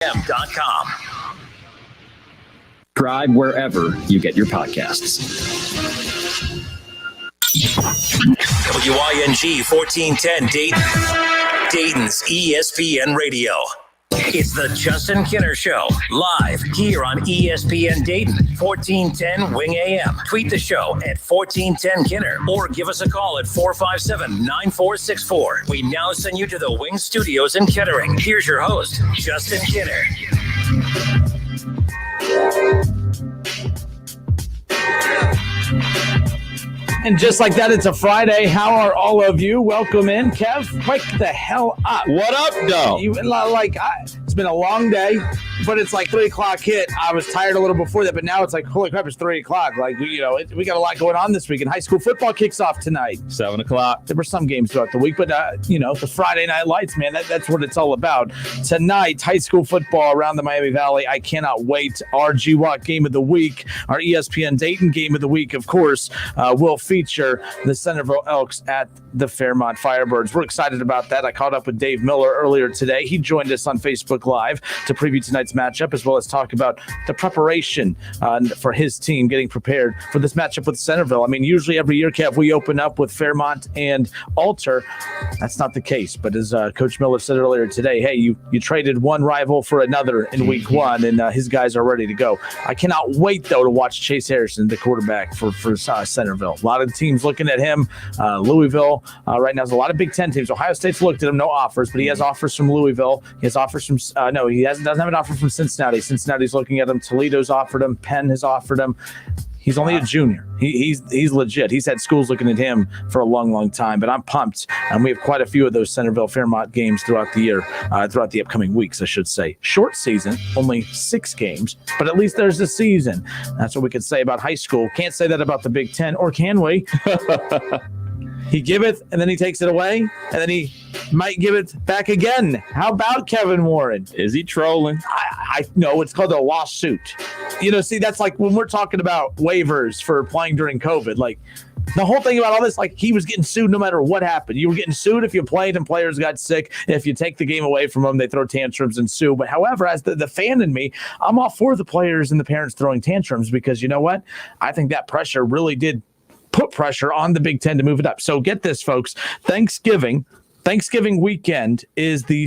M.com. Subscribe wherever you get your podcasts. WING 1410 Dayton, Dayton's ESPN Radio. It's the Justin Kinner Show, live here on ESPN Dayton, 1410 Wing AM. Tweet the show at 1410 Kinner or give us a call at 457-9464. We now send you to the Wing Studios in Kettering. Here's your host, Justin Kinner. And just like that, it's a Friday. How are all of you? Welcome in. Kev, wake the hell up. What up, though? It's been a long day, but it's like 3 o'clock hit. I was tired a little before that, but now it's like, holy crap, it's 3 o'clock. Like, we got a lot going on this week. And high school football kicks off tonight. 7 o'clock. There were some games throughout the week, but, the Friday night lights, man, that's what it's all about. Tonight, high school football around the Miami Valley. I cannot wait. Our GWAC game of the week, our ESPN Dayton game of the week, of course, will feature the Centerville Elks at the Fairmont Firebirds. We're excited about that. I caught up with Dave Miller earlier today. He joined us on Facebook Live to preview tonight's matchup, as well as talk about the preparation for his team getting prepared for this matchup with Centerville. I mean, usually every year, Kev, we open up with Fairmont and Alter. That's not the case. But as Coach Miller said earlier today, hey, you traded one rival for another in week one, and his guys are ready to go. I cannot wait, though, to watch Chase Harrison, the quarterback for Centerville. A lot of teams looking at him. Louisville right now has a lot of Big Ten teams. Ohio State's looked at him, no offers, but he has offers from Louisville. He has offers from he doesn't have an offer from Cincinnati. Cincinnati's looking at him. Toledo's offered him. Penn has offered him. He's only a junior. He's legit. He's had schools looking at him for a long, long time. But I'm pumped, and we have quite a few of those Centerville Fairmont games throughout the year, throughout the upcoming weeks, I should say. Short season, only 6 games, but at least there's a season. That's what we could say about high school. Can't say that about the Big Ten, or can we? He giveth, and then he takes it away, and then he might give it back again. How about Kevin Warren? Is he trolling? I know it's called a lawsuit. See, that's like when we're talking about waivers for playing during COVID. Like, the whole thing about all this, like, he was getting sued no matter what happened. You were getting sued if you played and players got sick. If you take the game away from them, they throw tantrums and sue. But however, as the fan in me, I'm all for the players and the parents throwing tantrums because you know what? I think that pressure really did put pressure on the Big Ten to move it up. So get this, folks. Thanksgiving weekend is the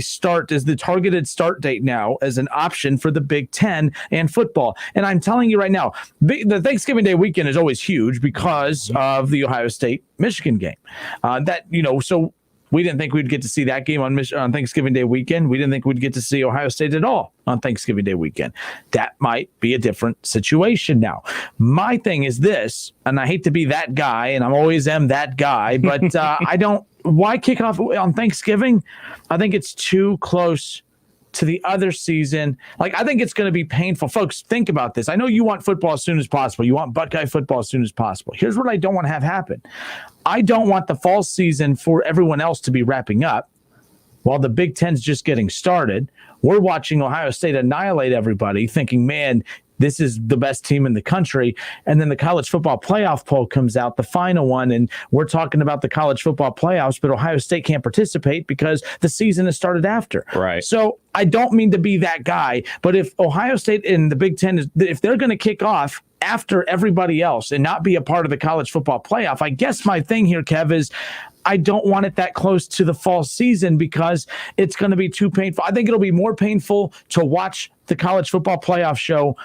targeted start date now as an option for the Big Ten and football. And I'm telling you right now, the Thanksgiving Day weekend is always huge because of the Ohio State-Michigan game. So we didn't think we'd get to see that game on Thanksgiving Day weekend. We didn't think we'd get to see Ohio State at all on Thanksgiving Day weekend. That might be a different situation now. My thing is this, and I hate to be that guy, and I always am that guy, but why kick off on Thanksgiving? I think it's too close to the other season. Like, I think it's going to be painful. Folks, think about this. I know you want football as soon as possible. You want Buckeye football as soon as possible. Here's what I don't want to have happen. I don't want the fall season for everyone else to be wrapping up while the Big Ten's just getting started. We're watching Ohio State annihilate everybody, thinking, man, this is the best team in the country. And then the college football playoff poll comes out, the final one, and we're talking about the college football playoffs, but Ohio State can't participate because the season has started after. Right. So I don't mean to be that guy, but if Ohio State and the Big Ten, if they're going to kick off after everybody else and not be a part of the college football playoff, I guess my thing here, Kev, is I don't want it that close to the fall season because it's going to be too painful. I think it'll be more painful to watch the college football playoff show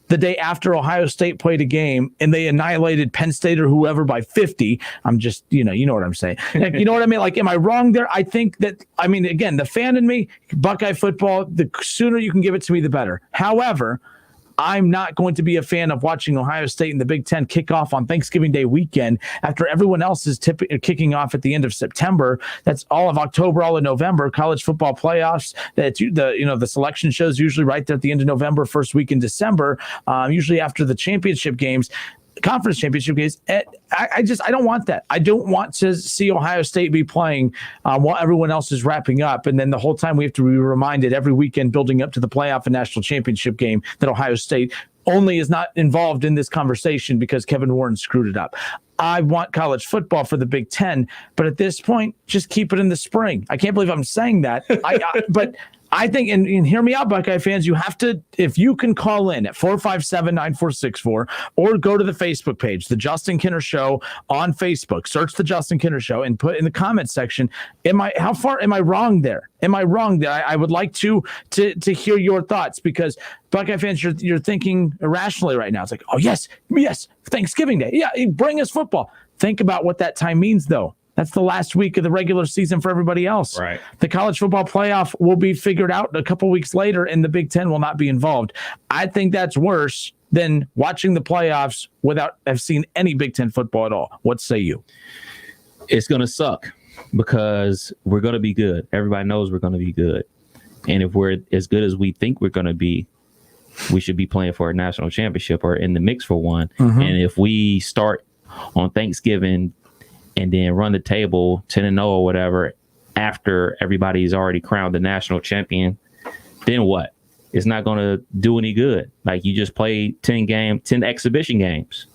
the day after Ohio State played a game and they annihilated Penn State or whoever by 50. I'm just, you know what I'm saying. Like, you know what I mean? Like, am I wrong there? I think that, again, the fan in me, Buckeye football, the sooner you can give it to me, the better. However, I'm not going to be a fan of watching Ohio State and the Big Ten kick off on Thanksgiving Day weekend after everyone else is kicking off at the end of September. That's all of October, all of November. College football playoffs. The selection shows usually right there at the end of November, first week in December. Usually after the championship games. Conference championship games. I don't want that. I don't want to see Ohio State be playing while everyone else is wrapping up. And then the whole time we have to be reminded every weekend building up to the playoff and national championship game that Ohio State only is not involved in this conversation because Kevin Warren screwed it up. I want college football for the Big Ten, but at this point, just keep it in the spring. I can't believe I'm saying that. But I think, and hear me out, Buckeye fans, you have to, if you can call in at 457-9464 or go to the Facebook page, The Justin Kinner Show on Facebook, search The Justin Kinner Show and put in the comment section, how far am I wrong there? Am I wrong there? I would like to hear your thoughts, because Buckeye fans, you're thinking irrationally right now. It's like, oh, yes, Thanksgiving Day. Yeah, bring us football. Think about what that time means, though. That's the last week of the regular season for everybody else. Right. The college football playoff will be figured out a couple weeks later, and the Big Ten will not be involved. I think that's worse than watching the playoffs without have seen any Big Ten football at all. What say you? It's going to suck because we're going to be good. Everybody knows we're going to be good. And if we're as good as we think we're going to be, we should be playing for a national championship or in the mix for one. Mm-hmm. And if we start on Thanksgiving and then run the table 10-0 or whatever after everybody's already crowned the national champion, then what? It's not going to do any good. Like, you just played 10 exhibition games.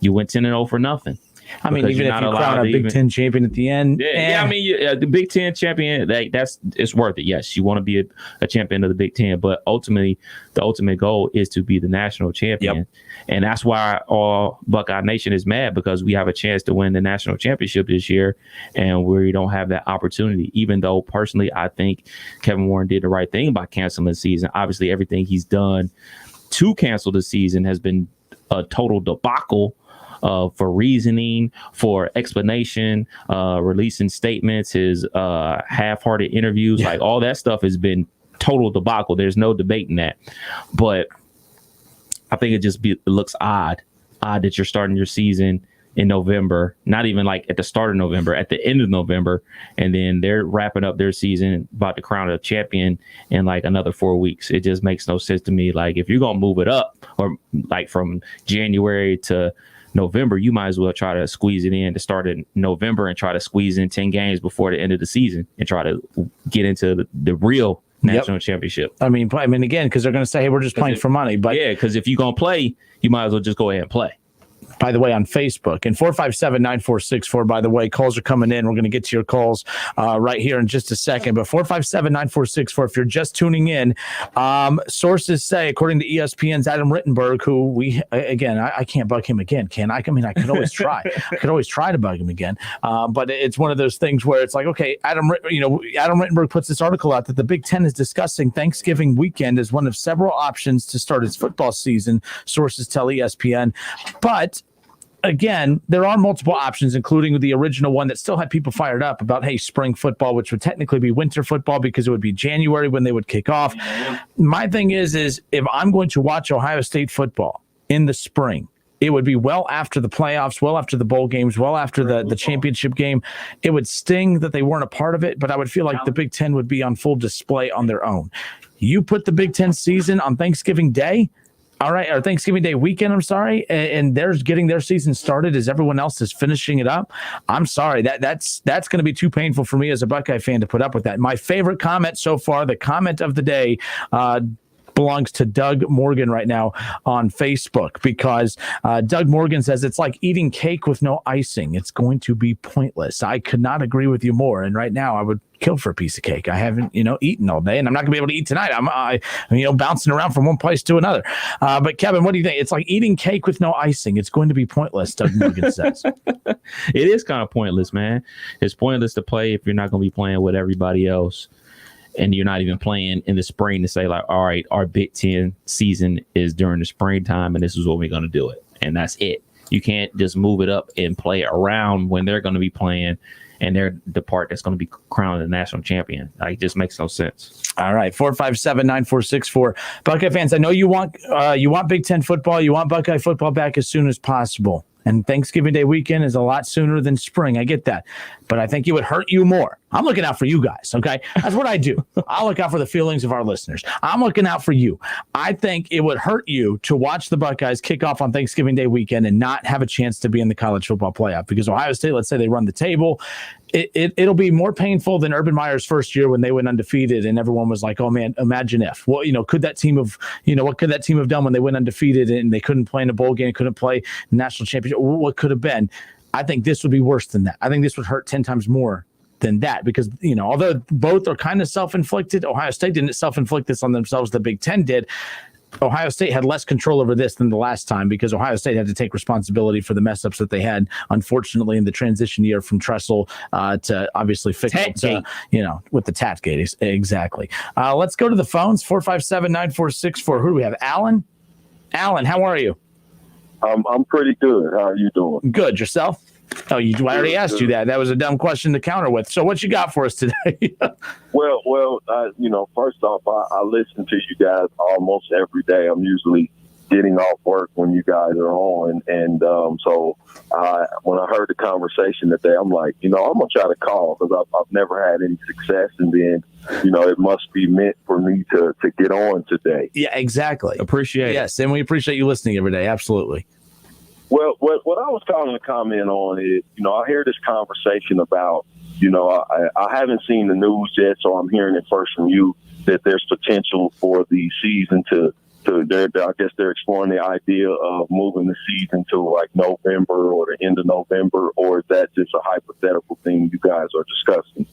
You went 10-0 for nothing. I mean, even if you crown a Big Ten champion at the end. Yeah, I mean, the Big Ten champion, it's worth it. Yes, you want to be a champion of the Big Ten, but ultimately, the ultimate goal is to be the national champion. Yep. And that's why all Buckeye Nation is mad, because we have a chance to win the national championship this year, and we don't have that opportunity. Even though, personally, I think Kevin Warren did the right thing by canceling the season. Obviously, everything he's done to cancel the season has been a total debacle. For reasoning, for explanation, releasing statements, his half-hearted interviews, like all that stuff has been total debacle. There's no debating that. But I think it looks odd that you're starting your season in November, not even like at the start of November, at the end of November, and then they're wrapping up their season, about to crown a champion in like another 4 weeks. It just makes no sense to me. Like, if you're going to move it up, or like from January to November, you might as well try to squeeze it in to start in November and try to squeeze in 10 games before the end of the season and try to get into the real national championship. I mean, again, because they're going to say, hey, we're just playing for money. But yeah, because if you're going to play, you might as well just go ahead and play. By the way, on Facebook, and 457-9464, by the way, calls are coming in. We're going to get to your calls right here in just a second. But 457-9464, if you're just tuning in, sources say, according to ESPN's Adam Rittenberg, who I can't bug him again, can I? I mean, I could always try. I could always try to bug him again. But it's one of those things where it's like, okay, Adam Rittenberg puts this article out that the Big Ten is discussing Thanksgiving weekend as one of several options to start its football season, sources tell ESPN. But again, there are multiple options, including the original one that still had people fired up about, hey, spring football, which would technically be winter football because it would be January when they would kick off. My thing is if I'm going to watch Ohio State football in the spring, it would be well after the playoffs, well after the bowl games, well after the championship game. It would sting that they weren't a part of it, but I would feel like the Big Ten would be on full display on their own. You put the Big Ten season on Thanksgiving Day, all right, or Thanksgiving Day weekend, I'm sorry, and they're getting their season started as everyone else is finishing it up. I'm sorry, that's going to be too painful for me as a Buckeye fan to put up with that. My favorite comment so far, the comment of the day, belongs to Doug Morgan right now on Facebook, because Doug Morgan says it's like eating cake with no icing. It's going to be pointless. I could not agree with you more. And right now I would kill for a piece of cake. I haven't, eaten all day, and I'm not gonna be able to eat tonight. I'm bouncing around from one place to another. But Kevin, what do you think? It's like eating cake with no icing. It's going to be pointless, Doug Morgan says. It is kind of pointless, man. It's pointless to play if you're not going to be playing with everybody else. And you're not even playing in the spring to say, like, all right, our Big Ten season is during the springtime, and this is what we're going to do it. And that's it. You can't just move it up and play around when they're going to be playing, and they're the part that's going to be crowned the national champion. Like, it just makes no sense. All right, 457-9464. Buckeye fans, I know you want Big Ten football. You want Buckeye football back as soon as possible. And Thanksgiving Day weekend is a lot sooner than spring. I get that. But I think it would hurt you more. I'm looking out for you guys, okay? That's what I do. I'll look out for the feelings of our listeners. I'm looking out for you. I think it would hurt you to watch the Buckeyes kick off on Thanksgiving Day weekend and not have a chance to be in the college football playoff, because Ohio State, let's say they run the table. It'll be more painful than Urban Meyer's first year when they went undefeated and everyone was like, oh man, imagine if. Well, what could that team have done when they went undefeated and they couldn't play in a bowl game, couldn't play national championship? What could have been? I think this would be worse than that. I think this would hurt 10 times more than that, because, although both are kind of self-inflicted, Ohio State didn't self-inflict this on themselves. The Big Ten did. Ohio State had less control over this than the last time, because Ohio State had to take responsibility for the mess ups that they had, unfortunately, in the transition year from Tressel to obviously Fickle, with the Tatgate. Exactly. Let's go to the phones, 457-9464. Who do we have? Alan? Alan, how are you? I'm pretty good. How are you doing? Good. Yourself? Oh, I already asked you that. That was a dumb question to counter with. So what you got for us today? Well, first off, I listen to you guys almost every day. I'm usually getting off work when you guys are on. And so when I heard the conversation today, I'm like, I'm going to try to call, because I've never had any success. And then, it must be meant for me to get on today. Yeah, exactly. Appreciate it. Yes, and we appreciate you listening every day. Absolutely. Well, what I was calling to comment on is, I hear this conversation about, I haven't seen the news yet, so I'm hearing it first from you, that there's potential for the season I guess they're exploring the idea of moving the season to like November or the end of November, or is that just a hypothetical thing you guys are discussing?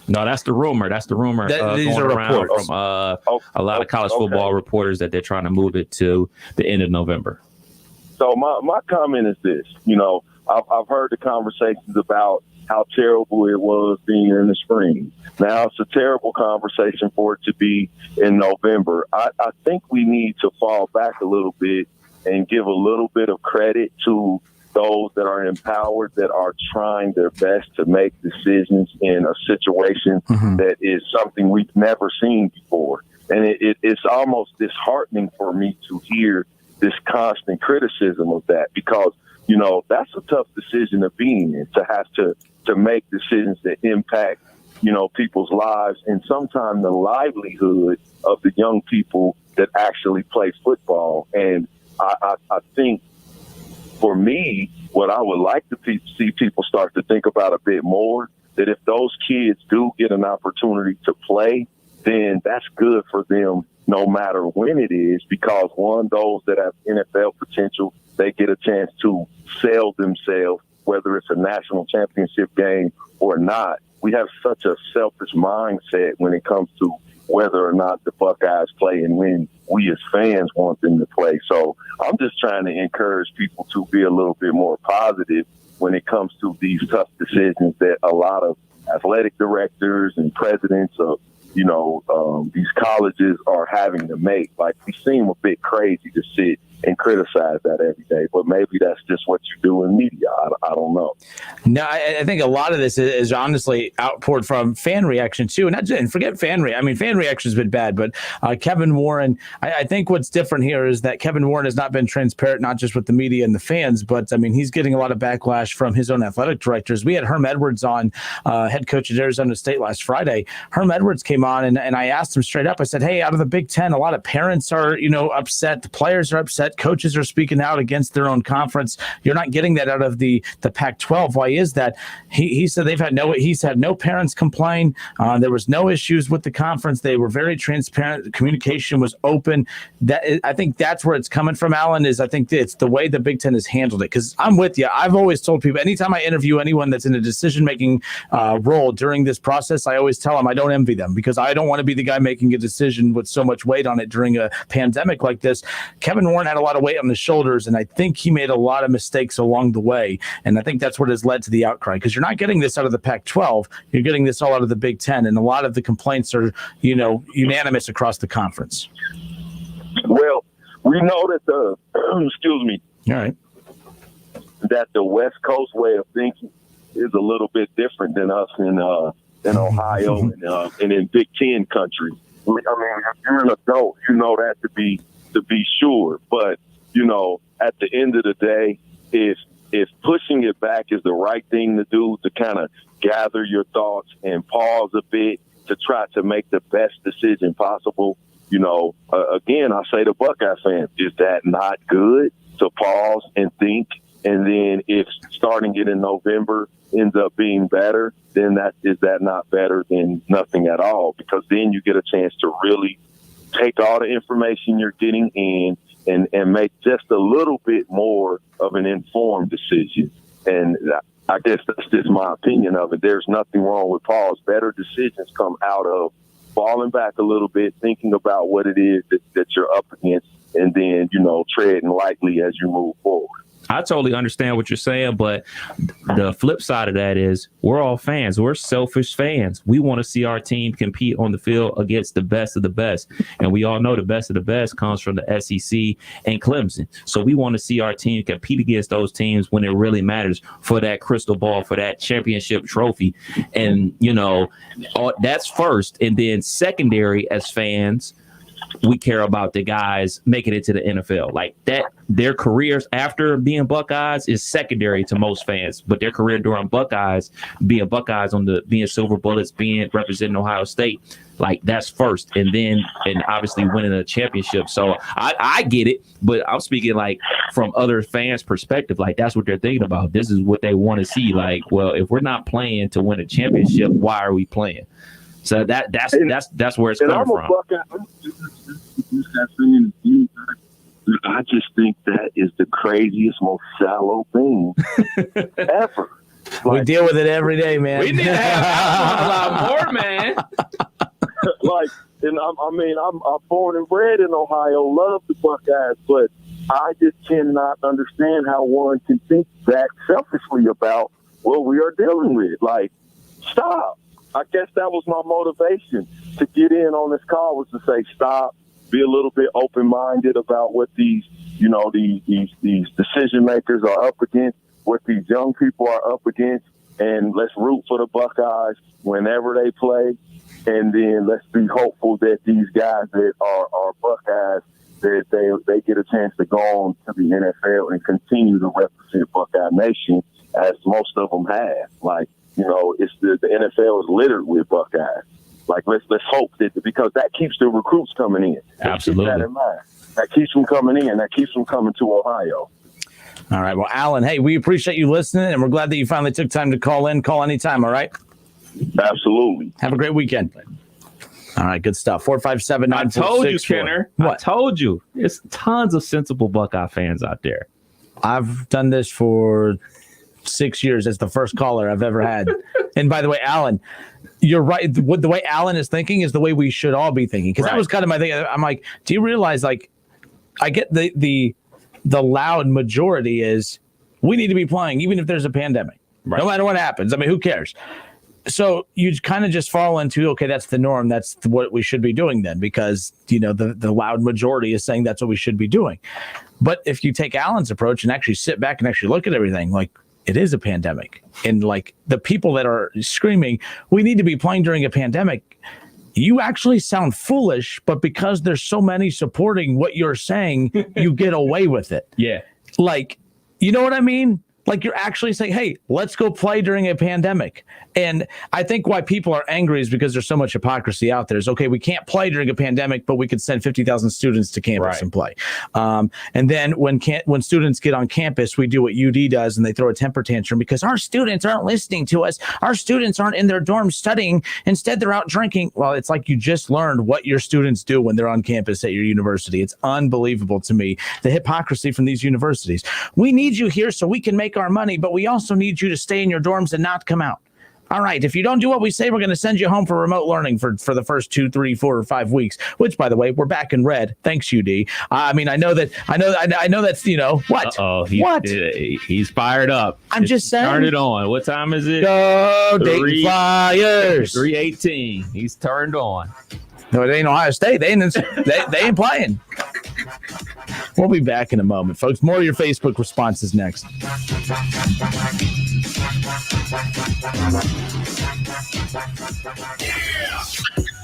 No, that's the rumor. These are reports from a lot of college football reporters that they're trying to move it to the end of November. So my comment is this, I've heard the conversations about how terrible it was being in the spring. Now it's a terrible conversation for it to be in November. I think we need to fall back a little bit and give a little bit of credit to those that are empowered, that are trying their best to make decisions in a situation that is something we've never seen before. And it's almost disheartening for me to hear this constant criticism of that, because, that's a tough decision to be in, to have to make decisions that impact, people's lives, and sometimes the livelihood of the young people that actually play football. And I think, for me, what I would like to see people start to think about a bit more, that if those kids do get an opportunity to play, then that's good for them no matter when it is, because one, those that have NFL potential, they get a chance to sell themselves, whether it's a national championship game or not. We have such a selfish mindset when it comes to whether or not the Buckeyes play and when we as fans want them to play. So I'm just trying to encourage people to be a little bit more positive when it comes to these tough decisions that a lot of athletic directors and presidents of these colleges are having to make. Like, we seem a bit crazy to sit and criticize that every day, but maybe that's just what you do in media. I don't know. No, I think a lot of this is honestly outpoured from fan reaction too, and forget fan reaction. I mean, fan reaction has been bad, but Kevin Warren. I think what's different here is that Kevin Warren has not been transparent, not just with the media and the fans, but I mean, he's getting a lot of backlash from his own athletic directors. We had Herm Edwards on, head coach at Arizona State, last Friday. Herm Edwards came on, and I asked him straight up. I said, "Hey, out of the Big Ten, a lot of parents are upset. The players are upset. Coaches are speaking out against their own conference. You're not getting that out of the Pac-12. Why is that?" He said he's had no parents complain. There was no issues with the conference. They were very transparent. The communication was open. I think that's where it's coming from, Alan, is I think it's the way the Big Ten has handled it. Because I'm with you. I've always told people, anytime I interview anyone that's in a decision-making role during this process, I always tell them I don't envy them, because I don't want to be the guy making a decision with so much weight on it during a pandemic like this. Kevin Warren had a lot of weight on his shoulders, and I think he made a lot of mistakes along the way. And I think that's what has led to the outcry, because you're not getting this out of the Pac-12. You're getting this all out of the Big Ten, and a lot of the complaints are, unanimous across the conference. Well, we know that excuse me. All right. That the West Coast way of thinking is a little bit different than us in Ohio and in Big Ten country. I mean, if you're an adult, you know that to be sure. But, at the end of the day, if pushing it back is the right thing to do, to kind of gather your thoughts and pause a bit to try to make the best decision possible, again, I say to Buckeye fans, is that not good to pause and think? And then if starting it in November ends up being better, then is that not better than nothing at all? Because then you get a chance to really take all the information you're getting in and make just a little bit more of an informed decision. And I guess that's just my opinion of it. There's nothing wrong with pause. Better decisions come out of falling back a little bit, thinking about what it is that you're up against, and then, treading lightly as you move forward. I totally understand what you're saying, but the flip side of that is we're all fans. We're selfish fans. We want to see our team compete on the field against the best of the best. And we all know the best of the best comes from the SEC and Clemson. So we want to see our team compete against those teams when it really matters for that crystal ball, for that championship trophy. And, that's first. And then secondary as fans, we care about the guys making it to the NFL. Like that, their careers after being Buckeyes is secondary to most fans, but their career during Buckeyes, being Buckeyes being Silver Bullets, being representing Ohio State, like that's first, and obviously winning a championship. So I get it, but I'm speaking like from other fans' perspective. Like that's what they're thinking about. This is what they want to see. Like, well, if we're not playing to win a championship, why are we playing? So that's where it's coming from. I just think that is the craziest, most shallow thing ever. We deal with it every day, man. We need to have a lot more, man. I'm born and bred in Ohio, love the Buckeyes, but I just cannot understand how one can think that selfishly about what we are dealing with. Like, stop. I guess that was my motivation to get in on this call, was to say stop, be a little bit open-minded about what these decision makers are up against, what these young people are up against, and let's root for the Buckeyes whenever they play. And then let's be hopeful that these guys that are Buckeyes, that they get a chance to go on to the NFL and continue to represent Buckeye Nation, as most of them have. Like, it's the NFL is littered with Buckeyes. Like, let's hope that, because that keeps the recruits coming in. Absolutely. Keep that in mind. That keeps them coming in. That keeps them coming to Ohio. All right. Well, Alan, hey, we appreciate you listening, and we're glad that you finally took time to call in. Call anytime, all right? Absolutely. Have a great weekend. All right, good stuff. 457-946. I told you, Kenner. What? I told you. There's tons of sensible Buckeye fans out there. I've done this for 6 years. It's the first caller I've ever had. And by the way, Alan, you're right. The way Alan is thinking is the way we should all be thinking. Because that was kind of my thing. I'm like, do you realize, like, I get the loud majority is we need to be playing even if there's a pandemic. Right. No matter what happens. I mean, who cares? So you kind of just fall into, okay, that's the norm. That's what we should be doing then, because, the loud majority is saying that's what we should be doing. But if you take Alan's approach and actually sit back and actually look at everything, like, it is a pandemic. And like the people that are screaming, we need to be playing during a pandemic, you actually sound foolish, but because there's so many supporting what you're saying, you get away with it. Yeah. Like, you know what I mean? Like, you're actually saying, hey, let's go play during a pandemic. And I think why people are angry is because there's so much hypocrisy out there. Is, okay, we can't play during a pandemic, but we could send 50,000 students to campus and play. And then when students get on campus, we do what UD does, and they throw a temper tantrum because our students aren't listening to us. Our students aren't in their dorms studying. Instead, they're out drinking. Well, it's like you just learned what your students do when they're on campus at your university. It's unbelievable to me, the hypocrisy from these universities. We need you here so we can make our money, but we also need you to stay in your dorms and not come out. All right, if you don't do what we say, we're going to send you home for remote learning for the first 2, 3, 4, or 5 weeks, which, by the way, we're back in red. Thanks, UD. I mean, I know that's, what? Uh-oh. He's fired up. I'm just saying. Turn it on. What time is it? Go Dayton Flyers. 3:18. He's turned on. No, it ain't Ohio State. They ain't playing. We'll be back in a moment, folks. More of your Facebook responses next.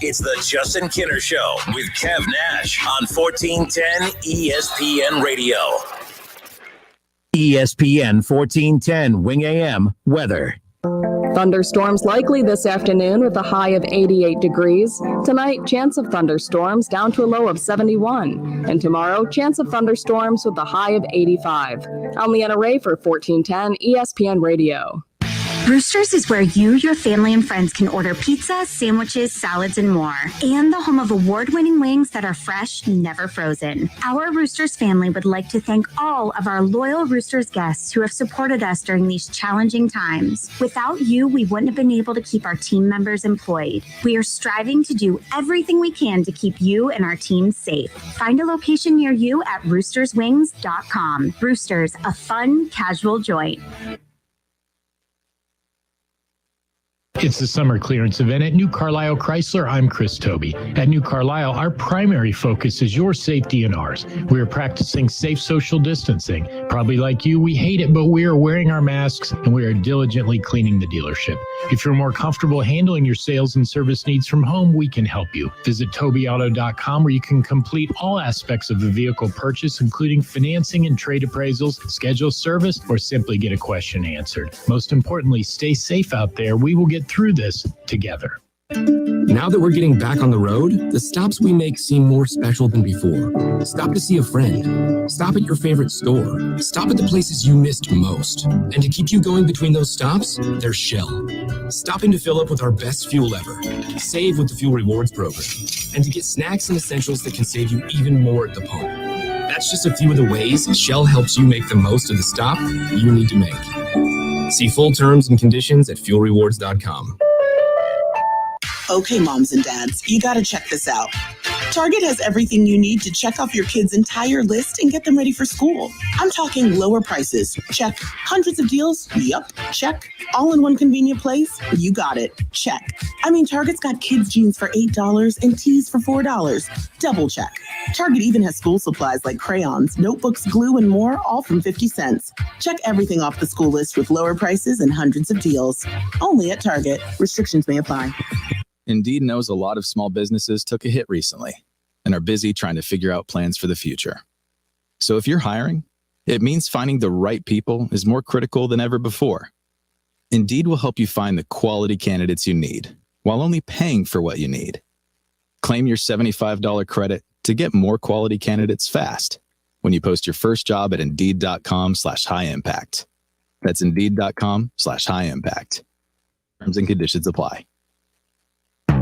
It's the Justin Kinner Show with Kev Nash on 1410 ESPN Radio. ESPN 1410 Wing AM weather. Thunderstorms likely this afternoon with a high of 88 degrees. Tonight, chance of thunderstorms down to a low of 71. And tomorrow, chance of thunderstorms with a high of 85. I'm Leanna Ray for 1410 ESPN Radio. Roosters is where you, your family, and friends can order pizza, sandwiches, salads, and more. And the home of award-winning wings that are fresh, never frozen. Our Roosters family would like to thank all of our loyal Roosters guests who have supported us during these challenging times. Without you, we wouldn't have been able to keep our team members employed. We are striving to do everything we can to keep you and our team safe. Find a location near you at roosterswings.com. Roosters, a fun, casual joint. It's the summer clearance event at New Carlisle Chrysler. I'm Chris Toby. At New Carlisle, our primary focus is your safety and ours. We are practicing safe social distancing. Probably like you, we hate it, but we are wearing our masks and we are diligently cleaning the dealership. If you're more comfortable handling your sales and service needs from home, we can help you. Visit TobyAuto.com where you can complete all aspects of the vehicle purchase, including financing and trade appraisals, schedule service, or simply get a question answered. Most importantly, stay safe out there. We will get through this together. Now that we're getting back on the road, the stops we make seem more special than before. Stop to see a friend. Stop at your favorite store. Stop at the places you missed most. And to keep you going between those stops, there's Shell. Stopping to fill up with our best fuel ever. Save with the Fuel Rewards program. And to get snacks and essentials that can save you even more at the pump. That's just a few of the ways Shell helps you make the most of the stop you need to make. See full terms and conditions at fuelrewards.com. Okay, moms and dads, you gotta check this out. Target has everything you need to check off your kids' entire list and get them ready for school. I'm talking lower prices. Check. Hundreds of deals? Yup. Check. All in one convenient place? You got it. Check. I mean, Target's got kids' jeans for $8 and tees for $4. Double check. Target even has school supplies like crayons, notebooks, glue, and more, all from 50 cents. Check everything off the school list with lower prices and hundreds of deals. Only at Target. Restrictions may apply. Indeed knows a lot of small businesses took a hit recently and are busy trying to figure out plans for the future. So if you're hiring, it means finding the right people is more critical than ever before. Indeed will help you find the quality candidates you need while only paying for what you need. Claim your $75 credit to get more quality candidates fast when you post your first job at Indeed.com/high-impact. That's Indeed.com/high-impact. Terms and conditions apply.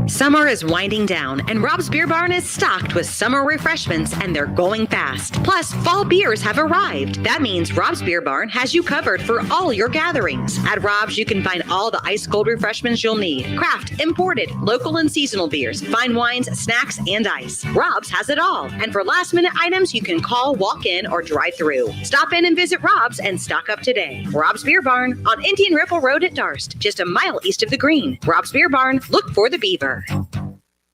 Summer is winding down, and Rob's Beer Barn is stocked with summer refreshments, and they're going fast. Plus, fall beers have arrived. That means Rob's Beer Barn has you covered for all your gatherings. At Rob's, you can find all the ice-cold refreshments you'll need. Craft, imported, local and seasonal beers, fine wines, snacks, and ice. Rob's has it all. And for last-minute items, you can call, walk in, or drive through. Stop in and visit Rob's and stock up today. Rob's Beer Barn on Indian Ripple Road at Darst, just a mile east of the Green. Rob's Beer Barn, look for the beaver.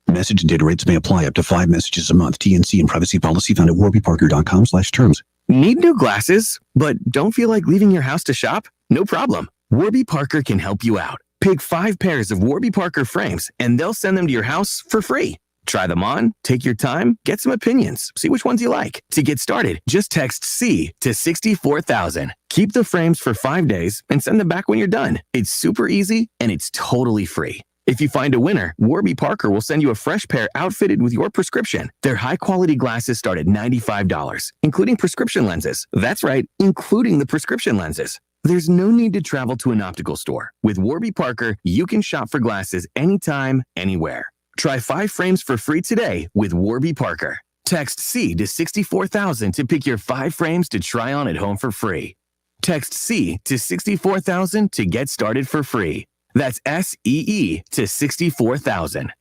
Message and data rates may apply up to 5 messages a month. TNC and privacy policy found at warbyparker.com/terms. Need new glasses, but don't feel like leaving your house to shop? No problem. Warby Parker can help you out. Pick 5 pairs of Warby Parker frames, and they'll send them to your house for free. Try them on, take your time, get some opinions, see which ones you like. To get started, just text C to 64,000. Keep the frames for 5 days and send them back when you're done. It's super easy, and it's totally free. If you find a winner, Warby Parker will send you a fresh pair outfitted with your prescription. Their high-quality glasses start at $95, including prescription lenses. That's right, including the prescription lenses. There's no need to travel to an optical store. With Warby Parker, you can shop for glasses anytime, anywhere. Try 5 frames for free today with Warby Parker. Text C to 64,000 to pick your 5 frames to try on at home for free. Text C to 64,000 to get started for free. That's SEE to 64,000.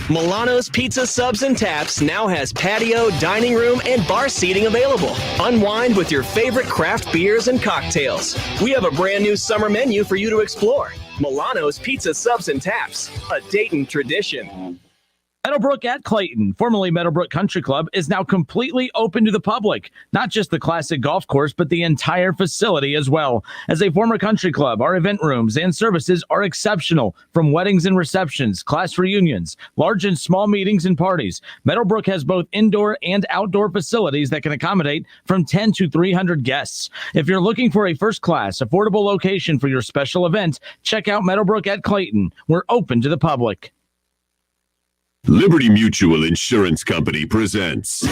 Milano's Pizza Subs and Taps now has patio, dining room, and bar seating available. Unwind with your favorite craft beers and cocktails. We have a brand new summer menu for you to explore. Milano's Pizza Subs and Taps, a Dayton tradition. Meadowbrook at Clayton, formerly Meadowbrook Country Club, is now completely open to the public. Not just the classic golf course, but the entire facility as well. As a former country club, our event rooms and services are exceptional. From weddings and receptions, class reunions, large and small meetings and parties, Meadowbrook has both indoor and outdoor facilities that can accommodate from 10 to 300 guests. If you're looking for a first-class, affordable location for your special event, check out Meadowbrook at Clayton. We're open to the public. Liberty Mutual Insurance Company presents.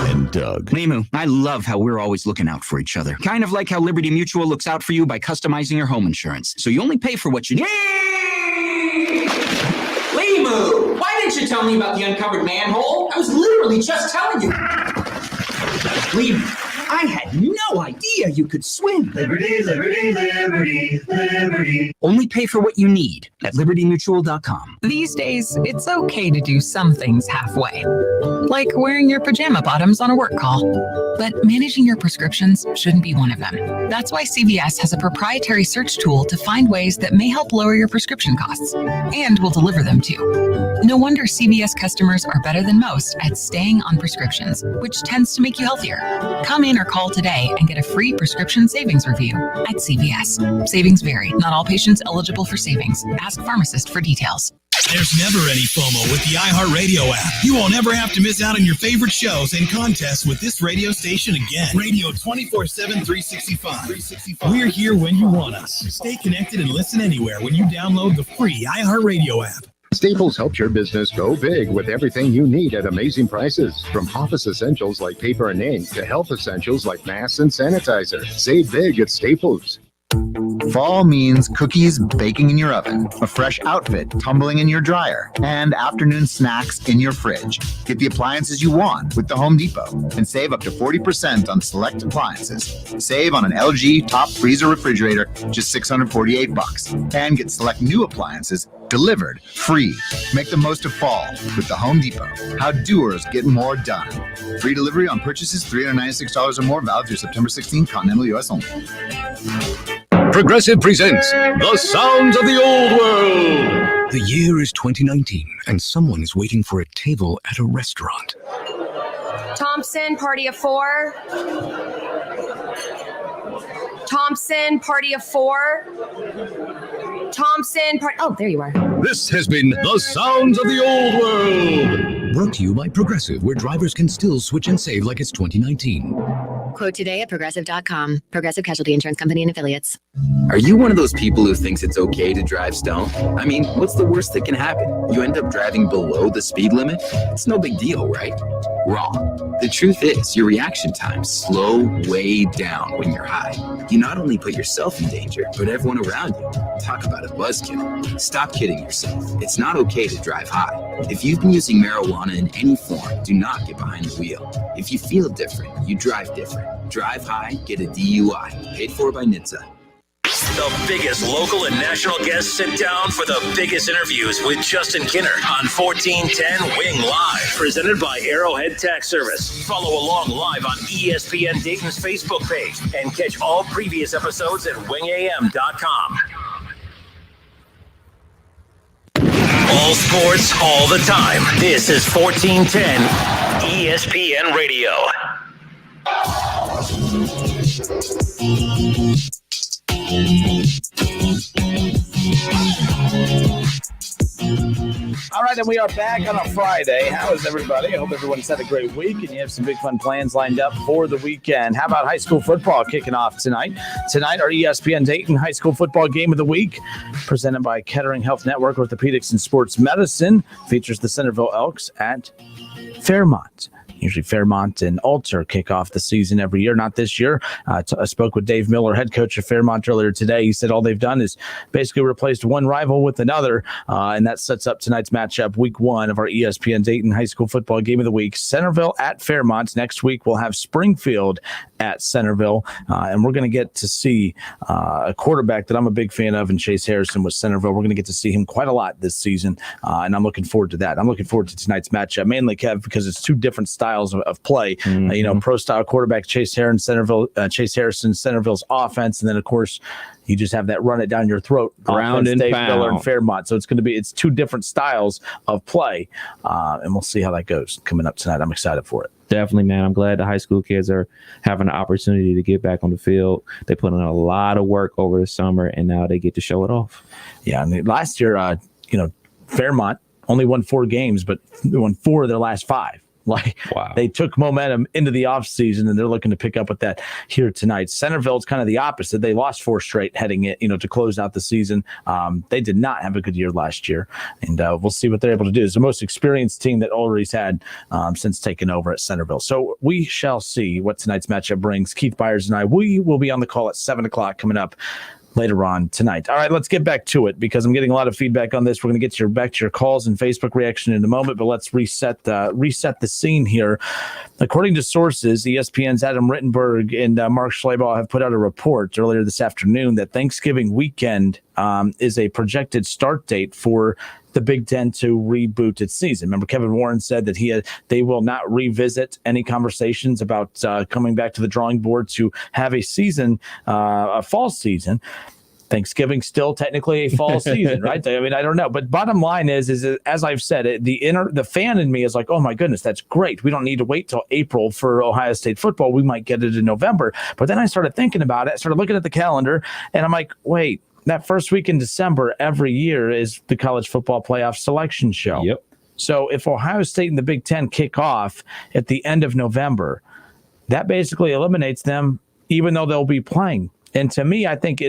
And Doug. Limu, I love how we're always looking out for each other. Kind of like how Liberty Mutual looks out for you by customizing your home insurance. So you only pay for what you need. Limu, why didn't you tell me about the uncovered manhole? I was literally just telling you. Limu, I had no idea you could swim. Liberty, liberty, liberty, liberty. Only pay for what you need at libertymutual.com. These days, it's okay to do some things halfway, like wearing your pajama bottoms on a work call. But managing your prescriptions shouldn't be one of them. That's why CVS has a proprietary search tool to find ways that may help lower your prescription costs, and will deliver them too. No wonder CVS customers are better than most at staying on prescriptions, which tends to make you healthier. Come in or call today and get a free prescription savings review at CVS. Savings vary. Not all patients eligible for savings. Ask pharmacist for details. There's never any FOMO with the iHeartRadio app. You won't ever have to miss out on your favorite shows and contests with this radio station again. Radio 24/7, 365. We're here when you want us. Stay connected and listen anywhere when you download the free iHeartRadio app. Staples helps your business go big with everything you need at amazing prices. From office essentials like paper and ink to health essentials like masks and sanitizer. Save big at Staples. Fall means cookies baking in your oven, a fresh outfit tumbling in your dryer, and afternoon snacks in your fridge. Get the appliances you want with the Home Depot and save up to 40% on select appliances. Save on an LG top freezer refrigerator, just $648, and get select new appliances delivered free. Make the most of fall with the Home Depot. How doers get more done. Free delivery on purchases $396 or more, valid through September 16th, continental U.S. only. Progressive presents The Sounds of the Old World. The year is 2019, and someone is waiting for a table at a restaurant. Thompson, party of 4. Thompson, party of 4. Thompson, oh, there you are. This has been The Sounds of the Old World. Brought to you by Progressive, where drivers can still switch and save like it's 2019. Quote today at Progressive.com. Progressive Casualty Insurance Company and Affiliates. Are you one of those people who thinks it's okay to drive stoned? I mean, what's the worst that can happen? You end up driving below the speed limit? It's no big deal, right? Wrong. The truth is, your reaction times slow way down when you're high. You not only put yourself in danger, but everyone around you. Talk about a buzzkill. Stop kidding yourself. It's not okay to drive high. If you've been using marijuana in any form, do not get behind the wheel. If you feel different, you drive different. Drive high, get a DUI. Paid for by NHTSA. The biggest local and national guests sit down for the biggest interviews with Justin Kinner on 1410 Wing Live, presented by Arrowhead Tax Service. Follow along live on ESPN Dayton's Facebook page and catch all previous episodes at wingam.com. All sports, all the time. This is 1410 ESPN Radio. All right, and we are back on a Friday. How is everybody? I hope everyone's had a great week and you have some big fun plans lined up for the weekend. How about high school football kicking off tonight? Tonight, our ESPN Dayton High School Football Game of the Week, presented by Kettering Health Network Orthopedics and Sports Medicine, features the Centerville Elks at Fairmont. Usually Fairmont and Alter kick off the season every year. Not this year. I spoke with Dave Miller, head coach of Fairmont, earlier today. He said all they've done is basically replaced one rival with another, and that sets up tonight's matchup, week 1 of our ESPN Dayton High School Football Game of the Week. Centerville at Fairmont. Next week, we'll have Springfield at Centerville, and we're going to get to see a quarterback that I'm a big fan of, and Chase Harrison with Centerville. We're going to get to see him quite a lot this season, and I'm looking forward to that. I'm looking forward to tonight's matchup, mainly, Kev, because it's two different styles of play. Pro style quarterback Chase Harrison, Centerville's offense, and then of course you just have that run it down your throat ground and Dave pound. Miller and Fairmont. So it's two different styles of play, and we'll see how that goes coming up tonight. I'm excited for it. Definitely, man. I'm glad the high school kids are having an opportunity to get back on the field. They put in a lot of work over the summer, and now they get to show it off. Yeah, and last year, Fairmont only won 4 games, but they won 4 of their last 5. Like Wow. they took momentum into the offseason, and they're looking to pick up with that here tonight. Centerville's kind of the opposite. They lost 4 straight heading it, to close out the season. They did not have a good year last year, and we'll see what they're able to do. It's the most experienced team that Ulrich's had since taking over at Centerville. So we shall see what tonight's matchup brings. Keith Byers and we will be on the call at 7 o'clock coming up later on tonight. All right, let's get back to it because I'm getting a lot of feedback on this. We're going to get back to your calls and Facebook reaction in a moment, but let's reset the scene here. According to sources, ESPN's Adam Rittenberg and Mark Schlabach have put out a report earlier this afternoon that Thanksgiving weekend is a projected start date for the Big Ten to reboot its season. Remember, Kevin Warren said that they will not revisit any conversations about coming back to the drawing board to have a season, a fall season. Thanksgiving still technically a fall season, right? I mean, I don't know, but bottom line is as I've said, the fan in me is like, oh my goodness, that's great. We don't need to wait till April for Ohio State football. We might get it in November. But then I started thinking about it. I started looking at the calendar, and I'm like, wait. That first week in December every year is the college football playoff selection show. Yep. So if Ohio State and the Big Ten kick off at the end of November, that basically eliminates them, even though they'll be playing. And to me, I think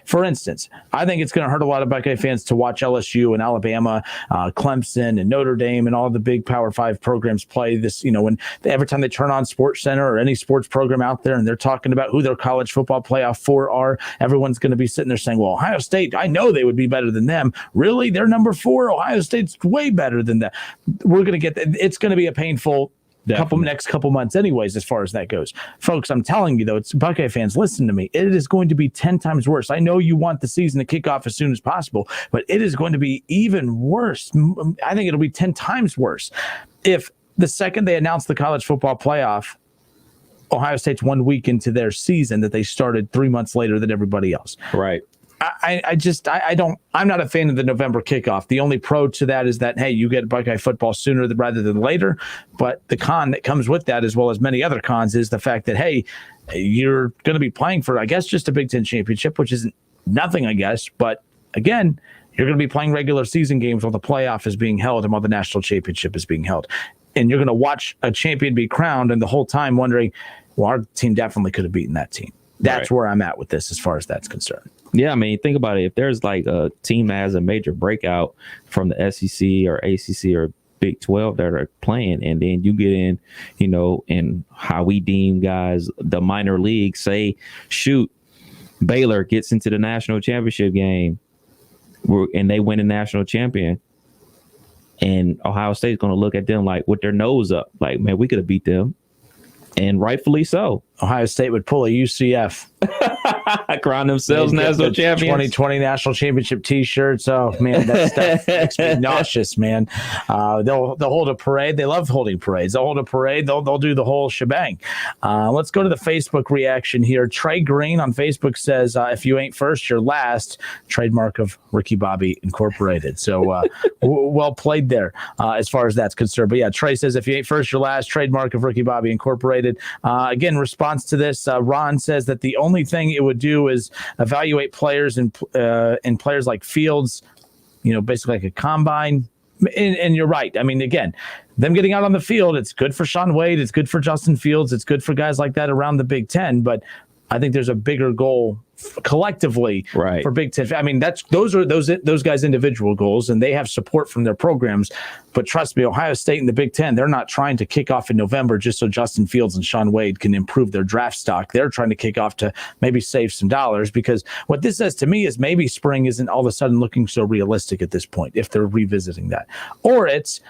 for instance, I think it's going to hurt a lot of Buckeye fans to watch LSU and Alabama, Clemson and Notre Dame and all the big Power 5 programs play this, when every time they turn on Sports Center or any sports program out there and they're talking about who their college football playoff 4 are, everyone's going to be sitting there saying, well, Ohio State, I know they would be better than them. Really? They're number 4. Ohio State's way better than that. We're going to get that. It's going to be a painful next couple months anyways, as far as that goes. Folks, I'm telling you, though, it's Buckeye fans, listen to me. It is going to be 10 times worse. I know you want the season to kick off as soon as possible, but it is going to be even worse. I think it'll be 10 times worse if the second they announce the college football playoff, Ohio State's 1 week into their season that they started 3 months later than everybody else. Right. I'm not a fan of the November kickoff. The only pro to that is that, hey, you get Buckeye football sooner rather than later. But the con that comes with that, as well as many other cons, is the fact that, hey, you're going to be playing for, I guess, just a Big Ten championship, which isn't nothing, I guess. But again, you're going to be playing regular season games while the playoff is being held and while the national championship is being held. And you're going to watch a champion be crowned and the whole time wondering, well, our team definitely could have beaten that team. That's where I'm at with this as far as that's concerned. Yeah, I mean, think about it. If there's like a team that has a major breakout from the SEC or ACC or Big 12 that are playing, and then you get in, and how we deem guys, the minor league, say, shoot, Baylor gets into the national championship game and they win a national champion, and Ohio State's going to look at them like with their nose up, like, man, we could have beat them. And rightfully so. Ohio State would pull a UCF. Crown themselves national champions. 2020 national championship T-shirts. Oh man, that stuff makes me nauseous, man. They'll hold a parade. They love holding parades. They'll hold a parade. They'll do the whole shebang. Let's go to the Facebook reaction here. Trey Green on Facebook says, "If you ain't first, you're last." Trademark of Ricky Bobby Incorporated. So well played there as far as that's concerned. But yeah, Trey says, "If you ain't first, you're last." Trademark of Ricky Bobby Incorporated. Again, response to this, Ron says that the only thing it would do is evaluate players and players like Fields, basically like a combine. And you're right. I mean, again, them getting out on the field, it's good for Shaun Wade, it's good for Justin Fields, it's good for guys like that around the Big Ten. But I think there's a bigger goal collectively for Big Ten. I mean, those are those guys' individual goals, and they have support from their programs. But trust me, Ohio State and the Big Ten, they're not trying to kick off in November just so Justin Fields and Shaun Wade can improve their draft stock. They're trying to kick off to maybe save some dollars, because what this says to me is maybe spring isn't all of a sudden looking so realistic at this point if they're revisiting that. Or it's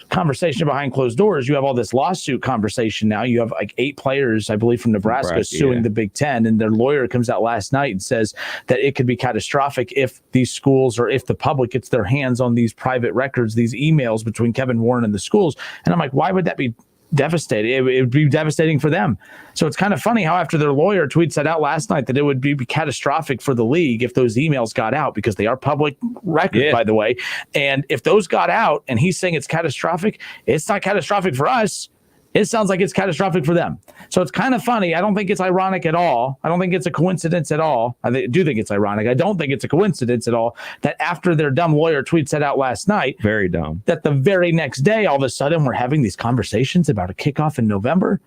conversation behind closed doors. You have all this lawsuit conversation now. You have like 8 players, I believe, from Nebraska suing the Big Ten, and their lawyer comes out last night and says that it could be catastrophic if these schools or if the public gets their hands on these private records, these emails between Kevin Warren and the schools. And I'm like, why would that be devastating? It would be devastating for them. So it's kind of funny how after their lawyer tweets that out last night that it would be catastrophic for the league if those emails got out, because they are public record, by the way. And if those got out and he's saying it's catastrophic, it's not catastrophic for us. It sounds like it's catastrophic for them. So it's kind of funny. I don't think it's ironic at all. I don't think it's a coincidence at all. Do think it's ironic. I don't think it's a coincidence at all that after their dumb lawyer tweets that out last night, very dumb, that the very next day, all of a sudden, we're having these conversations about a kickoff in November.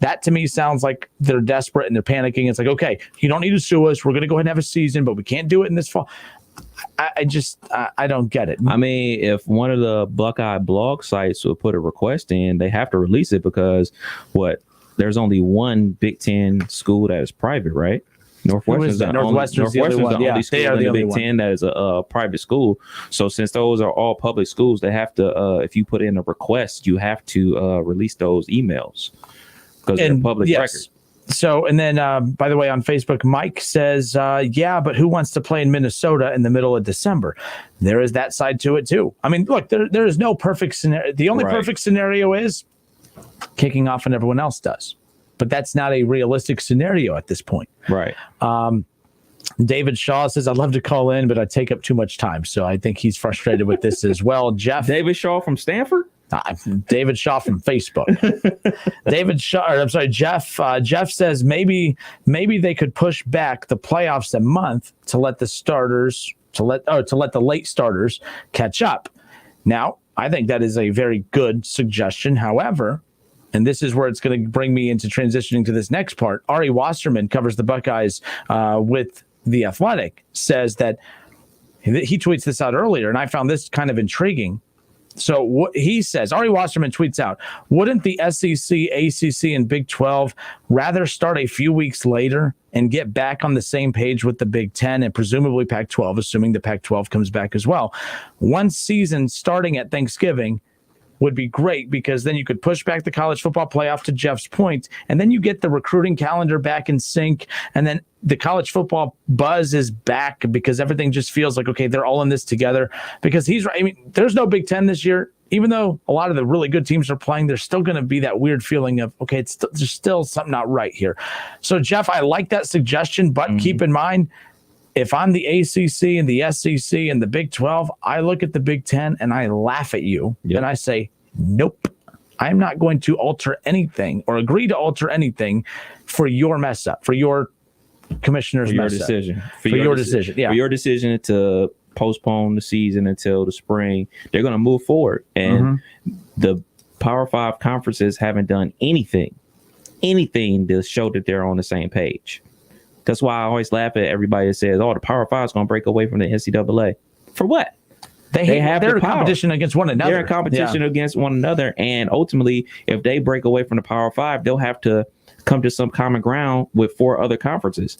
That to me sounds like they're desperate and they're panicking. It's like, okay, you don't need to sue us. We're going to go ahead and have a season, but we can't do it in this fall. I don't get it. I mean, if one of the Buckeye blog sites would put a request in, they have to release it because there's only one Big Ten school that is private, right? Northwestern's the only school in the Big Ten that is a private school. So since those are all public schools, they have to, if you put in a request, you have to release those emails because they're public record. So, and then, by the way, on Facebook, Mike says, yeah, but who wants to play in Minnesota in the middle of December? There is that side to it, too. I mean, look, there is no perfect scenario. The only perfect scenario is kicking off when everyone else does. But that's not a realistic scenario at this point. Right. David Shaw says, I'd love to call in, but I take up too much time. So I think he's frustrated with this as well. Jeff. David Shaw from Stanford? David Shaw from Facebook. Jeff says maybe they could push back the playoffs a month to let the starters to let the late starters catch up. Now, I think that is a very good suggestion. However, and this is where it's going to bring me into transitioning to this next part. Ari Wasserman covers the Buckeyes with The Athletic, says that he tweets this out earlier, and I found this kind of intriguing. So what he says, Ari Wasserman tweets out, wouldn't the SEC, ACC, and Big 12 rather start a few weeks later and get back on the same page with the Big 10 and presumably Pac-12, assuming the Pac-12 comes back as well? One season starting at Thanksgiving would be great because then you could push back the college football playoff to Jeff's point, and then you get the recruiting calendar back in sync, and then the college football buzz is back because everything just feels like, okay, they're all in this together. Because he's right. I mean, there's no Big Ten this year. Even though a lot of the really good teams are playing, there's still going to be that weird feeling of, okay, there's still something not right here. So, Jeff, I like that suggestion, but keep in mind, if I'm the ACC and the SEC and the Big 12, I look at the Big 10 and I laugh at you and I say, nope, I'm not going to alter anything or agree to alter anything for your mess up, for your commissioner's mess up. For your decision. Yeah. For your decision to postpone the season until the spring, they're going to move forward. And the Power 5 conferences haven't done anything to show that they're on the same page. That's why I always laugh at everybody that says, oh, the Power 5 is going to break away from the NCAA. For what? They're in competition against one another. They're in competition against one another. And ultimately, if they break away from the Power 5, they'll have to come to some common ground with 4 other conferences.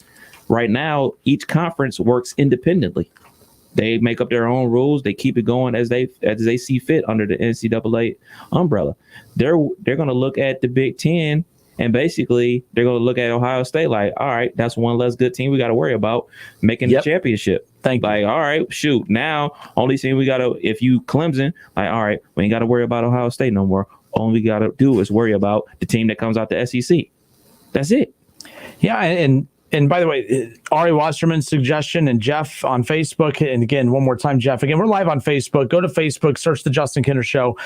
Right now, each conference works independently. They make up their own rules. They keep it going as they see fit under the NCAA umbrella. They're going to look at the Big Ten. And basically, they're going to look at Ohio State like, all right, that's one less good team we got to worry about making the championship. All right, shoot. Now, only thing we got to, if you Clemson, like, all right, we ain't got to worry about Ohio State no more. All we got to do is worry about the team that comes out the SEC. That's it. Yeah, and by the way, Ari Wasserman's suggestion and Jeff on Facebook. And again, one more time, Jeff. Again, we're live on Facebook. Go to Facebook, search The Justin Kinner Show.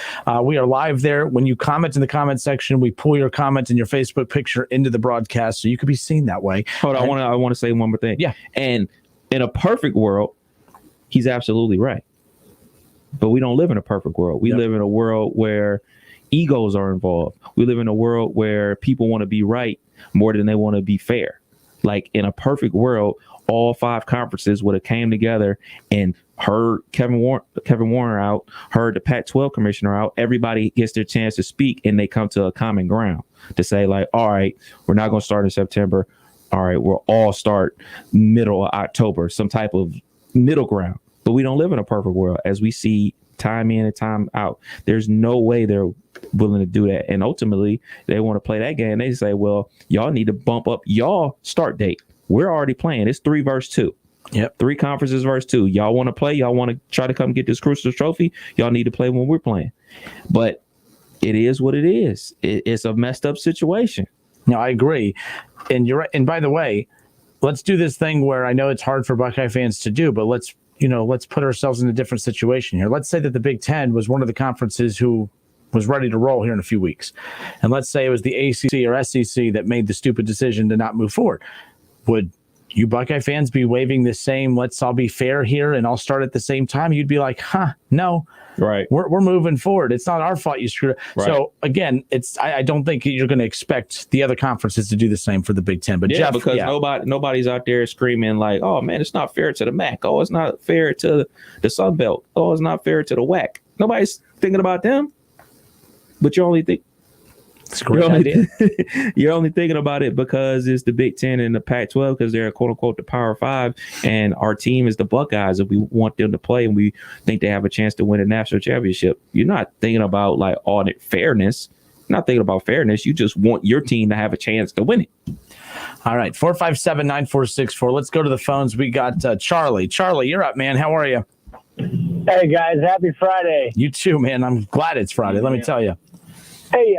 We are live there. When you comment in the comment section, we pull your comment and your Facebook picture into the broadcast so you could be seen that way. Hold on, I want to say one more thing. Yeah. And in a perfect world, he's absolutely right. But we don't live in a perfect world. We live in a world where egos are involved. We live in a world where people want to be right more than they want to be fair. Like in a perfect world, all 5 conferences would have came together and heard Kevin Warner out, heard the Pac-12 commissioner out. Everybody gets their chance to speak, and they come to a common ground to say, like, all right, we're not going to start in September. All right, we'll all start middle of October, some type of middle ground. But we don't live in a perfect world, as we see time in and time out. There's no way they're willing to do that. And ultimately, they want to play that game. They say, well, y'all need to bump up y'all start date. We're already playing. It's 3 versus 2. Yep. 3 conferences versus 2. Y'all want to play? Y'all want to try to come get this Crucible Trophy? Y'all need to play when we're playing. But it is what it is. It's a messed up situation. No, I agree. And you're right. And by the way, let's do this thing where I know it's hard for Buckeye fans to do, but let's put ourselves in a different situation here. Let's say that the Big Ten was one of the conferences who was ready to roll here in a few weeks, and let's say it was the ACC or SEC that made the stupid decision to not move forward, would you Buckeye fans be waving the same, let's all be fair here and all start at the same time? You'd be like, no. Right. We're moving forward. It's not our fault you screwed up. Right. So, again, I don't think you're going to expect the other conferences to do the same for the Big Ten. But Jeff, because nobody's out there screaming like, oh, man, it's not fair to the MAC. Oh, it's not fair to the Sun Belt. Oh, it's not fair to the WAC. Nobody's thinking about them. But you only think. It's a great idea. You're only thinking about it because it's the Big Ten and the Pac-12 because they're quote unquote the Power Five, and our team is the Buckeyes, and we want them to play, and we think they have a chance to win a national championship. You're not thinking about like audit fairness. You're not thinking about fairness. You just want your team to have a chance to win it. All right, 457-9464. Let's go to the phones. We got Charlie. Charlie, you're up, man. How are you? Hey guys, happy Friday. You too, man. I'm glad it's Friday. Let me tell you. Hey,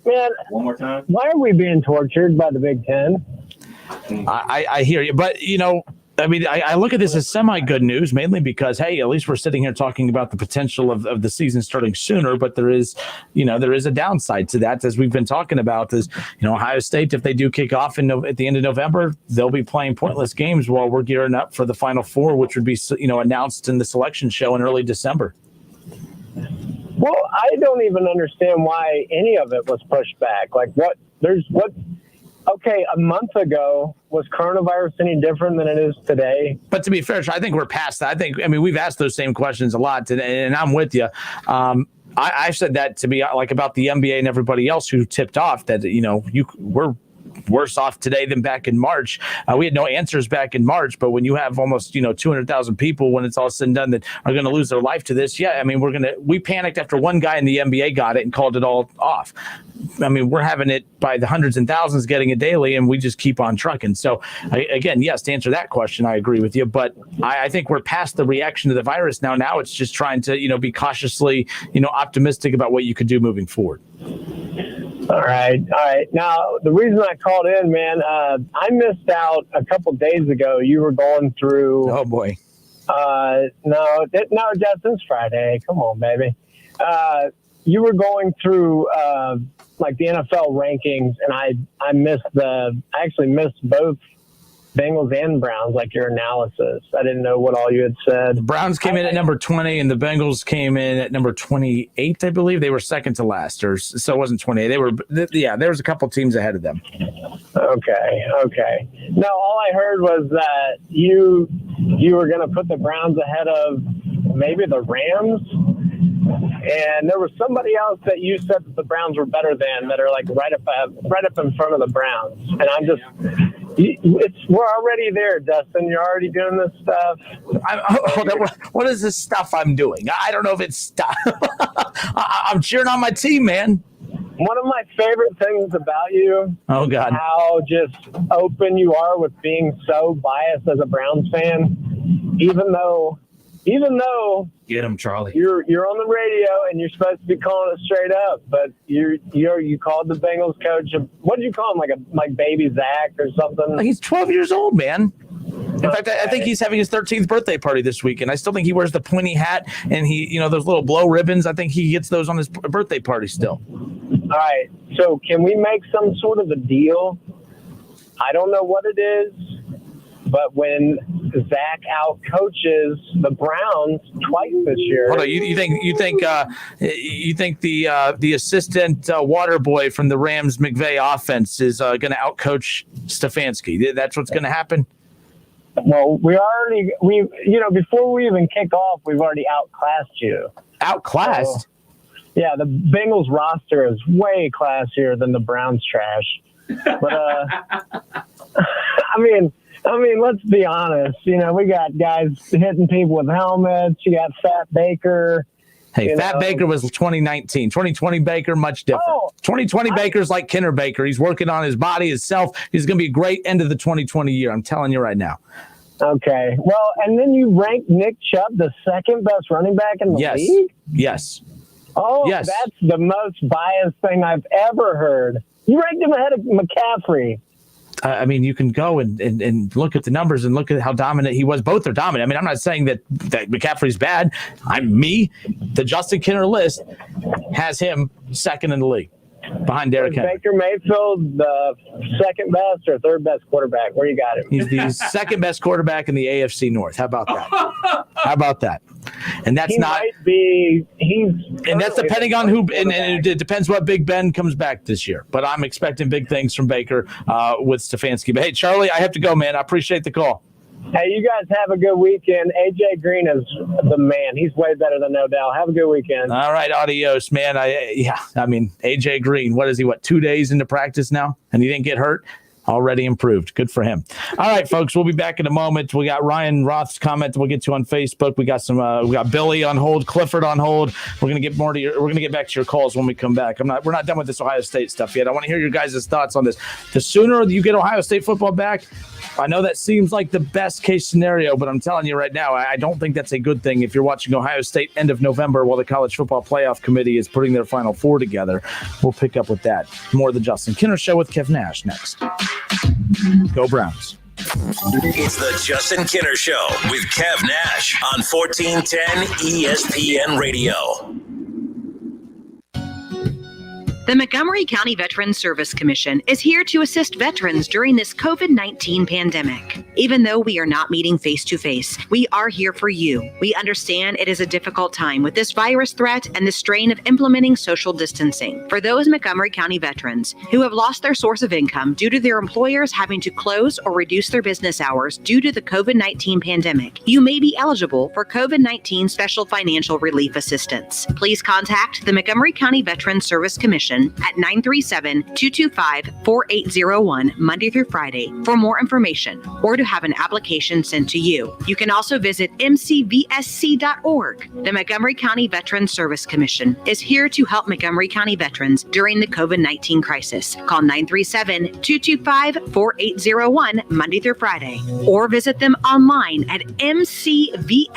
man. One more time. Why are we being tortured by the Big Ten? I hear you, but I look at this as semi-good news, mainly because, hey, at least we're sitting here talking about the potential of the season starting sooner. But there is a downside to that, as we've been talking about. Is Ohio State, if they do kick off at the end of November, they'll be playing pointless games while we're gearing up for the Final Four, which would be announced in the selection show in early December. Well, I don't even understand why any of it was pushed back. Like, okay, a month ago, was coronavirus any different than it is today? But to be fair, I think we're past that. We've asked those same questions a lot today, and I'm with you. I said that to be like about the NBA and everybody else who tipped off that, we're worse off today than back in March. We had no answers back in March, but when you have almost 200,000 people when it's all said and done that are going to lose their life to this, we panicked after one guy in the NBA got it and called it all off. We're having it by the hundreds and thousands getting it daily, and we just keep on trucking. So again, yes, to answer that question, I agree with you, but I think we're past the reaction to the virus now. Now it's just trying to be cautiously optimistic about what you could do moving forward. All right. Now, the reason I called in, man, I missed out a couple days ago. You were going through. Oh boy. No, Justin's Friday. Come on, baby. You were going through like the NFL rankings, and I actually missed both Bengals and Browns, like your analysis. I didn't know what all you had said. The Browns came in at number 20, and the Bengals came in at number 28, I believe. They were second to last, so it wasn't 28. There was a couple teams ahead of them. Okay. No, all I heard was that you were going to put the Browns ahead of maybe the Rams. And there was somebody else that you said that the Browns were better than, that are like right up in front of the Browns. And I'm just, we're already there, Dustin. You're already doing this stuff. What is this stuff I'm doing? I don't know if it's stuff. I'm cheering on my team, man. One of my favorite things about you, oh God, how just open you are with being so biased as a Browns fan, even though get him, Charlie. You're on the radio and you're supposed to be calling it straight up, but you called the Bengals coach. What did you call him? Like baby Zach or something? He's 12 years old, man. In fact, I think he's having his 13th birthday party this week, and I still think he wears the pointy hat and he, those little blow ribbons. I think he gets those on his birthday party still. All right. So can we make some sort of a deal? I don't know what it is, but when Zach out coaches the Browns twice this year. Hold on, you think the assistant water boy from the Rams McVay offense is going to outcoach Stefanski? That's what's going to happen? Well, before we even kick off, we've already outclassed you. Outclassed? So, yeah, the Bengals roster is way classier than the Browns trash. But I mean, let's be honest. We got guys hitting people with helmets. You got Fat Baker. Hey, Fat Baker was 2019. 2020 Baker, much different. 2020 Baker's like Kenner Baker. He's working on his body, himself. He's going to be a great end of the 2020 year. I'm telling you right now. Okay. Well, and then you ranked Nick Chubb the second best running back in the league? Yes. Oh, yes. That's the most biased thing I've ever heard. You ranked him ahead of McCaffrey. I mean, you can go and look at the numbers and look at how dominant he was. Both are dominant. I mean, I'm not saying that McCaffrey's bad. The Justin Kinner list has him second in the league behind Derrick Henry. Baker Mayfield the second best or third best quarterback? Where you got him? He's the second best quarterback in the AFC North. How about that? And that's that's depending on who, and it depends what Big Ben comes back this year. But I'm expecting big things from Baker with Stefanski. But hey, Charlie, I have to go, man. I appreciate the call. Hey, you guys have a good weekend. AJ Green is the man. He's way better than Odell. Have a good weekend. All right, adios, man. I mean, AJ Green, what is he, 2 days into practice now? And he didn't get hurt? Already improved. Good for him. All right, folks, we'll be back in a moment. We got Ryan Roth's comment we'll get to on Facebook. We got we got Billy on hold, Clifford on hold. We're gonna get back to your calls when we come back. We're not done with this Ohio State stuff yet. I want to hear your guys' thoughts on this. The sooner you get Ohio State football back, I know that seems like the best case scenario, but I'm telling you right now, I don't think that's a good thing if you're watching Ohio State end of November while the College Football Playoff Committee is putting their Final Four together. We'll pick up with that. More of the Justin Kinner Show with Kev Nash next. Go Browns. It's the Justin Kinner Show with Kev Nash on 1410 ESPN Radio. The Montgomery County Veterans Service Commission is here to assist veterans during this COVID-19 pandemic. Even though we are not meeting face-to-face, we are here for you. We understand it is a difficult time with this virus threat and the strain of implementing social distancing. For those Montgomery County veterans who have lost their source of income due to their employers having to close or reduce their business hours due to the COVID-19 pandemic, you may be eligible for COVID-19 special financial relief assistance. Please contact the Montgomery County Veterans Service Commission at 937-225-4801 Monday through Friday for more information or to have an application sent to you. You can also visit mcvsc.org. The Montgomery County Veterans Service Commission is here to help Montgomery County veterans during the COVID-19 crisis. Call 937-225-4801 Monday through Friday or visit them online at mcvsc.org.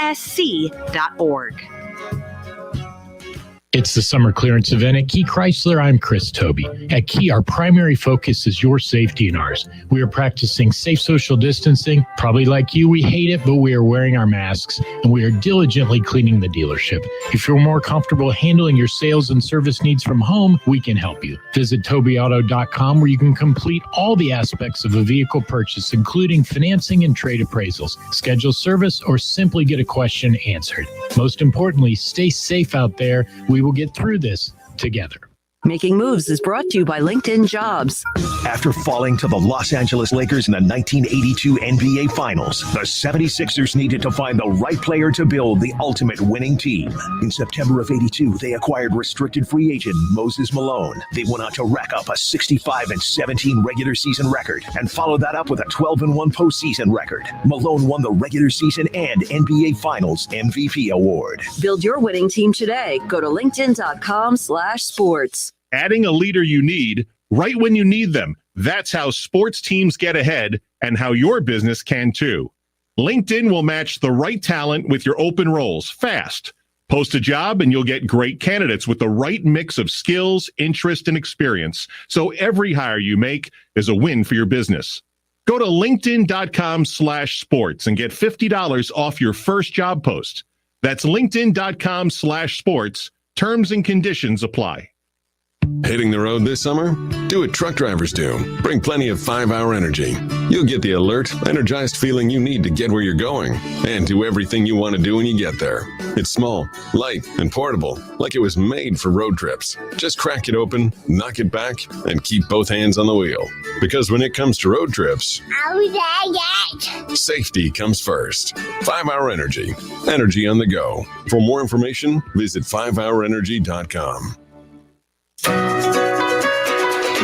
It's the summer clearance event at Key Chrysler. I'm Chris Toby. At Key, our primary focus is your safety and ours. We are practicing safe social distancing. Probably like you, we hate it, but we are wearing our masks and we are diligently cleaning the dealership. If you're more comfortable handling your sales and service needs from home, we can help you. Visit TobyAuto.com where you can complete all the aspects of a vehicle purchase, including financing and trade appraisals, schedule service, or simply get a question answered. Most importantly, stay safe out there. We will get through this together. Making Moves is brought to you by LinkedIn Jobs. After falling to the Los Angeles Lakers in the 1982 NBA Finals, the 76ers needed to find the right player to build the ultimate winning team. In September of '82, they acquired restricted free agent Moses Malone. They went on to rack up a 65-17 regular season record and followed that up with a 12-1 postseason record. Malone won the regular season and NBA Finals MVP award. Build your winning team today. Go to linkedin.com/sports. Adding a leader you need right when you need them. That's how sports teams get ahead and how your business can too. LinkedIn will match the right talent with your open roles fast. Post a job and you'll get great candidates with the right mix of skills, interest, and experience. So every hire you make is a win for your business. Go to linkedin.com/sports and get $50 off your first job post. That's linkedin.com/sports. Terms and conditions apply. Hitting the road this summer? Do what truck drivers do. Bring plenty of 5-Hour Energy. You'll get the alert, energized feeling you need to get where you're going and do everything you want to do when you get there. It's small, light, and portable, like it was made for road trips. Just crack it open, knock it back, and keep both hands on the wheel. Because when it comes to road trips, safety comes first. 5-Hour Energy. Energy on the go. For more information, visit 5hourenergy.com.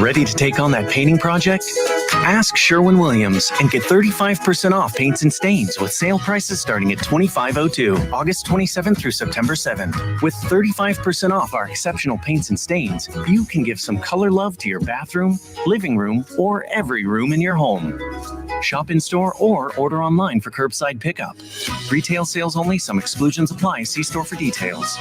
Ready to take on that painting project? Ask Sherwin-Williams and get 35% off paints and stains with sale prices starting at $25.02, August 27th through September 7th. With 35% off our exceptional paints and stains, you can give some color love to your bathroom, living room, or every room in your home. Shop in store or order online for curbside pickup. Retail sales only. Some exclusions apply. See store for details.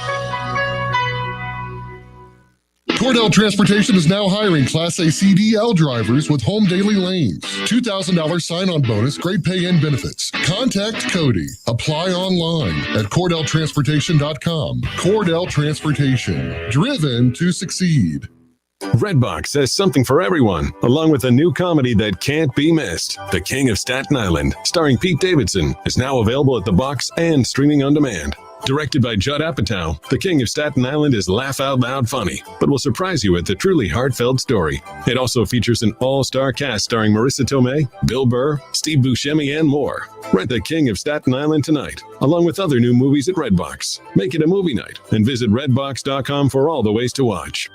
Cordell Transportation is now hiring Class A CDL drivers with home daily lanes. $2,000 sign-on bonus, great pay and benefits. Contact Cody. Apply online at CordellTransportation.com. Cordell Transportation. Driven to succeed. Redbox has something for everyone, along with a new comedy that can't be missed. The King of Staten Island, starring Pete Davidson, is now available at the box and streaming on demand. Directed by Judd Apatow, The King of Staten Island is laugh-out-loud funny, but will surprise you with a truly heartfelt story. It also features an all-star cast starring Marissa Tomei, Bill Burr, Steve Buscemi, and more. Rent The King of Staten Island tonight, along with other new movies at Redbox. Make it a movie night, and visit redbox.com for all the ways to watch.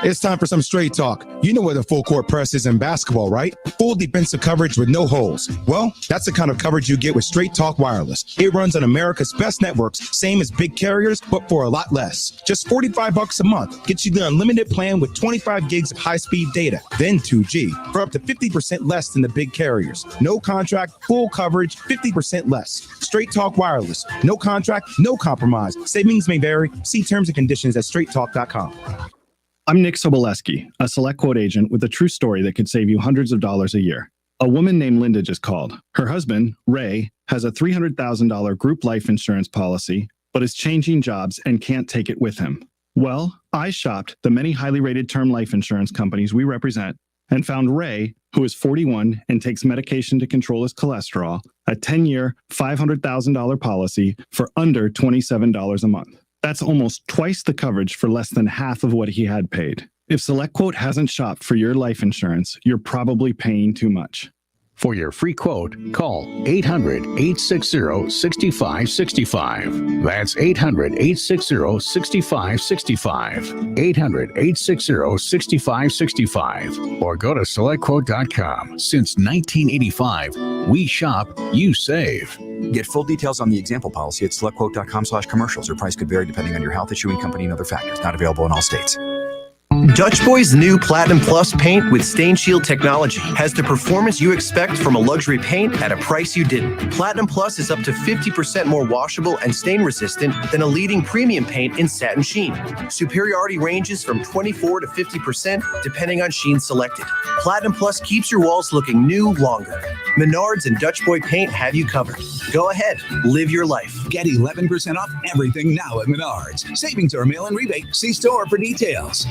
It's time for some straight talk. You know what a full court press is in basketball, right? Full defensive coverage with no holes. Well, that's the kind of coverage you get with Straight Talk Wireless. It runs on America's best networks, same as big carriers, but for a lot less. Just $45 a month gets you the unlimited plan with 25 gigs of high-speed data, then 2G, for up to 50% less than the big carriers. No contract, full coverage, 50% less. Straight Talk Wireless. No contract, no compromise. Savings may vary. See terms and conditions at straighttalk.com. I'm Nick Soboleski, a Select Quote agent with a true story that could save you hundreds of dollars a year. A woman named Linda just called. Her husband, Ray, has a $300,000 group life insurance policy, but is changing jobs and can't take it with him. Well, I shopped the many highly rated term life insurance companies we represent and found Ray, who is 41 and takes medication to control his cholesterol, a 10-year, $500,000 policy for under $27 a month. That's almost twice the coverage for less than half of what he had paid. If SelectQuote hasn't shopped for your life insurance, you're probably paying too much. For your free quote, call 800-860-6565. That's 800-860-6565. 800-860-6565. Or go to SelectQuote.com. Since 1985, we shop, you save. Get full details on the example policy at SelectQuote.com/commercials. Or price could vary depending on your health, issuing company, and other factors. Not available in all states. Dutch Boy's new Platinum Plus paint with Stain Shield technology has the performance you expect from a luxury paint at a price you didn't. Platinum Plus is up to 50% more washable and stain resistant than a leading premium paint in satin sheen. Superiority ranges from 24 to 50% depending on sheen selected. Platinum Plus keeps your walls looking new longer. Menards and Dutch Boy paint have you covered. Go ahead, live your life. Get 11% off everything now at Menards. Savings or mail-in rebate. See store for details.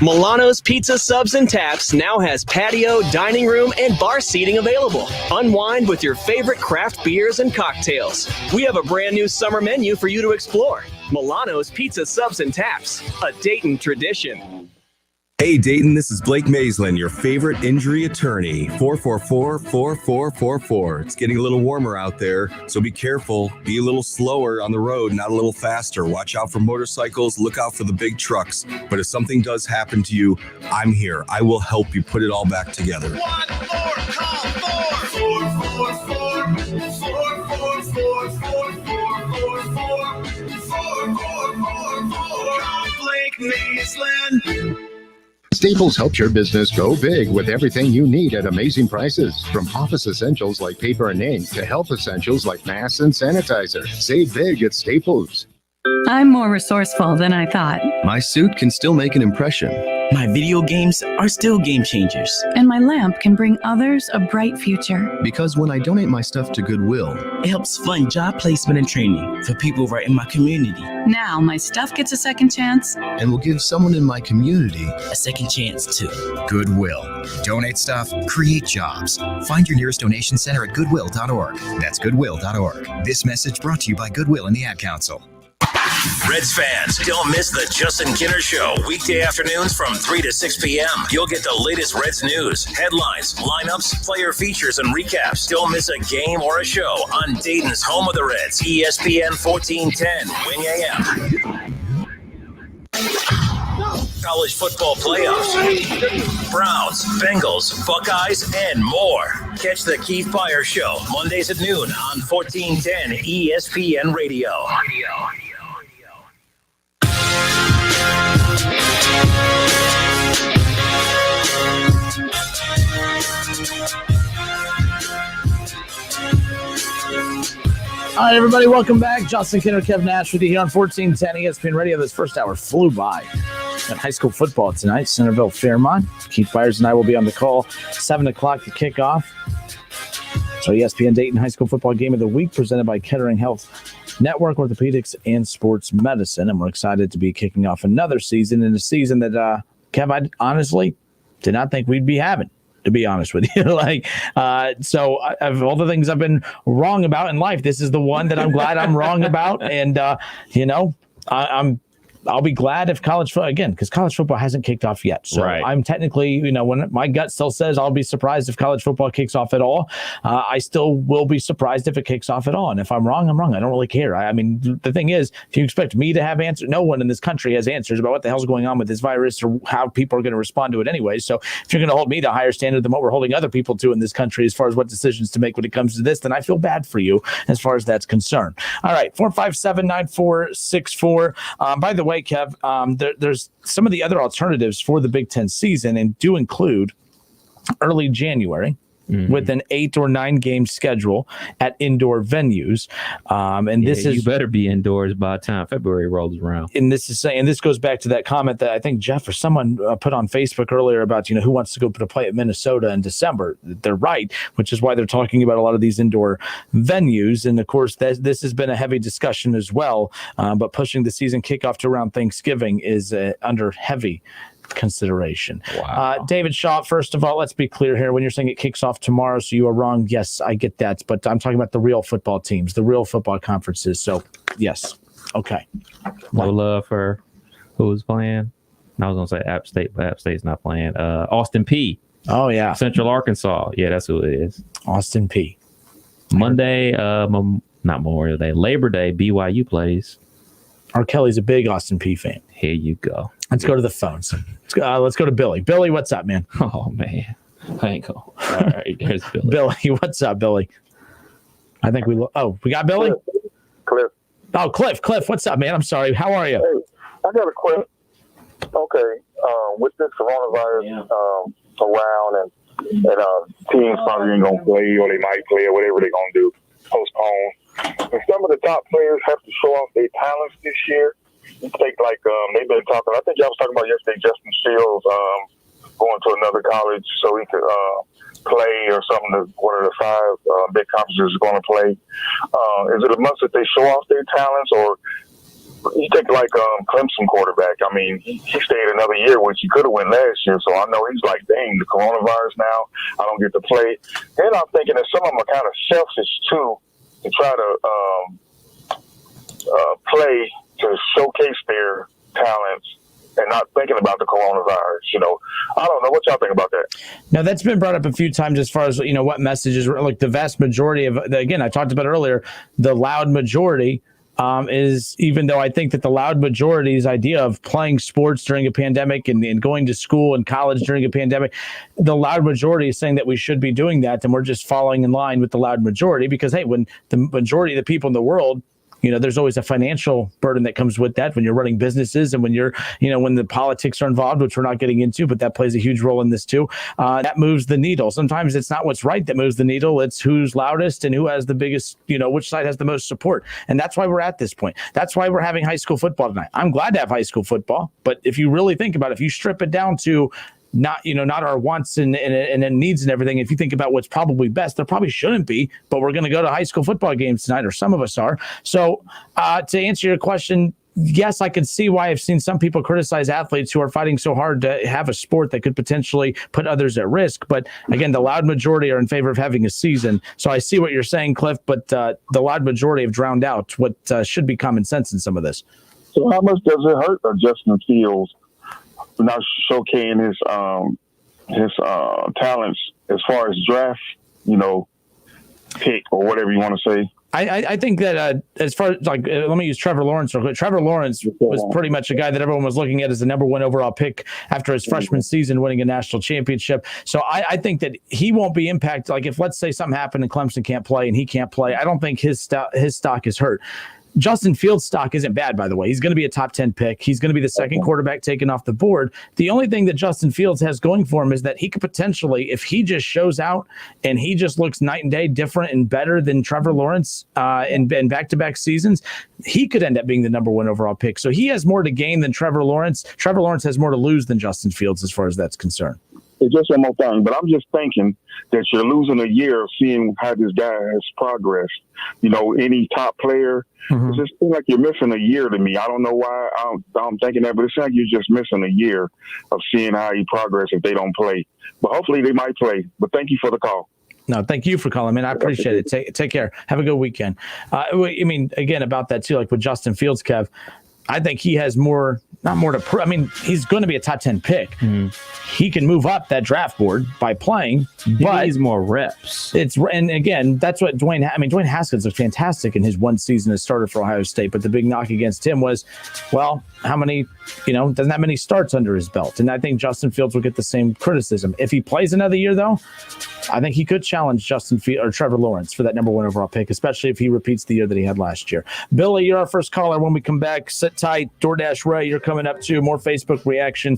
Milano's Pizza Subs and Taps now has patio, dining room, and bar seating available. Unwind with your favorite craft beers and cocktails. We have a brand new summer menu for you to explore. Milano's Pizza Subs and Taps, a Dayton tradition. Hey Dayton, this is Blake Maislin, your favorite injury attorney. 444-4444. It's getting a little warmer out there, so be careful. Be a little slower on the road, not a little faster. Watch out for motorcycles, look out for the big trucks. But if something does happen to you, I'm here. I will help you put it all back together. 1 4 call 4. Call Blake Maislin. Staples helps your business go big with everything you need at amazing prices. From office essentials like paper and ink to health essentials like masks and sanitizer. Save big at Staples. I'm more resourceful than I thought. My suit can still make an impression. My video games are still game changers. And my lamp can bring others a bright future. Because when I donate my stuff to Goodwill, it helps fund job placement and training for people right in my community. Now my stuff gets a second chance. And will give someone in my community a second chance too. Goodwill. Donate stuff, create jobs. Find your nearest donation center at goodwill.org. That's goodwill.org. This message brought to you by Goodwill and the Ad Council. Reds fans, don't miss the Justin Kinner Show, weekday afternoons from 3 to 6 p.m. You'll get the latest Reds news, headlines, lineups, player features, and recaps. Don't miss a game or a show on Dayton's home of the Reds, ESPN 1410, Wing AM. College football playoffs, Browns, Bengals, Buckeyes, and more. Catch the Keith Fire Show, Mondays at noon on 1410 ESPN Radio. All right, everybody, welcome back. Justin Kinner, Kev Nash with you here on 1410 ESPN Radio. This first hour flew by. high school football tonight, Centerville Fairmont. Keith Byers and I will be on the call 7 o'clock to kick off. So ESPN Dayton High School Football Game of the Week presented by Kettering Health Network, Orthopedics, and Sports Medicine. And we're excited to be kicking off another season, in a season that, Kev, I honestly did not think we'd be having, to be honest with you. So of all the things I've been wrong about in life, this is the one that I'm glad I'm wrong about. And, I'll be glad if college football, again, because college football hasn't kicked off yet. So I'm technically, when my gut still says I'll be surprised if college football kicks off at all. I still will be surprised if it kicks off at all. And if I'm wrong, I'm wrong. I don't really care. I mean, the thing is, if you expect me to have answers, no one in this country has answers about what the hell's going on with this virus or how people are going to respond to it anyway. So if you're going to hold me to a higher standard than what we're holding other people to in this country as far as what decisions to make when it comes to this, then I feel bad for you as far as that's concerned. All right, 457-9464. By the way, Kev, there's some of the other alternatives for the Big Ten season, and do include early January with an 8 or 9 game schedule at indoor venues. And this is, you better be indoors by the time February rolls around. And this is saying, this goes back to that comment that I think Jeff or someone put on Facebook earlier about, who wants to go to play at Minnesota in December. They're right, which is why they're talking about a lot of these indoor venues. And of course, this has been a heavy discussion as well. But pushing the season kickoff to around Thanksgiving is under heavy consideration. Wow. David Shaw, first of all, let's be clear here. When you're saying it kicks off tomorrow, so you are wrong. Yes, I get that. But I'm talking about the real football teams, the real football conferences. So, yes. Okay. No love for who's playing. I was going to say App State, but App State's not playing. Austin P. Oh, yeah. Central Arkansas. Yeah, that's who it is. Austin P. Monday, not Memorial Day, Labor Day, BYU plays. R. Kelly's a big Austin P fan. Here you go. Let's go to the phones. Let's go to Billy. Billy, what's up, man? Oh, man. I ain't go. All right, there's Billy. Billy, what's up, Billy? I think we got Billy? Cliff. Oh, Cliff, what's up, man? I'm sorry. How are you? Hey, I got a question. Okay, with this coronavirus around and teams probably ain't gonna play, or they might play, or whatever they're gonna do, postpone. And some of the top players have to show off their talents this year. You take they've been talking. I think y'all was talking about yesterday. Justin Fields going to another college so he could play or something. One of the 5 big conferences is going to play. Is it a must that they show off their talents, or you take Clemson quarterback? I mean, he stayed another year, which he could have went last year. So I know he's like, dang, the coronavirus now, I don't get to play. Then I'm thinking that some of them are kind of selfish too, to try to play to showcase their talents and not thinking about the coronavirus. I don't know what y'all think about that. Now, that's been brought up a few times as far as, what messages, like the vast majority of, again, I talked about earlier, the loud majority is, even though I think that the loud majority's idea of playing sports during a pandemic and going to school and college during a pandemic, the loud majority is saying that we should be doing that. And we're just following in line with the loud majority because, hey, when the majority of the people in the world, there's always a financial burden that comes with that when you're running businesses and when you're, when the politics are involved, which we're not getting into, but that plays a huge role in this too. That moves the needle. Sometimes it's not what's right that moves the needle. It's who's loudest and who has the biggest, which side has the most support. And that's why we're at this point. That's why we're having high school football tonight. I'm glad to have high school football, but if you really think about it, if you strip it down to not our wants and needs and everything. If you think about what's probably best, there probably shouldn't be, but we're going to go to high school football games tonight, or some of us are. So to answer your question, yes, I can see why I've seen some people criticize athletes who are fighting so hard to have a sport that could potentially put others at risk. But again, the loud majority are in favor of having a season. So I see what you're saying, Cliff, but the loud majority have drowned out what should be common sense in some of this. So how much does it hurt Justin Fields not showcasing his talents as far as draft, pick or whatever you want to say? I think that as far as let me use Trevor Lawrence. Trevor Lawrence was pretty much a guy that everyone was looking at as the number 1 overall pick after his freshman season, winning a national championship. So I think that he won't be impacted. Like if let's say something happened and Clemson can't play and he can't play, I don't think his stock is hurt. Justin Fields' stock isn't bad, by the way. He's going to be a top 10 pick. He's going to be the second quarterback taken off the board. The only thing that Justin Fields has going for him is that he could potentially, if he just shows out and he just looks night and day different and better than Trevor Lawrence in back-to-back seasons, he could end up being the number 1 overall pick. So he has more to gain than Trevor Lawrence. Trevor Lawrence has more to lose than Justin Fields as far as that's concerned. It's just one more thing, but I'm just thinking that you're losing a year of seeing how this guy has progressed. Any top player, it just seems like you're missing a year to me. I don't know why I'm thinking that, but it seems like you're just missing a year of seeing how he progresses if they don't play. But hopefully they might play. But thank you for the call. No, thank you for calling, man. I appreciate it. Take care. Have a good weekend. Again, about that too, like with Justin Fields, Kev, I think he has not more to prove. He's going to be a top 10 pick. He can move up that draft board by playing, but he's more reps. And again, that's what Dwayne Haskins looked fantastic in his one season as starter for Ohio State. But the big knock against him was, how many, doesn't have many starts under his belt. And I think Justin Fields will get the same criticism. If he plays another year, though, I think he could challenge Justin Fields or Trevor Lawrence for that number 1 overall pick, especially if he repeats the year that he had last year. Billy, you're our first caller. When we come back, sit tight. DoorDash Ray, you're coming up too. More Facebook reaction,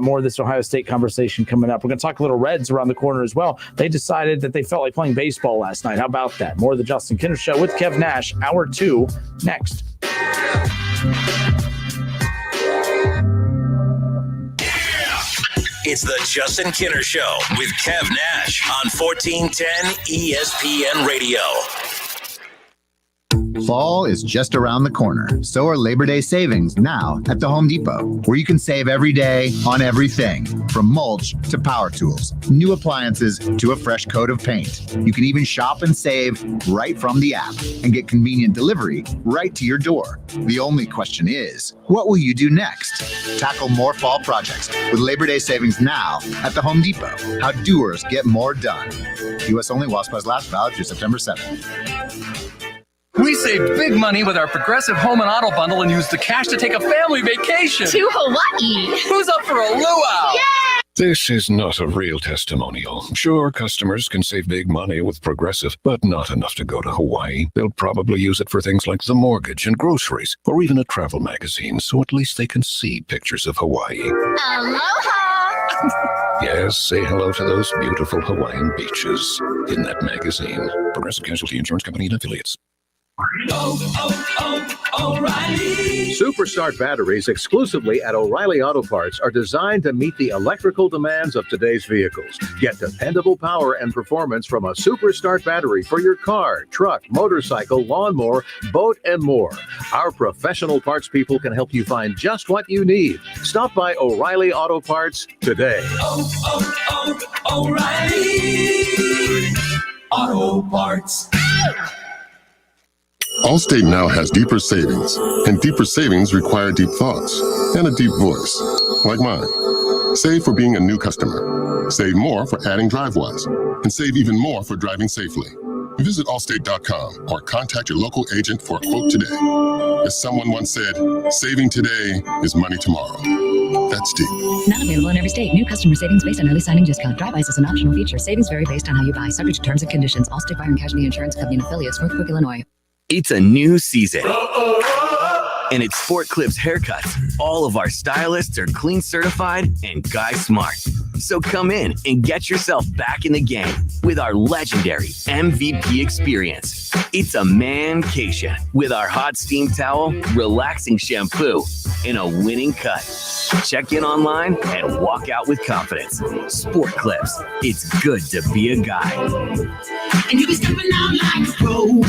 more of this Ohio State conversation coming up. We're going to talk a little Reds around the corner as well. They decided that they felt like playing baseball last night. How about that? More of the Justin Kinner Show with Kev Nash, hour 2, next. It's the Justin Kinner Show with Kev Nash on 1410 ESPN Radio. Fall is just around the corner. So are Labor Day savings now at the Home Depot, where you can save every day on everything from mulch to power tools, new appliances to a fresh coat of paint. You can even shop and save right from the app and get convenient delivery right to your door. The only question is, what will you do next? Tackle more fall projects with Labor Day savings now at the Home Depot. How doers get more done. U.S. only while supplies last, valid through September 7th. We saved big money with our Progressive Home and Auto Bundle and used the cash to take a family vacation. To Hawaii. Who's up for a luau? Yeah! This is not a real testimonial. Sure, customers can save big money with Progressive, but not enough to go to Hawaii. They'll probably use it for things like the mortgage and groceries, or even a travel magazine, so at least they can see pictures of Hawaii. Aloha! Yes, say hello to those beautiful Hawaiian beaches in that magazine. Progressive Casualty Insurance Company and Affiliates. O'Reilly. Superstart batteries exclusively at O'Reilly Auto Parts are designed to meet the electrical demands of today's vehicles. Get dependable power and performance from a Superstart battery for your car, truck, motorcycle, lawnmower, boat, and more. Our professional parts people can help you find just what you need. Stop by O'Reilly Auto Parts today. O'Reilly Auto Parts. Allstate now has deeper savings, and deeper savings require deep thoughts and a deep voice, like mine. Save for being a new customer. Save more for adding DriveWise, and save even more for driving safely. Visit Allstate.com or contact your local agent for a quote today. As someone once said, saving today is money tomorrow. That's deep. Not available in every state. New customer savings based on early signing discount. DriveWise is an optional feature. Savings vary based on how you buy. Subject to terms and conditions. Allstate Fire and Casualty Insurance Company and affiliates. Northbrook, Illinois. It's a new season, and it's Sport Clips haircuts. All of our stylists are clean certified and guy smart. So come in and get yourself back in the game with our legendary MVP experience. It's a mancation with our hot steam towel, relaxing shampoo, and a winning cut. Check in online and walk out with confidence. Sport Clips. It's good to be a guy. And you be stepping out like a pro.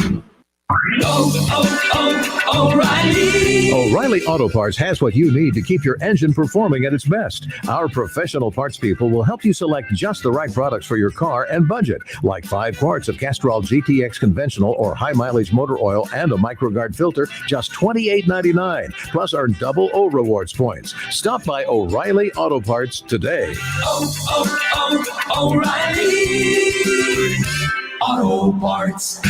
O'Reilly. O'Reilly Auto Parts has what you need to keep your engine performing at its best. Our professional parts people will help you select just the right products for your car and budget, like 5 quarts of Castrol GTX conventional or high mileage motor oil and a MicroGuard filter, just $28.99. Plus earn double O rewards points. Stop by O'Reilly Auto Parts today. O'Reilly Auto Parts.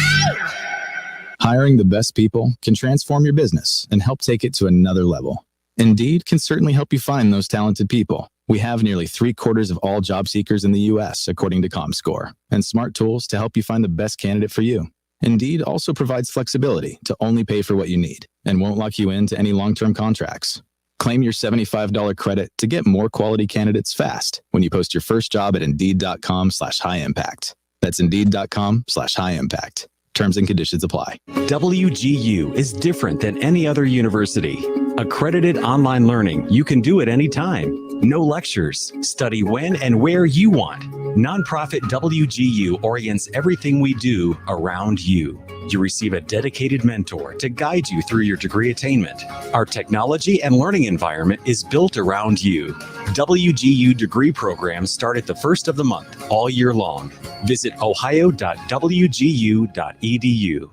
Hiring the best people can transform your business and help take it to another level. Indeed can certainly help you find those talented people. We have nearly 3/4 of all job seekers in the U.S., according to ComScore, and smart tools to help you find the best candidate for you. Indeed also provides flexibility to only pay for what you need and won't lock you into any long-term contracts. Claim your $75 credit to get more quality candidates fast when you post your first job at Indeed.com/high impact. That's Indeed.com/high impact. Terms and conditions apply. WGU is different than any other university. Accredited online learning, you can do it anytime. No lectures. Study when and where you want. Nonprofit WGU orients everything we do around you. You receive a dedicated mentor to guide you through your degree attainment. Our technology and learning environment is built around you. WGU degree programs start at the first of the month, all year long. Visit ohio.wgu.edu.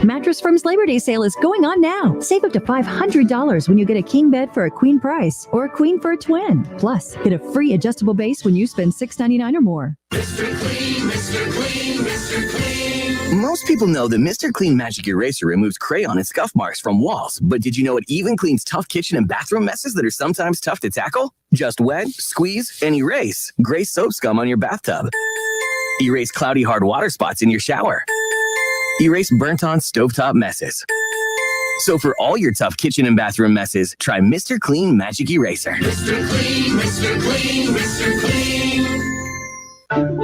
Mattress Firm's Labor Day sale is going on now. Save up to $500 when you get a king bed for a queen price or a queen for a twin. Plus, get a free adjustable base when you spend $6.99 or more. Mr. Clean, Mr. Clean, Mr. Clean. Most people know that Mr. Clean Magic Eraser removes crayon and scuff marks from walls, but did you know it even cleans tough kitchen and bathroom messes that are sometimes tough to tackle? Just wet, squeeze, and erase gray soap scum on your bathtub. Erase cloudy hard water spots in your shower. Erase burnt-on stovetop messes. So for all your tough kitchen and bathroom messes, try Mr. Clean Magic Eraser. Mr. Clean, Mr. Clean, Mr. Clean.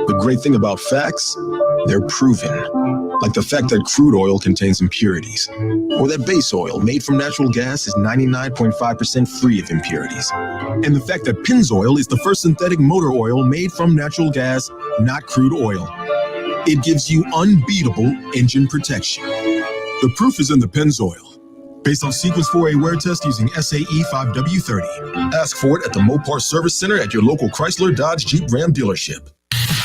The great thing about facts, they're proven. Like the fact that crude oil contains impurities, or that base oil made from natural gas is 99.5% free of impurities, and the fact that Pennzoil is the first synthetic motor oil made from natural gas, not crude oil. It gives you unbeatable engine protection. The proof is in the Pennzoil. Based on Sequence 4A wear test using SAE 5W30. Ask for it at the Mopar Service Center at your local Chrysler, Dodge, Jeep, Ram dealership.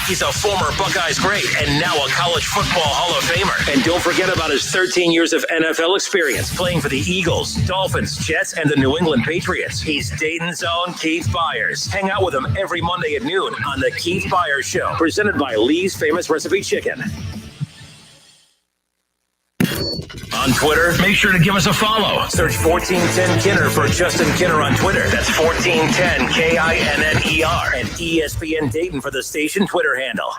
He's a former Buckeyes great and now a college football Hall of Famer. And don't forget about his 13 years of NFL experience playing for the Eagles, Dolphins, Jets, and the New England Patriots. He's Dayton's own Keith Byers. Hang out with him every Monday at noon on The Keith Byers Show, presented by Lee's Famous Recipe Chicken. On Twitter, make sure to give us a follow. Search 1410 Kinner for Justin Kinner on Twitter. That's 1410 KINNER and ESPN Dayton for the station Twitter handle.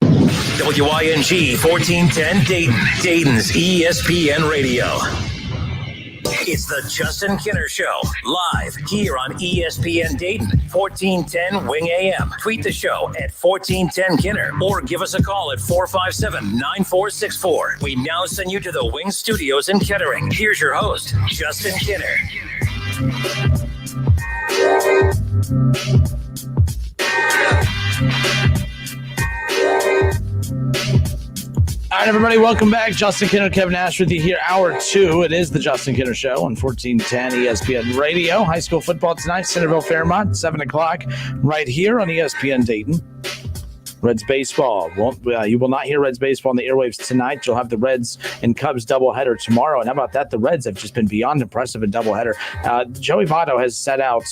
WYNG 1410 Dayton, Dayton's ESPN Radio. It's the Justin Kinner Show, live here on ESPN Dayton, 1410 Wing AM. Tweet the show at 1410 Kinner or give us a call at 457-9464. We now send you to the Wing Studios in Kettering. Here's your host, Justin Kinner. All right, everybody, welcome back. Justin Kinner, Kevin Nash with you here. Hour 2. It is the Justin Kinner Show on 1410 ESPN Radio. High school football tonight, Centerville Fairmont, 7 o'clock, right here on ESPN Dayton. Reds baseball. You will not hear Reds baseball on the airwaves tonight. You'll have the Reds and Cubs doubleheader tomorrow. And how about that? The Reds have just been beyond impressive in doubleheader. Joey Votto has set out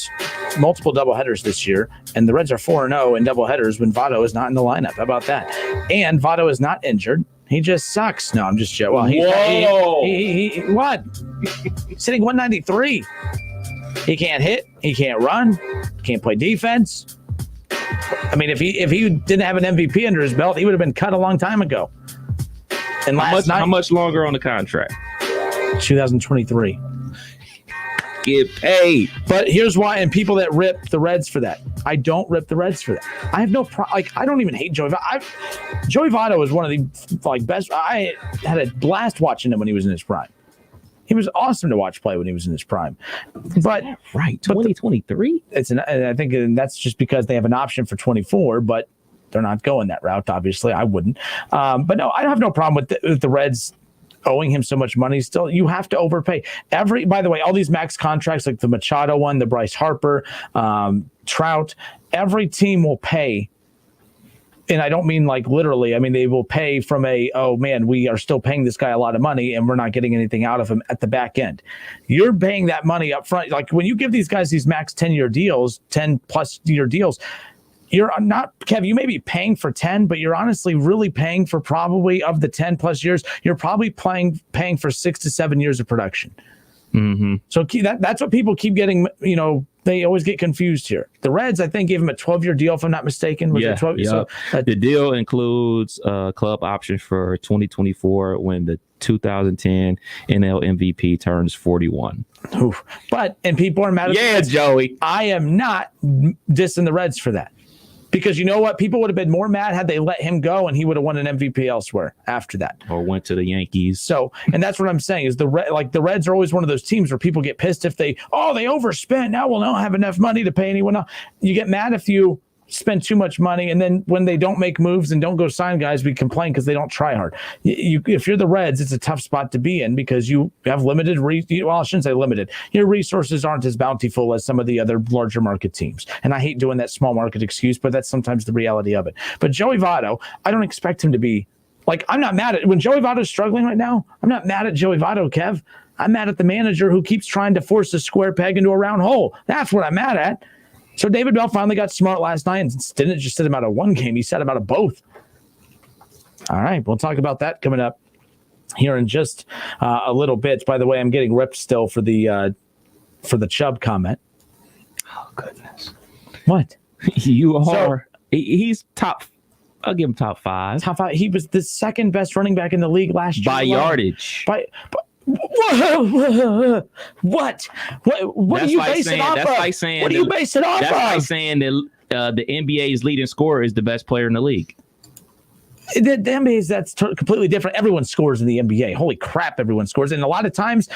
multiple doubleheaders this year, and the Reds are 4-0 in doubleheaders when Votto is not in the lineup. How about that? And Votto is not injured. He just sucks. No, I'm just joking. Well, he what? He's hitting 193. He can't hit. He can't run. Can't play defense. I mean, if he didn't have an MVP under his belt, he would have been cut a long time ago. And how much longer on the contract? 2023. Get paid. But here's why, and people that rip the Reds for that. I don't rip the Reds for that. I have no problem. I don't even hate Joey Votto. Joey Votto is one of the best. I had a blast watching him when he was in his prime. He was awesome to watch play when he was in his prime. But right, 2023. And I think that's just because they have an option for 24, but they're not going that route. Obviously, I wouldn't. But no, I have no problem with the Reds owing him so much money. Still, you have to overpay. By the way, all these max contracts, like the Machado one, the Bryce Harper, Trout, every team will pay. And I don't mean like literally. I mean, they will pay from we are still paying this guy a lot of money and we're not getting anything out of him at the back end. You're paying that money up front. Like when you give these guys these max 10-year deals, 10+ year deals, you're not, Kev, you may be paying for 10, but you're honestly really paying for probably of the 10+ years, you're probably paying for 6 to 7 years of production. Mm-hmm. So that's what people keep getting, They always get confused here. The Reds, I think, gave him a 12-year deal, if I'm not mistaken. Was it 12? Yeah. So, the deal includes club option for 2024 when the 2010 NL MVP turns 41. Oof. And people are mad at Joey. I am not dissing the Reds for that. Because you know what? People would have been more mad had they let him go and he would have won an MVP elsewhere after that. Or went to the Yankees. So, and that's what I'm saying is the Reds are always one of those teams where people get pissed if they overspent. Now we'll not have enough money to pay anyone else. You get mad if you spend too much money, and then when they don't make moves and don't go sign guys, we complain because they don't try hard. If you're the Reds, it's a tough spot to be in because you have limited well, I shouldn't say limited. Your resources aren't as bountiful as some of the other larger market teams. And I hate doing that small market excuse, but that's sometimes the reality of it. But Joey Votto, I don't expect him to be I'm not mad at when Joey Votto's struggling right now. I'm not mad at Joey Votto, Kev. I'm mad at the manager who keeps trying to force a square peg into a round hole. That's what I'm mad at. So David Bell finally got smart last night and didn't just sit him out of one game. He sat him out of both. All right, we'll talk about that coming up here in just a little bit. By the way, I'm getting ripped still for the Chubb comment. Oh, goodness. What? You are. He's top. I'll give him top 5. Top 5. He was the second best running back in the league last year. By yardage. What? What do you base it off of? What do you base it off of? That's like saying that the NBA's leading scorer is the best player in the league. The NBA that's completely different. Everyone scores in the NBA. Holy crap, everyone scores. And a lot of times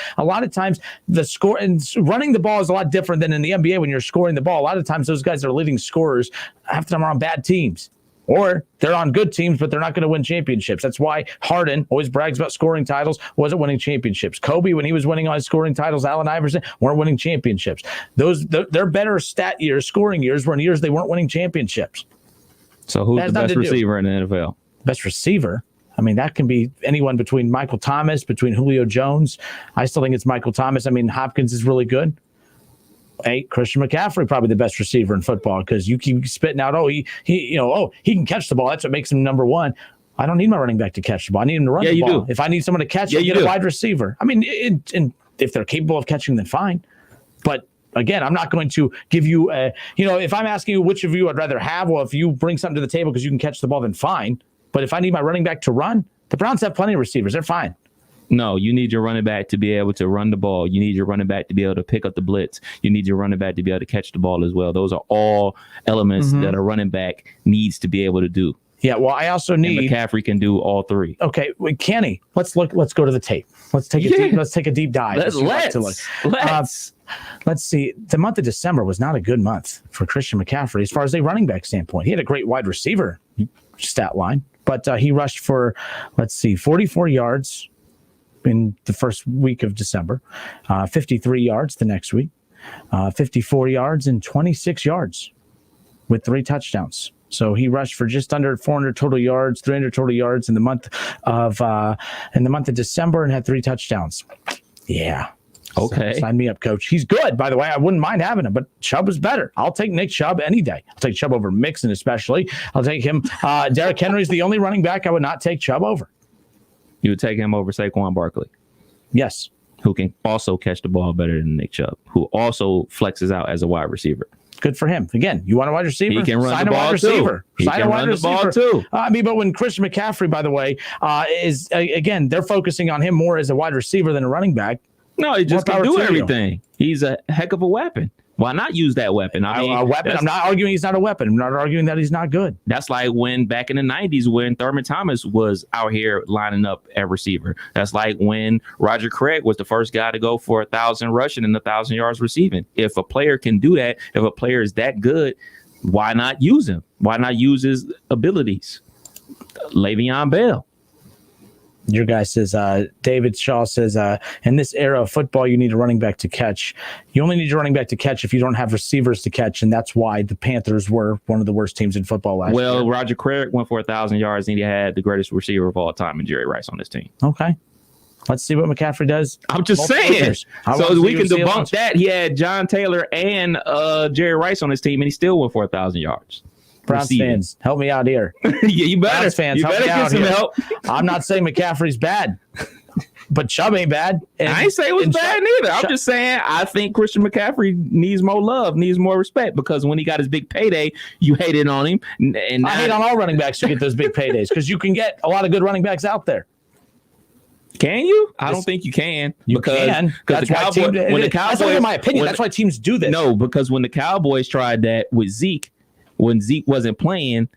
the score and running the ball is a lot different than in the NBA when you're scoring the ball. A lot of times those guys are leading scorers. Half the time are on bad teams. Or they're on good teams, but they're not going to win championships. That's why Harden always brags about scoring titles, wasn't winning championships. Kobe, when he was winning on his scoring titles, Allen Iverson weren't winning championships. Their better stat years, scoring years, were in years they weren't winning championships. So who's the best receiver in the NFL? Best receiver? I mean, that can be anyone between Michael Thomas, between Julio Jones. I still think it's Michael Thomas. I mean, Hopkins is really good. Hey, Christian McCaffrey, probably the best receiver in football because you keep spitting out, he can catch the ball. That's what makes him number one. I don't need my running back to catch the ball. I need him to run the ball. If I need someone to catch it, get a wide receiver. I mean, if they're capable of catching, then fine. But again, I'm not going to give you if I'm asking you which of you I'd rather have, well, if you bring something to the table because you can catch the ball, then fine. But if I need my running back to run, the Browns have plenty of receivers. They're fine. No, you need your running back to be able to run the ball. You need your running back to be able to pick up the blitz. You need your running back to be able to catch the ball as well. Those are all elements that a running back needs to be able to do. Yeah, well, I also need and McCaffrey can do all 3. Okay, Kenny, let's go to the tape. Let's take a deep dive. Let's see. The month of December was not a good month for Christian McCaffrey as far as a running back standpoint. He had a great wide receiver stat line, but he rushed for 44 yards in the first week of December, 53 yards the next week, 54 yards and 26 yards with 3 touchdowns. So he rushed for just under 400 total yards, 300 total yards in the month of December and had 3 touchdowns. Yeah. Okay. Sign me up, coach. He's good, by the way. I wouldn't mind having him, but Chubb is better. I'll take Nick Chubb any day. I'll take Chubb over Mixon especially. I'll take him. Derrick Henry's the only running back I would not take Chubb over. You would take him over Saquon Barkley? Yes. Who can also catch the ball better than Nick Chubb, who also flexes out as a wide receiver. Good for him. Again, you want a wide receiver? He can run Sign the a wide ball receiver. too. Sign a wide receiver too. But when Christian McCaffrey, by the way, is again, they're focusing on him more as a wide receiver than a running back. No, he just can do everything. He's a heck of a weapon. Why not use that weapon? I mean, a weapon. I'm not arguing he's not a weapon. I'm not arguing that he's not good. That's like when back in the 90s when Thurman Thomas was out here lining up at receiver. That's like when Roger Craig was the first guy to go for 1,000 rushing and 1,000 yards receiving. If a player can do that, if a player is that good, why not use him? Why not use his abilities? Le'Veon Bell. Your guy says, David Shaw says, in this era of football, you need a running back to catch. You only need your running back to catch if you don't have receivers to catch, and that's why the Panthers were one of the worst teams in football last year. Well, Roger Craig went for 1,000 yards, and he had the greatest receiver of all time in Jerry Rice on his team. Okay. Let's see what McCaffrey does. I'm just saying. So we can debunk that. He had John Taylor and Jerry Rice on his team, and he still went for 1,000 yards. Browns fans, help me out here. Yeah, you better. Browns fans, you help better me out get some here. help. I'm not saying McCaffrey's bad. But Chubb ain't bad. And, I ain't say it was bad neither. I'm just saying I think Christian McCaffrey needs more love, needs more respect, because when he got his big payday, you hated on him. And I hate on all running backs who get those big paydays because you can get a lot of good running backs out there. Can you? I don't think you can. Because that's why that's not in my opinion. That's why teams do this. No, because when the Cowboys tried that with Zeke, when Zeke wasn't playing,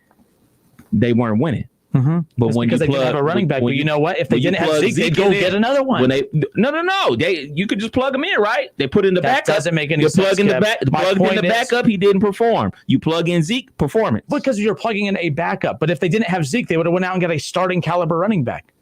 they weren't winning. Mm-hmm. But it's when because you they didn't have a running back, but you know what? If they didn't have Zeke, they'd go get another one. No. You could just plug him in, right? They put in the backup. That doesn't make any sense. Plug in the backup. He didn't perform. You plug in Zeke, performance. Because you're plugging in a backup. But if they didn't have Zeke, they would have went out and got a starting caliber running back.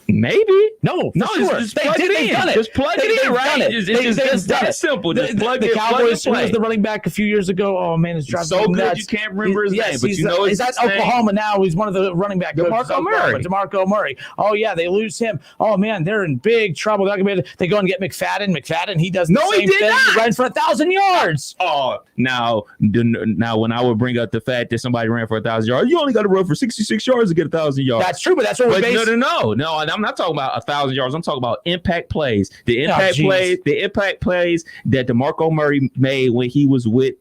Maybe. No, just plug it in. Just plug it in, right? It's that simple. Just plug it in. The Cowboys, who was the running back a few years ago? Oh, man, it's driving so me good nuts. you can't remember his name, but you know he's at Oklahoma now. He's one of the running back coaches. DeMarco Murray. Oh, yeah, they lose him. Oh, man, they're in big trouble. They go and get McFadden. He does the same thing. He runs for 1,000 yards. Oh, now, when I would bring up the fact that somebody ran for 1,000 yards, you only got to run for 66 yards to get 1,000 yards. That's true, but that's what we're basing. No, I'm not talking about 1,000 yards. I'm talking about impact plays. The impact plays that DeMarco Murray made when he was with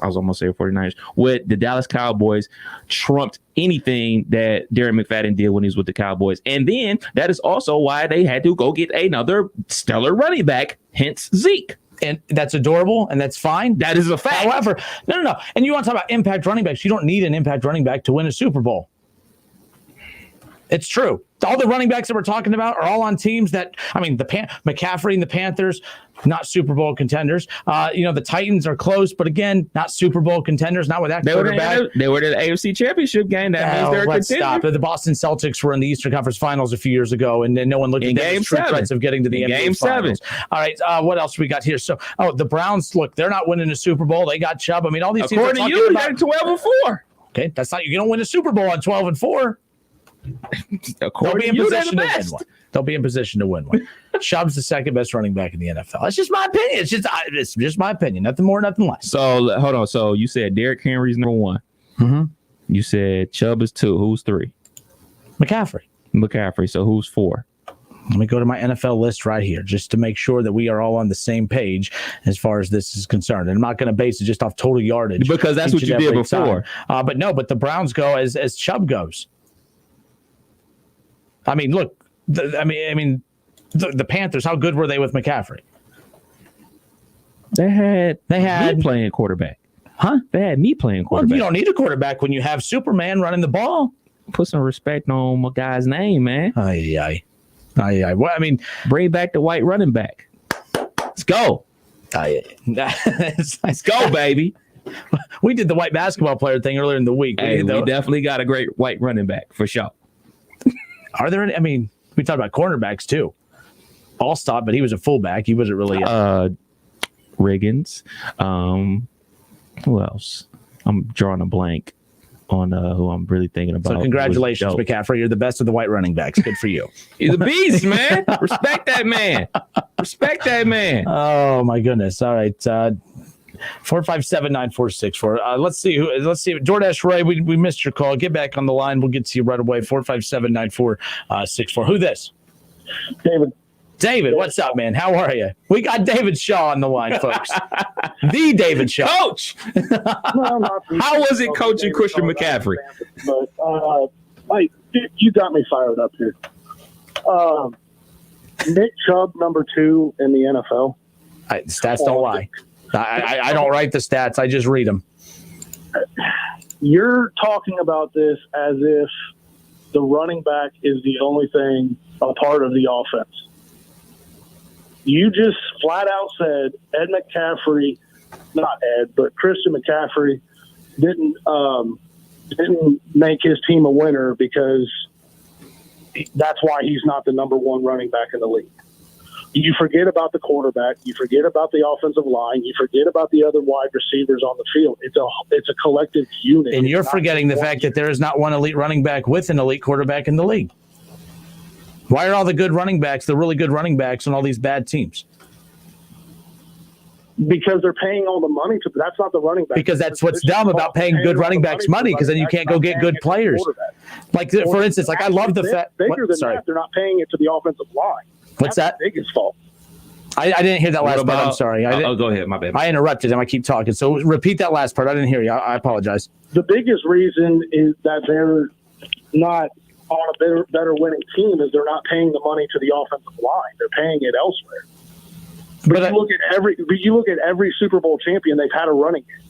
I was almost saying 49ers, with the Dallas Cowboys, trumped anything that Darren McFadden did when he was with the Cowboys. And then that is also why they had to go get another stellar running back, hence Zeke. And that's adorable, and that's fine. That is a fact. However, no. And you want to talk about impact running backs. You don't need an impact running back to win a Super Bowl. It's true. All the running backs that we're talking about are all on teams that, McCaffrey and the Panthers, not Super Bowl contenders. The Titans are close, but again, not Super Bowl contenders, not with that quarterback. They were in the AFC Championship game. That means they're a contender. Stop. The Boston Celtics were in the Eastern Conference Finals a few years ago, and no one looked at them as true threats of getting to the NBA Finals. All right, what else we got here? So, the Browns, look, they're not winning a Super Bowl. They got Chubb. All these teams. According to you, they're 12-4. Okay, that's not. You don't win a Super Bowl on 12-4. They'll be in position to win one. They'll be in position to win one. Chubb's the second best running back in the NFL. That's just my opinion. It's just my opinion. Nothing more, nothing less. So hold on. So you said Derrick Henry's number 1. Mm-hmm. You said Chubb is 2. Who's 3? McCaffrey. So who's 4? Let me go to my NFL list right here just to make sure that we are all on the same page as far as this is concerned. And I'm not going to base it just off total yardage. Because that's what you did before. But the Browns go as Chubb goes. Look, the Panthers, how good were they with McCaffrey? They had me playing quarterback. Huh? They had me playing quarterback. Well, you don't need a quarterback when you have Superman running the ball. Put some respect on my guy's name, man. Aye. Well, bring back the white running back. Let's go. Let's go, baby. We did the white basketball player thing earlier in the week. Hey, we definitely got a great white running back for sure. Are there any? We talked about cornerbacks too. Allstott, but he was a fullback. He wasn't really Riggins. Who else? I'm drawing a blank on who I'm really thinking about. So congratulations, McCaffrey. You're the best of the white running backs. Good for you. He's a beast, man. Respect that man. Oh my goodness. All right. 457-9464. Let's see. DoorDash Ray, we missed your call. Get back on the line. We'll get to you right away. 457-9464. Who this? David, what's up, man? How are you? We got David Shaw on the line, folks. The David Shaw. Coach! How was it coaching Christian McCaffrey? But, Mike, you got me fired up here. Nick Chubb, number 2 in the NFL. Stats don't lie. I don't write the stats. I just read them. You're talking about this as if the running back is the only thing a part of the offense. You just flat out said Christian McCaffrey didn't make his team a winner because that's why he's not the number 1 running back in the league. You forget about the quarterback. You forget about the offensive line. You forget about the other wide receivers on the field. It's a collective unit. And you're forgetting the fact that there is not one elite running back with an elite quarterback in the league. Why are all the good running backs, the really good running backs, on all these bad teams? Because they're paying all the money to. That's not the running back. Because that's what's dumb about paying good running backs money. Because then you can't go get good players. Like, for instance, like I love the fact. Bigger than that, they're not paying it to the offensive line. What's that? The biggest fault. I didn't hear that last part. I'm sorry. Go ahead. My bad. I interrupted him. I keep talking. So repeat that last part. I didn't hear you. I apologize. The biggest reason is that they're not on a better winning team is they're not paying the money to the offensive line. They're paying it elsewhere. But you look at every Super Bowl champion, they've had a running game.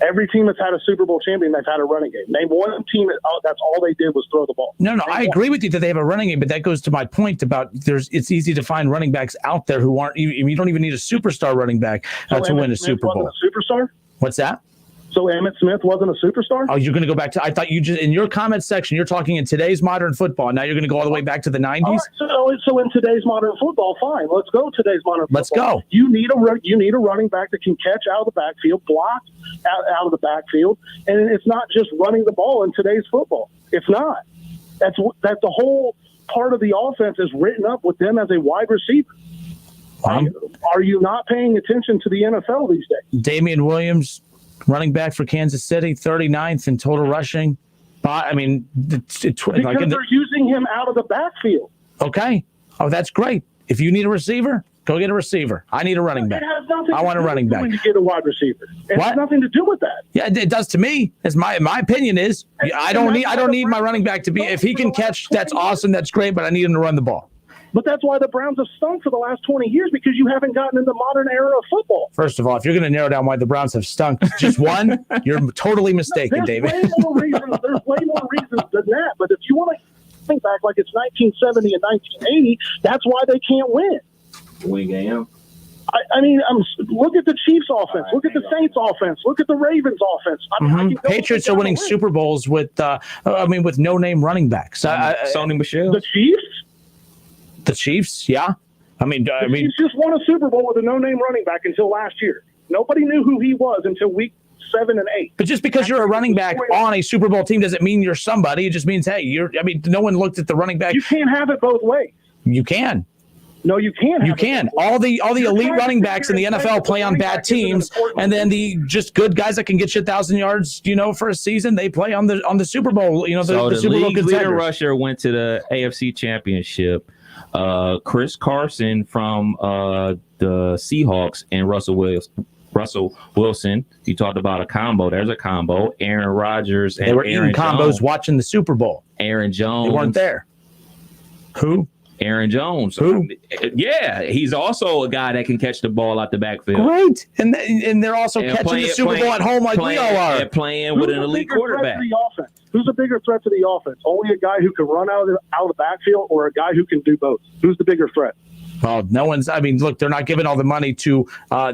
Every team that's had a Super Bowl champion, they've had a running game. Name one team that's all they did was throw the ball. No, I agree with you that they have a running game, but that goes to my point about it's easy to find running backs out there who aren't. You don't even need a superstar running back to win a Super Bowl. Wasn't a superstar? What's that? So Emmitt Smith wasn't a superstar? Oh, you're going to go back to – I thought you just – in your comment section, you're talking in today's modern football. Now you're going to go all the way back to the 90s? All right, so in today's modern football, fine. Let's go today's modern football. Let's go. You need a running back that can catch out of the backfield, block out of the backfield, and it's not just running the ball in today's football. It's not. That's the whole part of the offense is written up with them as a wide receiver. Are you not paying attention to the NFL these days? Damian Williams – running back for Kansas City, 39th in total rushing. I mean, because they're using him out of the backfield. Okay. Oh, that's great. If you need a receiver, go get a receiver. I need a running back. I want a running back. To get a wide receiver. It has nothing to do with that. Yeah, it does to me. As my opinion is, I don't need my running back to be. If he can catch, that's awesome. That's great. But I need him to run the ball. But that's why the Browns have stunk for the last 20 years, because you haven't gotten in the modern era of football. First of all, if you're going to narrow down why the Browns have stunk just one, you're totally mistaken, David. There's way more reasons than that. But if you want to think back like it's 1970 and 1980, that's why they can't win. Wing AM. I mean, look at the Chiefs' offense. Look at the Saints' offense. Look at the Ravens' offense. Patriots are winning Super Bowls with no-name running backs. Sony Michel. The Chiefs? The Chiefs, yeah. I mean, Chiefs just won a Super Bowl with a no-name running back until last year. Nobody knew who he was until week 7 and 8. But just because you're a running back on a Super Bowl team doesn't mean you're somebody. It just means, hey, no one looked at the running back. You can't have it both ways. You can. No, you can't. You can. All the elite running backs in the NFL play on bad teams, and then the just good guys that can get you 1,000 yards, for a season, they play on the Super Bowl. The Super Bowl league leader rusher went to the AFC Championship. Chris Carson from the Seahawks and Russell Wilson. You talked about a combo. There's a combo. Aaron Rodgers and they were Aaron eating combos Jones. Watching the Super Bowl. Aaron Jones. They weren't there. Who? Aaron Jones. Who? Yeah, he's also a guy that can catch the ball out the backfield. Great. And they're also catching the Super Bowl at home like we all are. And playing with an elite quarterback. Who's a bigger threat to the offense? Only a guy who can run out of the backfield, or a guy who can do both? Who's the bigger threat? Well, no one's. I mean, look, they're not giving all the money to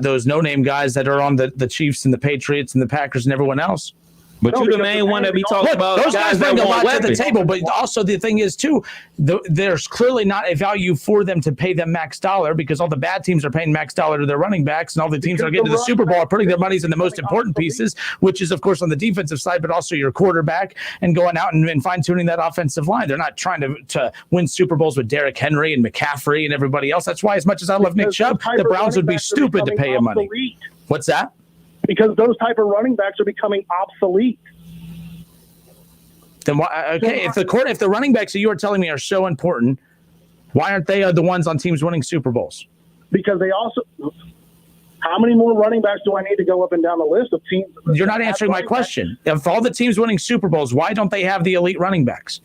those no-name guys that are on the Chiefs and the Patriots and the Packers and everyone else. But you're the main one that be talking about. Those guys bring a lot to the table, but also the thing is, too, there's clearly not a value for them to pay them max dollar, because all the bad teams are paying max dollar to their running backs, and all the teams that are getting to the Super Bowl are putting their monies in the most important pieces, which is, of course, on the defensive side, but also your quarterback, and going out and fine-tuning that offensive line. They're not trying to win Super Bowls with Derrick Henry and McCaffrey and everybody else. That's why, as much as I love Nick Chubb, the Browns would be stupid to pay him money. What's that? Because those type of running backs are becoming obsolete. Then why? Okay, if the running backs that you are telling me are so important, why aren't they the ones on teams winning Super Bowls? Because they also. How many more running backs do I need to go up and down the list of teams? You're not answering my question. If all the teams winning Super Bowls, why don't they have the elite running backs?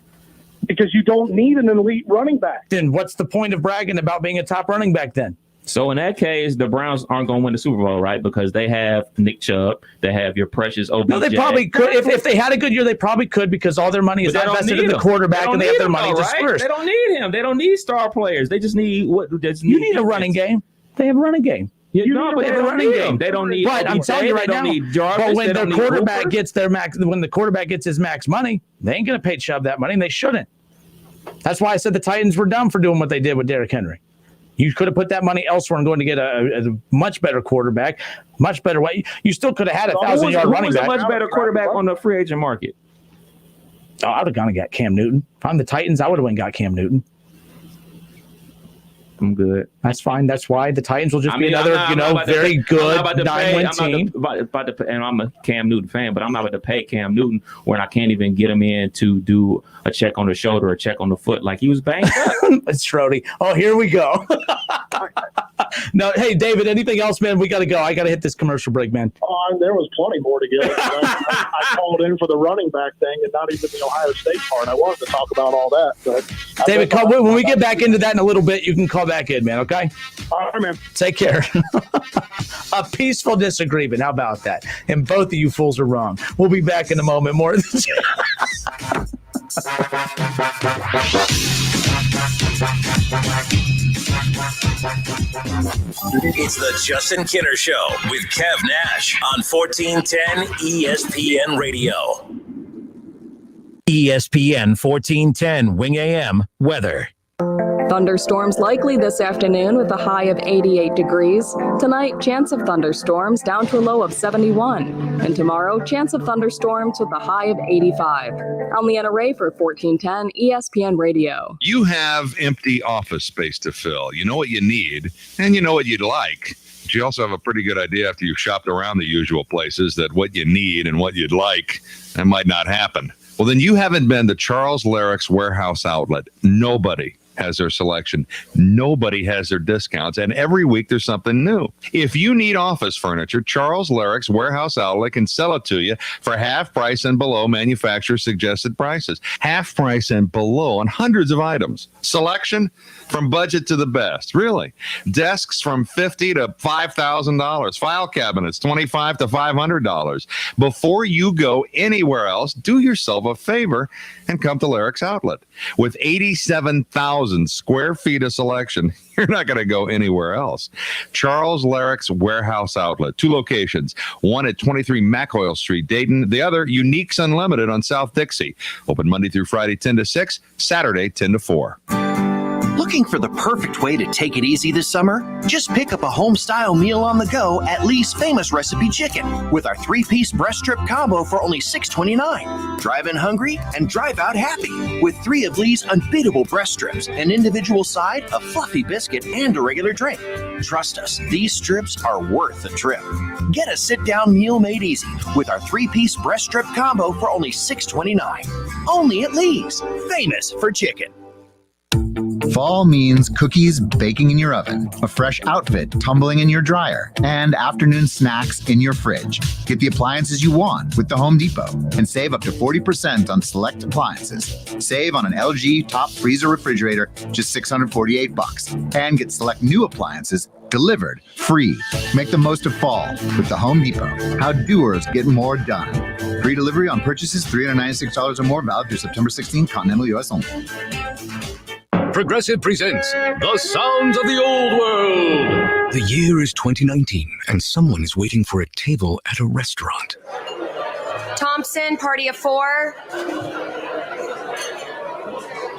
Because you don't need an elite running back. Then what's the point of bragging about being a top running back then? So in that case, the Browns aren't going to win the Super Bowl, right? Because they have Nick Chubb, they have your precious OBJ. No, they probably could. If they had a good year, they probably could, because all their money is invested in the quarterback, and they have their money dispersed. They don't need him. They don't need star players. They just need what? You need a running game. They have a running game. But they don't need him. They don't need. But I'm telling you right now. But when their quarterback gets their max, when the quarterback gets his max money, they ain't going to pay Chubb that money, and they shouldn't. That's why I said the Titans were dumb for doing what they did with Derrick Henry. You could have put that money elsewhere and going to get a much better quarterback, much better way. You still could have had a 1,000-yard running back. Who's a much better quarterback on the free agent market? Oh, I would have gone and got Cam Newton. If I'm the Titans, I would have went and got Cam Newton. I'm good. That's fine. That's why the Titans will just be I'm another, not very good I'm 9-win team. About to pay, and I'm a Cam Newton fan, but I'm not about to pay Cam Newton when I can't even get him in to do a check on the shoulder or a check on the foot. Like, he was banged up. It's Schroeder. Oh, here we go. No, hey, David, anything else, man? We got to go. I got to hit this commercial break, man. There was plenty more to get. I called in for the running back thing and not even the Ohio State part. I wanted to talk about all that. But David, when we get back into that in a little bit, you can call back in, man, okay? All right, man. Take care. A peaceful disagreement. How about that? And both of you fools are wrong. We'll be back in a moment. More. It's the Justin Kinner Show with Kev Nash on 1410 ESPN Radio. ESPN 1410 Wing AM weather. Thunderstorms likely this afternoon with a high of 88 degrees. Tonight, chance of thunderstorms down to a low of 71. And tomorrow, chance of thunderstorms with a high of 85. I'm Leanna Ray for 1410 ESPN Radio. You have empty office space to fill. You know what you need, and you know what you'd like. But you also have a pretty good idea after you've shopped around the usual places that what you need and what you'd like, that might not happen. Well, then you haven't been to Charles Larrick's Warehouse Outlet. Nobody has their selection. Nobody has their discounts. And every week there's something new. If you need office furniture, Charles Larrick's Warehouse Outlet can sell it to you for half price and below manufacturer suggested prices. Half price and below on hundreds of items. Selection from budget to the best. Really. Desks from $50 to $5,000. File cabinets, $25 to $500. Before you go anywhere else, do yourself a favor and come to Larrick's Outlet. With 87,000 square feet of selection, you're not going to go anywhere else. Charles Larrick's Warehouse Outlet. 2 locations. One at 23 McOil Street, Dayton. The other, Uniques Unlimited on South Dixie. Open Monday through Friday, 10 to 6. Saturday, 10 to 4. Looking for the perfect way to take it easy this summer? Just pick up a home-style meal on the go at Lee's Famous Recipe Chicken with our 3-piece breast strip combo for only $6.29. Drive in hungry and drive out happy with 3 of Lee's unbeatable breast strips, an individual side, a fluffy biscuit, and a regular drink. Trust us, these strips are worth the trip. Get a sit-down meal made easy with our 3-piece breast strip combo for only $6.29. Only at Lee's, famous for chicken. Fall means cookies baking in your oven, a fresh outfit tumbling in your dryer, and afternoon snacks in your fridge. Get the appliances you want with the Home Depot and save up to 40% on select appliances. Save on an LG top freezer refrigerator, just $648, and get select new appliances delivered free. Make the most of fall with the Home Depot. How doers get more done. Free delivery on purchases $396 or more, valid through September 16th, continental U.S. only. Progressive presents The Sounds of the Old World. The year is 2019, and someone is waiting for a table at a restaurant. Thompson, party of 4.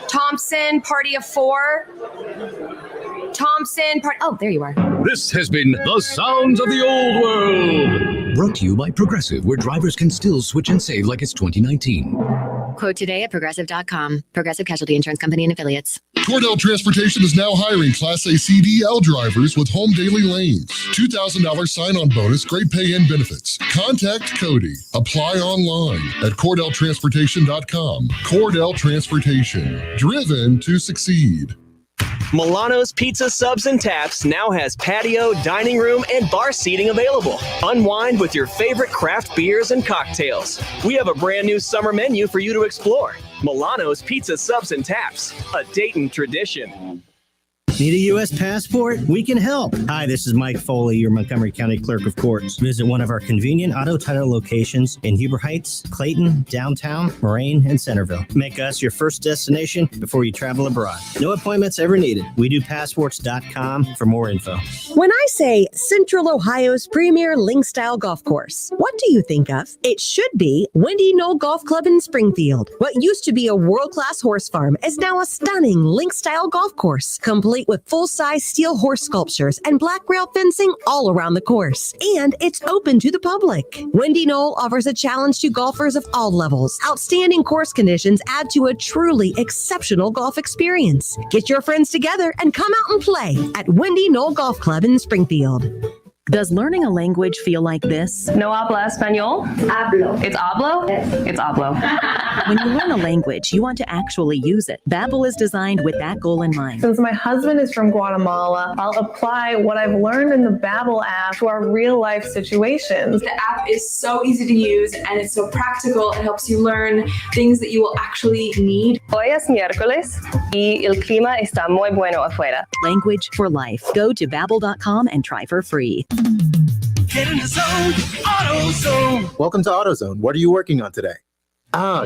Thompson, party of 4. Thompson, oh, there you are. This has been The Sounds of the Old World. Brought to you by Progressive, where drivers can still switch and save like it's 2019. Quote today at Progressive.com. Progressive Casualty Insurance Company and Affiliates. Cordell Transportation is now hiring Class A CDL drivers with home daily lanes. $2,000 sign-on bonus, great pay and benefits. Contact Cody. Apply online at CordellTransportation.com. Cordell Transportation. Driven to succeed. Milano's Pizza Subs and Taps now has patio, dining room, and bar seating available. Unwind with your favorite craft beers and cocktails. We have a brand new summer menu for you to explore. Milano's Pizza Subs and Taps, a Dayton tradition. Need a U.S. passport? We can help. Hi, this is Mike Foley, your Montgomery County Clerk of Courts. Visit one of our convenient auto title locations in Huber Heights, Clayton, downtown, Moraine, and Centerville. Make us your first destination before you travel abroad. No appointments ever needed. We do passports.com for more info. When I say Central Ohio's premier link-style golf course, what do you think of? It should be Windy Knoll Golf Club in Springfield. What used to be a world-class horse farm is now a stunning link-style golf course, complete with full-size steel horse sculptures and black rail fencing all around the course. And it's open to the public. Windy Knoll offers a challenge to golfers of all levels. Outstanding course conditions add to a truly exceptional golf experience. Get your friends together and come out and play at Windy Knoll Golf Club in Springfield. Does learning a language feel like this? No habla español? Hablo. It's hablo? Yes. It's hablo. When you learn a language, you want to actually use it. Babbel is designed with that goal in mind. Since my husband is from Guatemala, I'll apply what I've learned in the Babbel app to our real life situations. The app is so easy to use and it's so practical. It helps you learn things that you will actually need. Hoy es miércoles y el clima está muy bueno afuera. Language for life. Go to babbel.com and try for free. Get in the zone, AutoZone. Welcome to AutoZone. What are you working on today?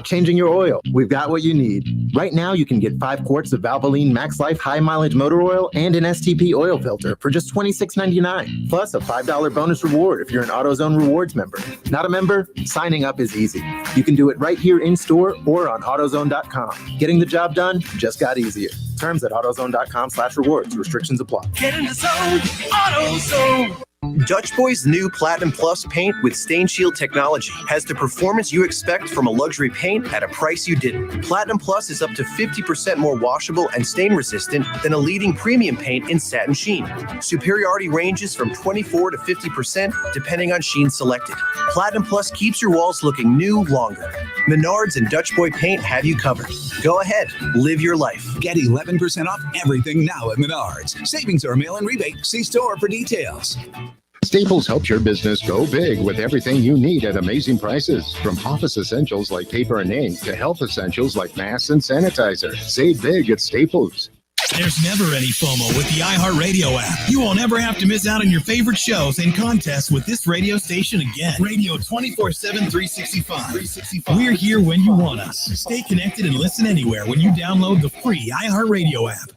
Changing your oil. We've got what you need. Right now, you can get 5 quarts of Valvoline Max Life High Mileage Motor Oil and an STP oil filter for just $26.99, plus a $5 bonus reward if you're an AutoZone Rewards member. Not a member? Signing up is easy. You can do it right here in store or on AutoZone.com. Getting the job done just got easier. Terms at AutoZone.com/rewards. Restrictions apply. Get in the zone, AutoZone. Dutch Boy's new Platinum Plus paint with Stain Shield technology has the performance you expect from a luxury paint at a price you didn't. Platinum Plus is up to 50% more washable and stain resistant than a leading premium paint in satin sheen. Superiority ranges from 24 to 50% depending on sheen selected. Platinum Plus keeps your walls looking new longer. Menards and Dutch Boy paint have you covered. Go ahead, live your life. Get 11% off everything now at Menards. Savings or mail-in rebate. See store for details. Staples helps your business go big with everything you need at amazing prices. From office essentials like paper and ink to health essentials like masks and sanitizer. Save big at Staples. There's never any FOMO with the iHeartRadio app. You won't ever have to miss out on your favorite shows and contests with this radio station again. Radio 24/7, 365. We're here when you want us. Stay connected and listen anywhere when you download the free iHeartRadio app.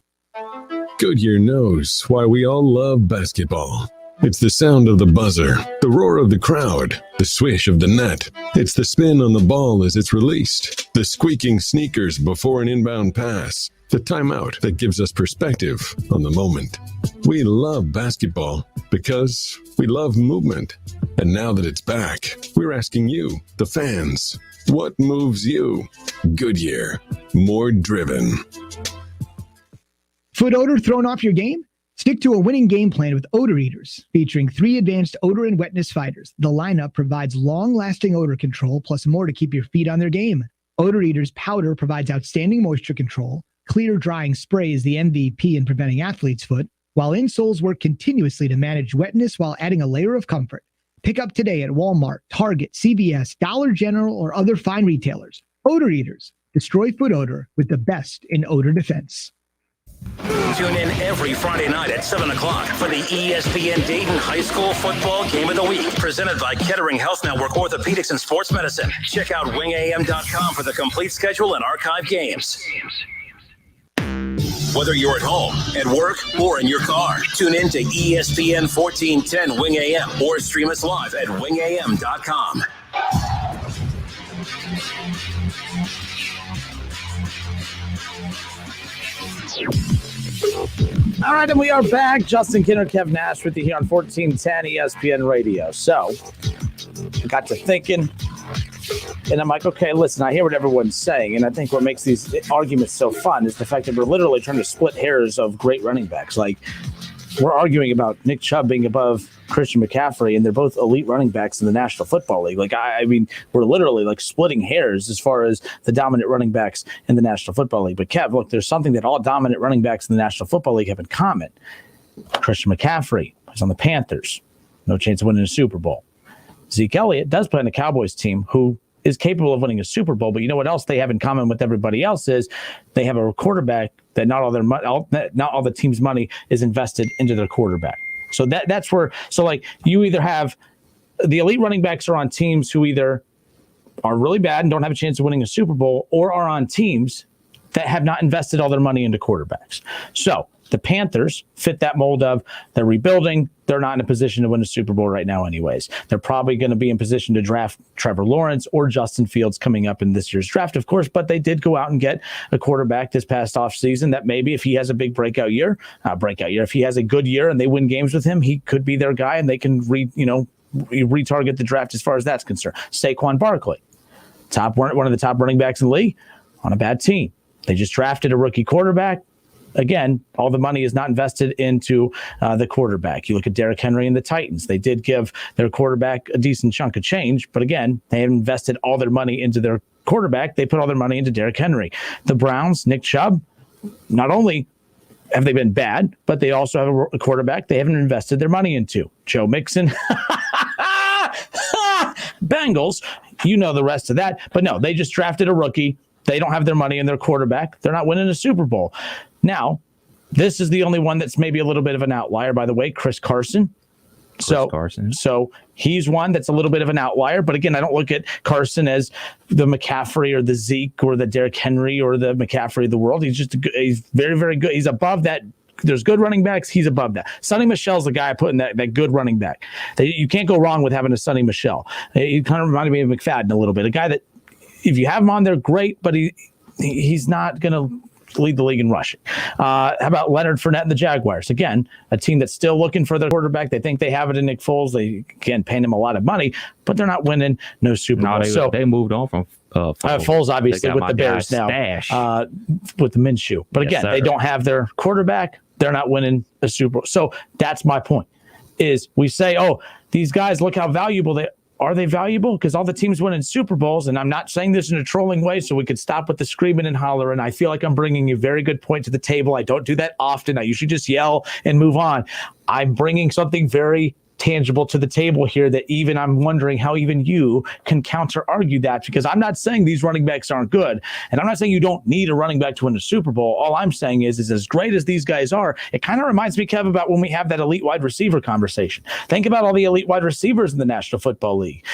Goodyear knows why we all love basketball. It's the sound of the buzzer, the roar of the crowd, the swish of the net. It's the spin on the ball as it's released, the squeaking sneakers before an inbound pass, the timeout that gives us perspective on the moment. We love basketball because we love movement. And now that it's back, we're asking you, the fans, what moves you? Goodyear, more driven. Foot odor thrown off your game? Stick to a winning game plan with Odor Eaters. Featuring 3 advanced odor and wetness fighters, the lineup provides long-lasting odor control plus more to keep your feet on their game. Odor Eaters powder provides outstanding moisture control. Clear drying spray is the MVP in preventing athlete's foot, while insoles work continuously to manage wetness while adding a layer of comfort. Pick up today at Walmart, Target, CVS, Dollar General, or other fine retailers. Odor Eaters. Destroy foot odor with the best in odor defense. Tune in every Friday night at 7 o'clock for the ESPN Dayton High School Football Game of the Week, presented by Kettering Health Network Orthopedics and Sports Medicine. Check out wingam.com for the complete schedule and archive games. Whether you're at home, at work, or in your car, tune in to ESPN 1410 Wing AM or stream us live at wingam.com. All right, and we are back. Justin Kinner, Kev Nash with you here on 1410 ESPN Radio. So, I got to thinking, and I'm like, okay, listen, I hear what everyone's saying, and I think what makes these arguments so fun is the fact that we're literally trying to split hairs of great running backs. Like, we're arguing about Nick Chubb being above Christian McCaffrey, and they're both elite running backs in the National Football League. Like, I mean, we're literally like splitting hairs as far as the dominant running backs in the National Football League. But Kev, look, there's something that all dominant running backs in the National Football League have in common. Christian McCaffrey is on the Panthers. No chance of winning a Super Bowl. Zeke Elliott does play on the Cowboys team, who is capable of winning a Super Bowl. But you know what else they have in common with everybody else is they have a quarterback that not all the team's money is invested into their quarterback. So that's where, so like you either have the elite running backs are on teams who either are really bad and don't have a chance of winning a Super Bowl, or are on teams that have not invested all their money into quarterbacks. So The Panthers fit that mold of they're rebuilding. They're not in a position to win a Super Bowl right now anyways. They're probably going to be in position to draft Trevor Lawrence or Justin Fields coming up in this year's draft, of course, but they did go out and get a quarterback this past offseason that maybe if he has a big breakout year, if he has a good year and they win games with him, he could be their guy and they can retarget the draft as far as that's concerned. Saquon Barkley, one of the top running backs in the league, on a bad team. They just drafted a rookie quarterback. Again, all the money is not invested into the quarterback. You look at Derrick Henry and the Titans. They did give their quarterback a decent chunk of change, but again, they haven't invested all their money into their quarterback. They put all their money into Derrick Henry. The Browns, Nick Chubb, not only have they been bad, but they also have a quarterback they haven't invested their money into. Joe Mixon. Bengals, you know the rest of that. But no, they just drafted a rookie. They don't have their money in their quarterback. They're not winning a Super Bowl. Now, this is the only one that's maybe a little bit of an outlier, by the way, Chris Carson. So he's one that's a little bit of an outlier. But again, I don't look at Carson as the McCaffrey or the Zeke or the Derrick Henry or the McCaffrey of the world. He's very, very good. He's above that. There's good running backs. He's above that. Sonny Michel's the guy I put in that good running back. You can't go wrong with having a Sonny Michel. He kind of reminded me of McFadden a little bit. A guy that if you have him on there, great, but he's not going to lead the league in rushing. How about Leonard Fournette and the Jaguars? Again, a team that's still looking for their quarterback. They think they have it in Nick Foles. They again paying him a lot of money, but they're not winning no Super Bowl. They moved on from Foles, obviously, with the Bears now, with the Minshew. But again, they don't have their quarterback. They're not winning a Super Bowl. So that's my point. Is we say, oh, these guys, look how valuable they are. Are they valuable? Because all the teams winning Super Bowls, and I'm not saying this in a trolling way, so we could stop with the screaming and hollering. I feel like I'm bringing a very good point to the table. I don't do that often. I usually just yell and move on. I'm bringing something very tangible to the table here that even I'm wondering how even you can counter argue that, because I'm not saying these running backs aren't good, and I'm not saying you don't need a running back to win a Super Bowl. All I'm saying is as great as these guys are, it kind of reminds me, Kev, about when we have that elite wide receiver conversation. Think about all the elite wide receivers in the National Football League.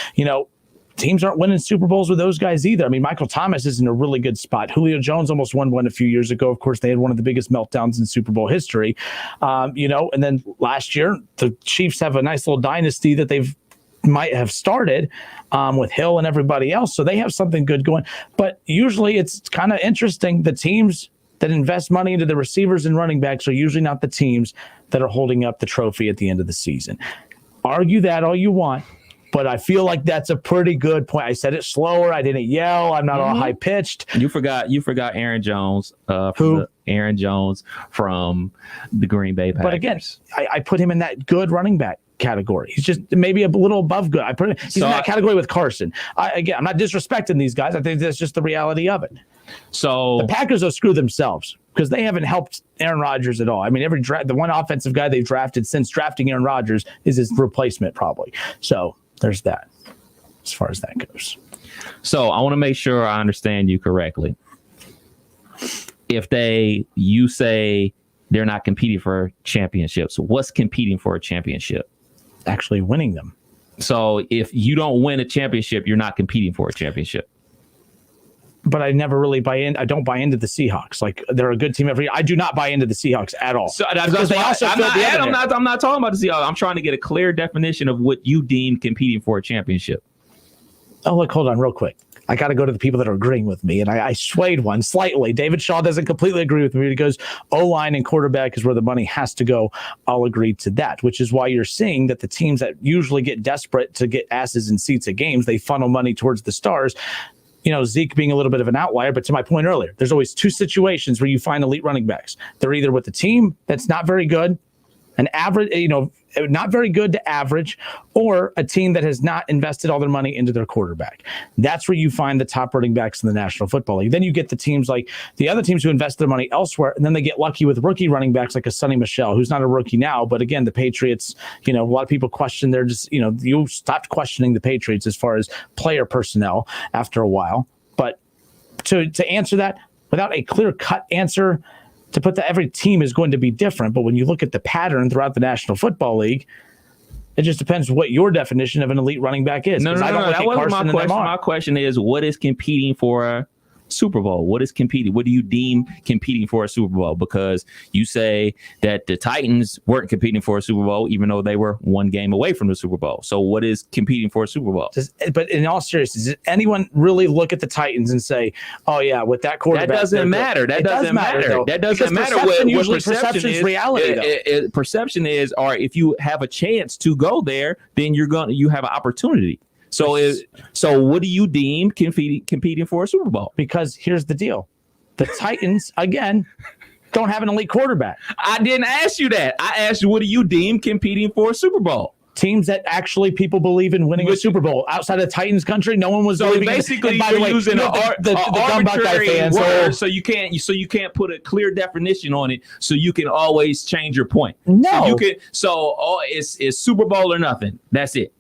Teams aren't winning Super Bowls with those guys either. I mean, Michael Thomas is in a really good spot. Julio Jones almost won one a few years ago. Of course, they had one of the biggest meltdowns in Super Bowl history. And then last year, the Chiefs have a nice little dynasty that might have started with Hill and everybody else. So they have something good going. But usually it's kind of interesting. The teams that invest money into the receivers and running backs are usually not the teams that are holding up the trophy at the end of the season. Argue that all you want. But I feel like that's a pretty good point. I said it slower. I didn't yell. I'm not all high pitched. You forgot Aaron Jones. Aaron Jones from the Green Bay Packers. But again, I put him in that good running back category. He's just maybe a little above good. He's in that category with Carson. I'm not disrespecting these guys. I think that's just the reality of it. So the Packers will screw themselves because they haven't helped Aaron Rodgers at all. I mean, the one offensive guy they've drafted since drafting Aaron Rodgers is his replacement probably. So there's that as far as that goes. So I want to make sure I understand you correctly. If you say they're not competing for championships, what's competing for a championship? Actually winning them. So if you don't win a championship, you're not competing for a championship. But I never really buy in. I don't buy into the Seahawks. Like they're a good team every year. I do not buy into the Seahawks at all. So I'm not talking about the Seahawks. I'm trying to get a clear definition of what you deem competing for a championship. Oh, look, hold on real quick. I got to go to the people that are agreeing with me. And I swayed one slightly. David Shaw doesn't completely agree with me. He goes, O-line and quarterback is where the money has to go. I'll agree to that, which is why you're seeing that the teams that usually get desperate to get asses in seats at games, they funnel money towards the stars. Zeke being a little bit of an outlier, but to my point earlier, there's always two situations where you find elite running backs. They're either with a team that's not very good, an average, not very good to average, or a team that has not invested all their money into their quarterback. That's where you find the top running backs in the National Football League. Then you get the teams like the other teams who invest their money elsewhere, and then they get lucky with rookie running backs like a Sonny Michel, who's not a rookie now, but again, the Patriots, a lot of people question you stopped questioning the Patriots as far as player personnel after a while. But to answer that without a clear-cut answer, to put that every team is going to be different, but when you look at the pattern throughout the National Football League, it just depends what your definition of an elite running back is. No, that wasn't my question. My question is, what is competing for Super Bowl? What is competing? What do you deem competing for a Super Bowl? Because you say that the Titans weren't competing for a Super Bowl, even though they were one game away from the Super Bowl. So what is competing for a Super Bowl? But in all seriousness, does anyone really look at the Titans and say, oh, yeah, with that quarterback? That doesn't matter. That doesn't matter. That doesn't matter. What perception is reality. Perception is, or if you have a chance to go there, then you have an opportunity. So what do you deem competing for a Super Bowl? Because here's the deal. The Titans, again, don't have an elite quarterback. I didn't ask you that. I asked you, what do you deem competing for a Super Bowl? Teams that actually people believe in winning a Super Bowl. Outside of Titans country, no one was believing. Basically, by the way, using the arbitrary word, so you can't put a clear definition on it, so you can always change your point. No, it's Super Bowl or nothing. That's it.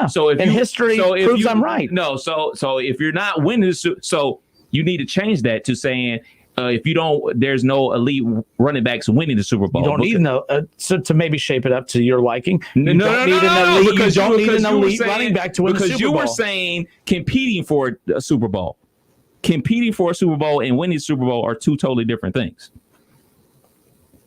So if history proves I'm right. No, so if you're not winning, so you need to change that to saying if you don't, there's no elite running backs winning the Super Bowl. You don't need so to maybe shape it up to your liking. You don't need an elite running back to win the Super Bowl. Because you were saying competing for a Super Bowl. Competing for a Super Bowl and winning the Super Bowl are two totally different things.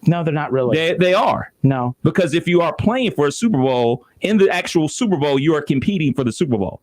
No, they're not really. They are. No. Because if you are playing for a Super Bowl, in the actual Super Bowl, you are competing for the Super Bowl.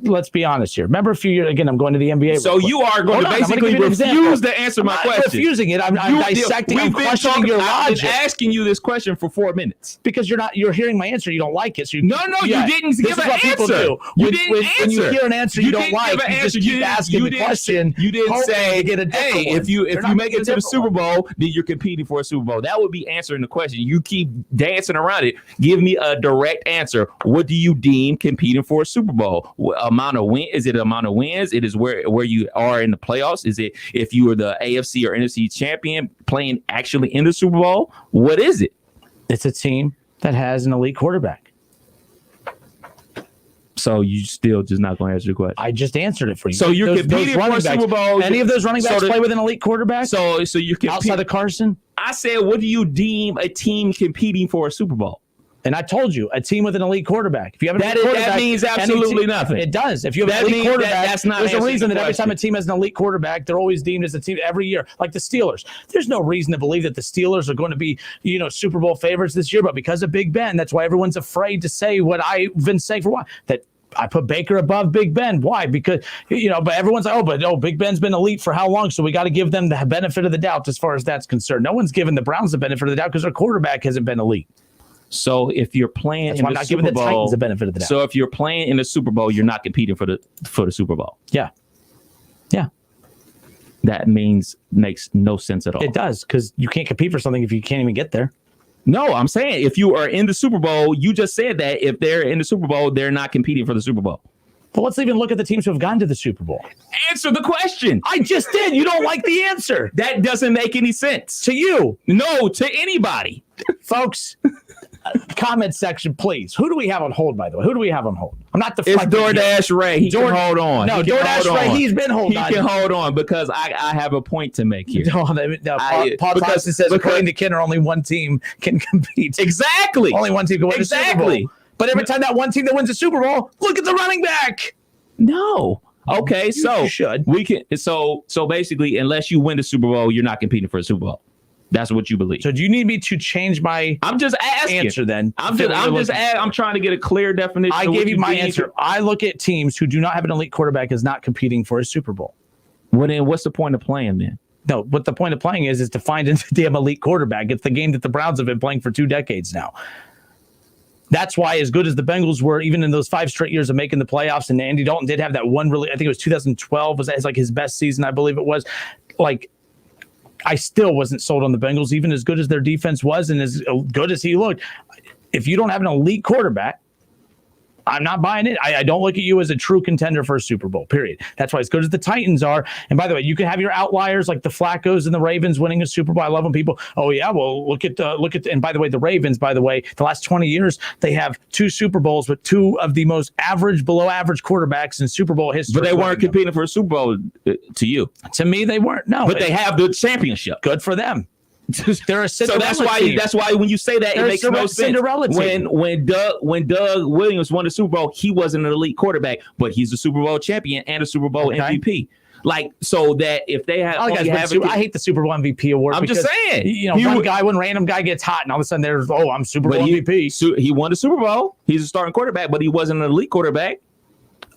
Let's be honest here. Remember a few years, again, I'm going to the NBA. So you are going to basically refuse to answer my question. I'm refusing it. I'm dissecting. I'm questioning your logic. I've been asking you this question for 4 minutes. Because you're hearing my answer. You don't like it. So you didn't give an answer. You didn't answer. When you hear an answer you don't like, you just keep asking the question. You didn't say, hey, if you make it to the Super Bowl, then you're competing for a Super Bowl. That would be answering the question. You keep dancing around it. Give me a direct answer. What do you deem competing for a Super Bowl? Amount of win? Is it amount of wins? It is where you are in the playoffs. Is it if you were the AFC or NFC champion playing actually in the Super Bowl? What is it? It's a team that has an elite quarterback. So you still just not going to answer the question? I just answered it for you. So you're competing for a Super Bowl. Any of those running backs play with an elite quarterback? So you can outside of Carson? I said, what do you deem a team competing for a Super Bowl? And I told you, a team with an elite quarterback. If you have an elite quarterback, that means absolutely nothing. It does. If you have an elite quarterback, that's not there's a reason that every time a team has an elite quarterback, they're always deemed as a team every year, like the Steelers. There's no reason to believe that the Steelers are going to be, Super Bowl favorites this year, but because of Big Ben, that's why everyone's afraid to say what I've been saying for a while, that I put Baker above Big Ben. Why? Because, but everyone's like, Big Ben's been elite for how long? So we got to give them the benefit of the doubt as far as that's concerned. No one's given the Browns the benefit of the doubt because their quarterback hasn't been elite. So if you're playing in the Super Bowl, Titans the benefit of the doubt. So if you're playing in the Super Bowl, you're not competing for the Super Bowl. Yeah. That makes no sense at all. It does, because you can't compete for something if you can't even get there. No, I'm saying if you are in the Super Bowl, you just said that if they're in the Super Bowl, they're not competing for the Super Bowl. Well, let's even look at the teams who have gone to the Super Bowl. Answer the question. I just did. You don't like the answer. That doesn't make any sense. To you. No, to anybody. Folks, comment section, please. Who do we have on hold, by the way? Who do we have on hold? I'm not deflecting. It's DoorDash Ray. He can hold on. No, DoorDash Ray, he's been holding on. He can hold on because I have a point to make here. Paul Thompson says, according to Kinner, only one team can compete. Exactly. Only one team can win the Super Bowl. But every time that one team that wins the Super Bowl, look at the running back. No. Okay, you should. We can. So basically, unless you win the Super Bowl, you're not competing for a Super Bowl. That's what you believe. So do you need me to change my? I'm just asking. Answer then. I'm trying to get a clear definition. I gave you my answer. I look at teams who do not have an elite quarterback as not competing for a Super Bowl. Well, then what's the point of playing then? No, what the point of playing is to find a damn elite quarterback. It's the game that the Browns have been playing for 2 decades now. That's why, as good as the Bengals were, even in those 5 straight years of making the playoffs, and Andy Dalton did have that one really, I think it was 2012, was like his best season, I believe it was. Like, I still wasn't sold on the Bengals, even as good as their defense was and as good as he looked. If you don't have an elite quarterback, I'm not buying it. I don't look at you as a true contender for a Super Bowl, period. That's why as good as the Titans are. And by the way, you can have your outliers like the Flaccos and the Ravens winning a Super Bowl. I love when people, look at and by the way, the Ravens, the last 20 years, they have 2 Super Bowls with 2 of the most below average quarterbacks in Super Bowl history. But they weren't competing for a Super Bowl to you. To me, they weren't. No. But they have the championship. Good for them. They're a Cinderella so that's why when you say that, it makes no sense. Cinderella team. When Doug Williams won the Super Bowl, he wasn't an elite quarterback, but he's a Super Bowl champion and a Super Bowl MVP. like so that if they have, I hate the Super Bowl MVP award. I'm just saying, one random guy gets hot, and all of a sudden there's I'm Super Bowl MVP. He won the Super Bowl. He's a starting quarterback, but he wasn't an elite quarterback.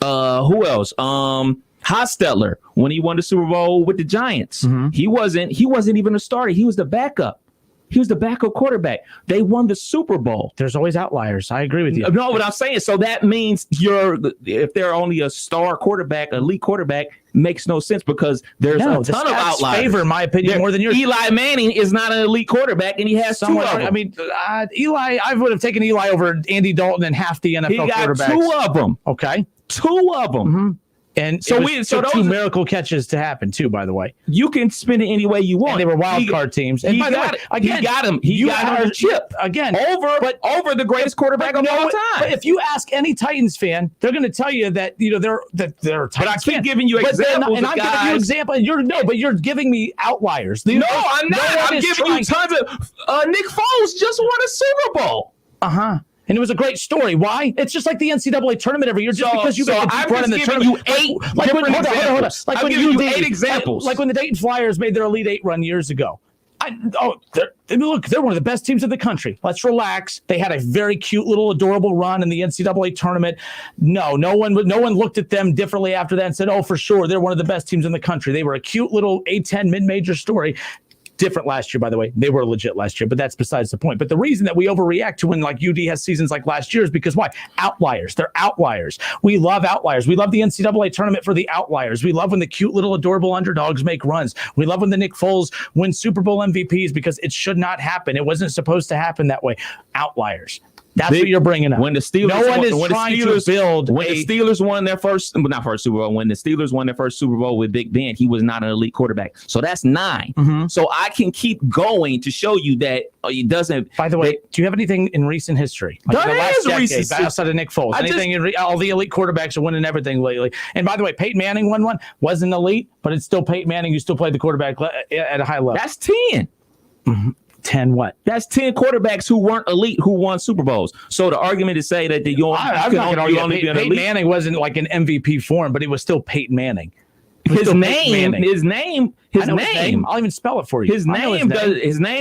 Who else? Hostetler, when he won the Super Bowl with the Giants, he wasn't even a starter. He was the backup. He was the backup quarterback. They won the Super Bowl. There's always outliers. I agree with you. No, but I'm saying, so that means if they're only a star quarterback, elite quarterback, makes no sense because there's a ton of outliers. Favor, in my opinion, more than yours. Eli Manning is not an elite quarterback, and he has two of them. I mean, Eli, I would have taken Eli over Andy Dalton and half the NFL quarterbacks. He got 2 of them. Okay. 2 of them. And so those 2 miracle catches to happen too. By the way, you can spin it any way you want. And they were wild card teams. And by the way, again, he got him. He got him chip again over the greatest quarterback of all time. But if you ask any Titans fan, they're going to tell you that they're Titans. But I keep giving you examples. And I'm giving you examples. But you're giving me outliers. No, I'm not. I'm giving you tons of. Nick Foles just won a Super Bowl. And it was a great story. Why? It's just like the NCAA tournament every year. Just because you I'm just giving you 8 different examples. Like I'm giving you 8 examples. Like when the Dayton Flyers made their Elite 8 run years ago. They're one of the best teams in the country. Let's relax. They had a very cute little adorable run in the NCAA tournament. No one looked at them differently after that and said, "Oh, for sure, they're one of the best teams in the country." They were a cute little A10 mid-major story. Different last year, by the way. They were legit last year, but that's besides the point. But the reason that we overreact to when like UD has seasons like last year is because why? Outliers. They're outliers. We love outliers. We love the NCAA tournament for the outliers. We love when the cute little adorable underdogs make runs. We love when the Nick Foles win Super Bowl MVPs because it should not happen. It wasn't supposed to happen that way. Outliers. That's what you're bringing up. When the Steelers, when the Steelers won their first, not first Super Bowl, when the Steelers won their first Super Bowl with Big Ben, he was not an elite quarterback. So that's 9. So I can keep going to show you that it doesn't. By the way, do you have anything in recent history? Like the last decade, outside of Nick Foles? All the elite quarterbacks are winning everything lately. And by the way, Peyton Manning won one, wasn't elite, but it's still Peyton Manning. You still played the quarterback at a high level. That's 10. 10 what? That's 10 quarterbacks who weren't elite who won Super Bowls. So the argument is say that Peyton Manning wasn't like an MVP form, but it was still Peyton Manning. His name. I'll even spell it for you. His name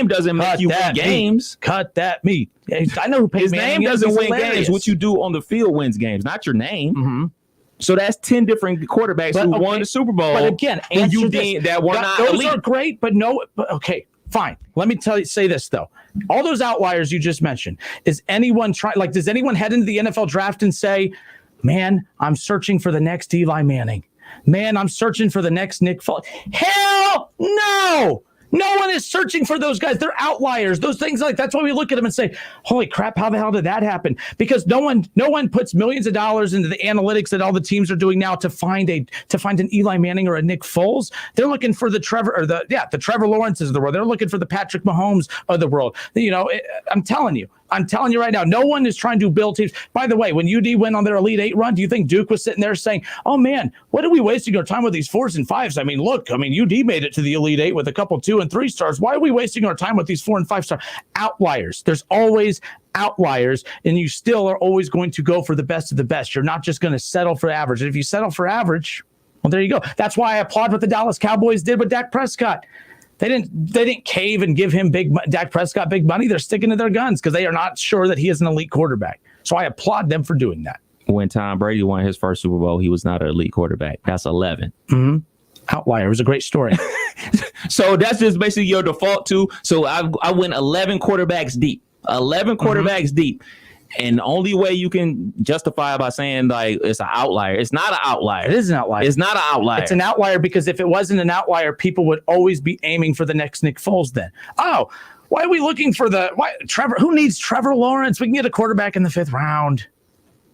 doesn't make you win games. Cut that meat. I know who Peyton Manning is. His name doesn't win games. What you do on the field wins games, not your name. So that's 10 different quarterbacks who won the Super Bowl. But again, that were not elite. Those are great, but no. But okay. Fine. Let me say this though. All those outliers you just mentioned, does anyone head into the NFL draft and say, "Man, I'm searching for the next Eli Manning. Man, I'm searching for the next Nick Foles"? Hell no. No one is searching for those guys. They're outliers. Those things that's why we look at them and say, "Holy crap, how the hell did that happen?" Because no one puts millions of dollars into the analytics that all the teams are doing now to find an Eli Manning or a Nick Foles. They're looking for the Trevor Lawrences of the world. They're looking for the Patrick Mahomes of the world. I'm telling you right now, no one is trying to build teams. By the way, when UD went on their Elite 8 run, do you think Duke was sitting there saying, "Oh man, what are we wasting our time with these 4s and 5s? I mean, look, UD made it to the Elite 8 with a couple 2 and 3 stars. Why are we wasting our time with these 4 and 5 stars?" Outliers. There's always outliers, and you still are always going to go for the best of the best. You're not just going to settle for average. And if you settle for average, well, there you go. That's why I applaud what the Dallas Cowboys did with Dak Prescott. They didn't cave and give him Dak Prescott big money. They're sticking to their guns because they are not sure that he is an elite quarterback. So I applaud them for doing that. When Tom Brady won his first Super Bowl, he was not an elite quarterback. That's 11. Outlier. It was a great story. So that's just basically your default too. So I went 11 quarterbacks deep. 11 quarterbacks deep. And the only way you can justify by saying it's an outlier. It's not an outlier. It is an outlier. It's not an outlier. It's an outlier because if it wasn't an outlier, people would always be aiming for the next Nick Foles then. Oh, why are we looking for Trevor? Who needs Trevor Lawrence? We can get a quarterback in the 5th round.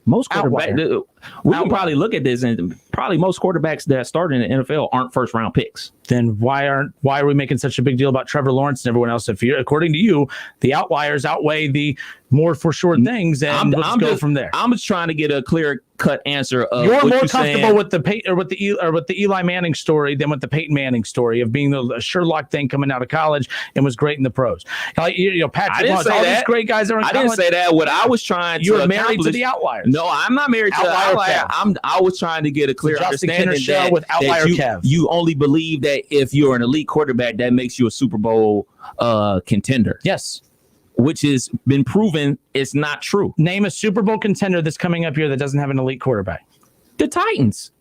Most quarterbacks, we can probably look at this, and probably most quarterbacks that start in the NFL aren't first-round picks. Then why are we making such a big deal about Trevor Lawrence and everyone else? According to you, the outliers outweigh the more for sure things, and let's go from there. I'm just trying to get a clear-cut answer of you're more comfortable with the Eli Manning story than with the Peyton Manning story of being the Sherlock thing coming out of college and was great in the pros. Patrick Mahomes, all these great guys are in college. I didn't say that. What I was trying to you were married to the outliers. No, I'm not married to the outlier. I was trying to get a clear clear Justin understanding Kinner show that, with Outlier Kev. You only believe that if you're an elite quarterback, that makes you a Super Bowl contender. Yes. Which has been proven it's not true. Name a Super Bowl contender that's coming up here that doesn't have an elite quarterback. The Titans.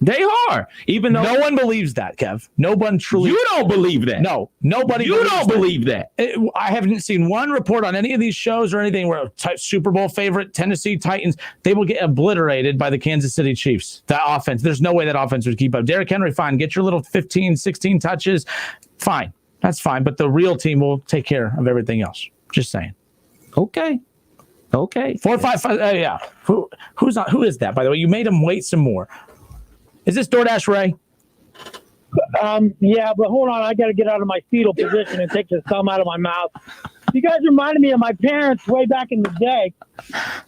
They are. Even though no one believes that, Kev. No one truly. You don't believe that. No, nobody. You don't believe that. I haven't seen one report on any of these shows or anything where Super Bowl favorite Tennessee Titans, they will get obliterated by the Kansas City Chiefs. That offense, there's no way that offense would keep up. Derrick Henry, fine. Get your little 15, 16 touches. Fine. That's fine. But the real team will take care of everything else. Just saying. Okay. 455. Yeah. Who is that, by the way? You made him wait some more. Is this DoorDash Ray? Yeah, but hold on. I got to get out of my fetal position and take the thumb out of my mouth. You guys reminded me of my parents way back in the day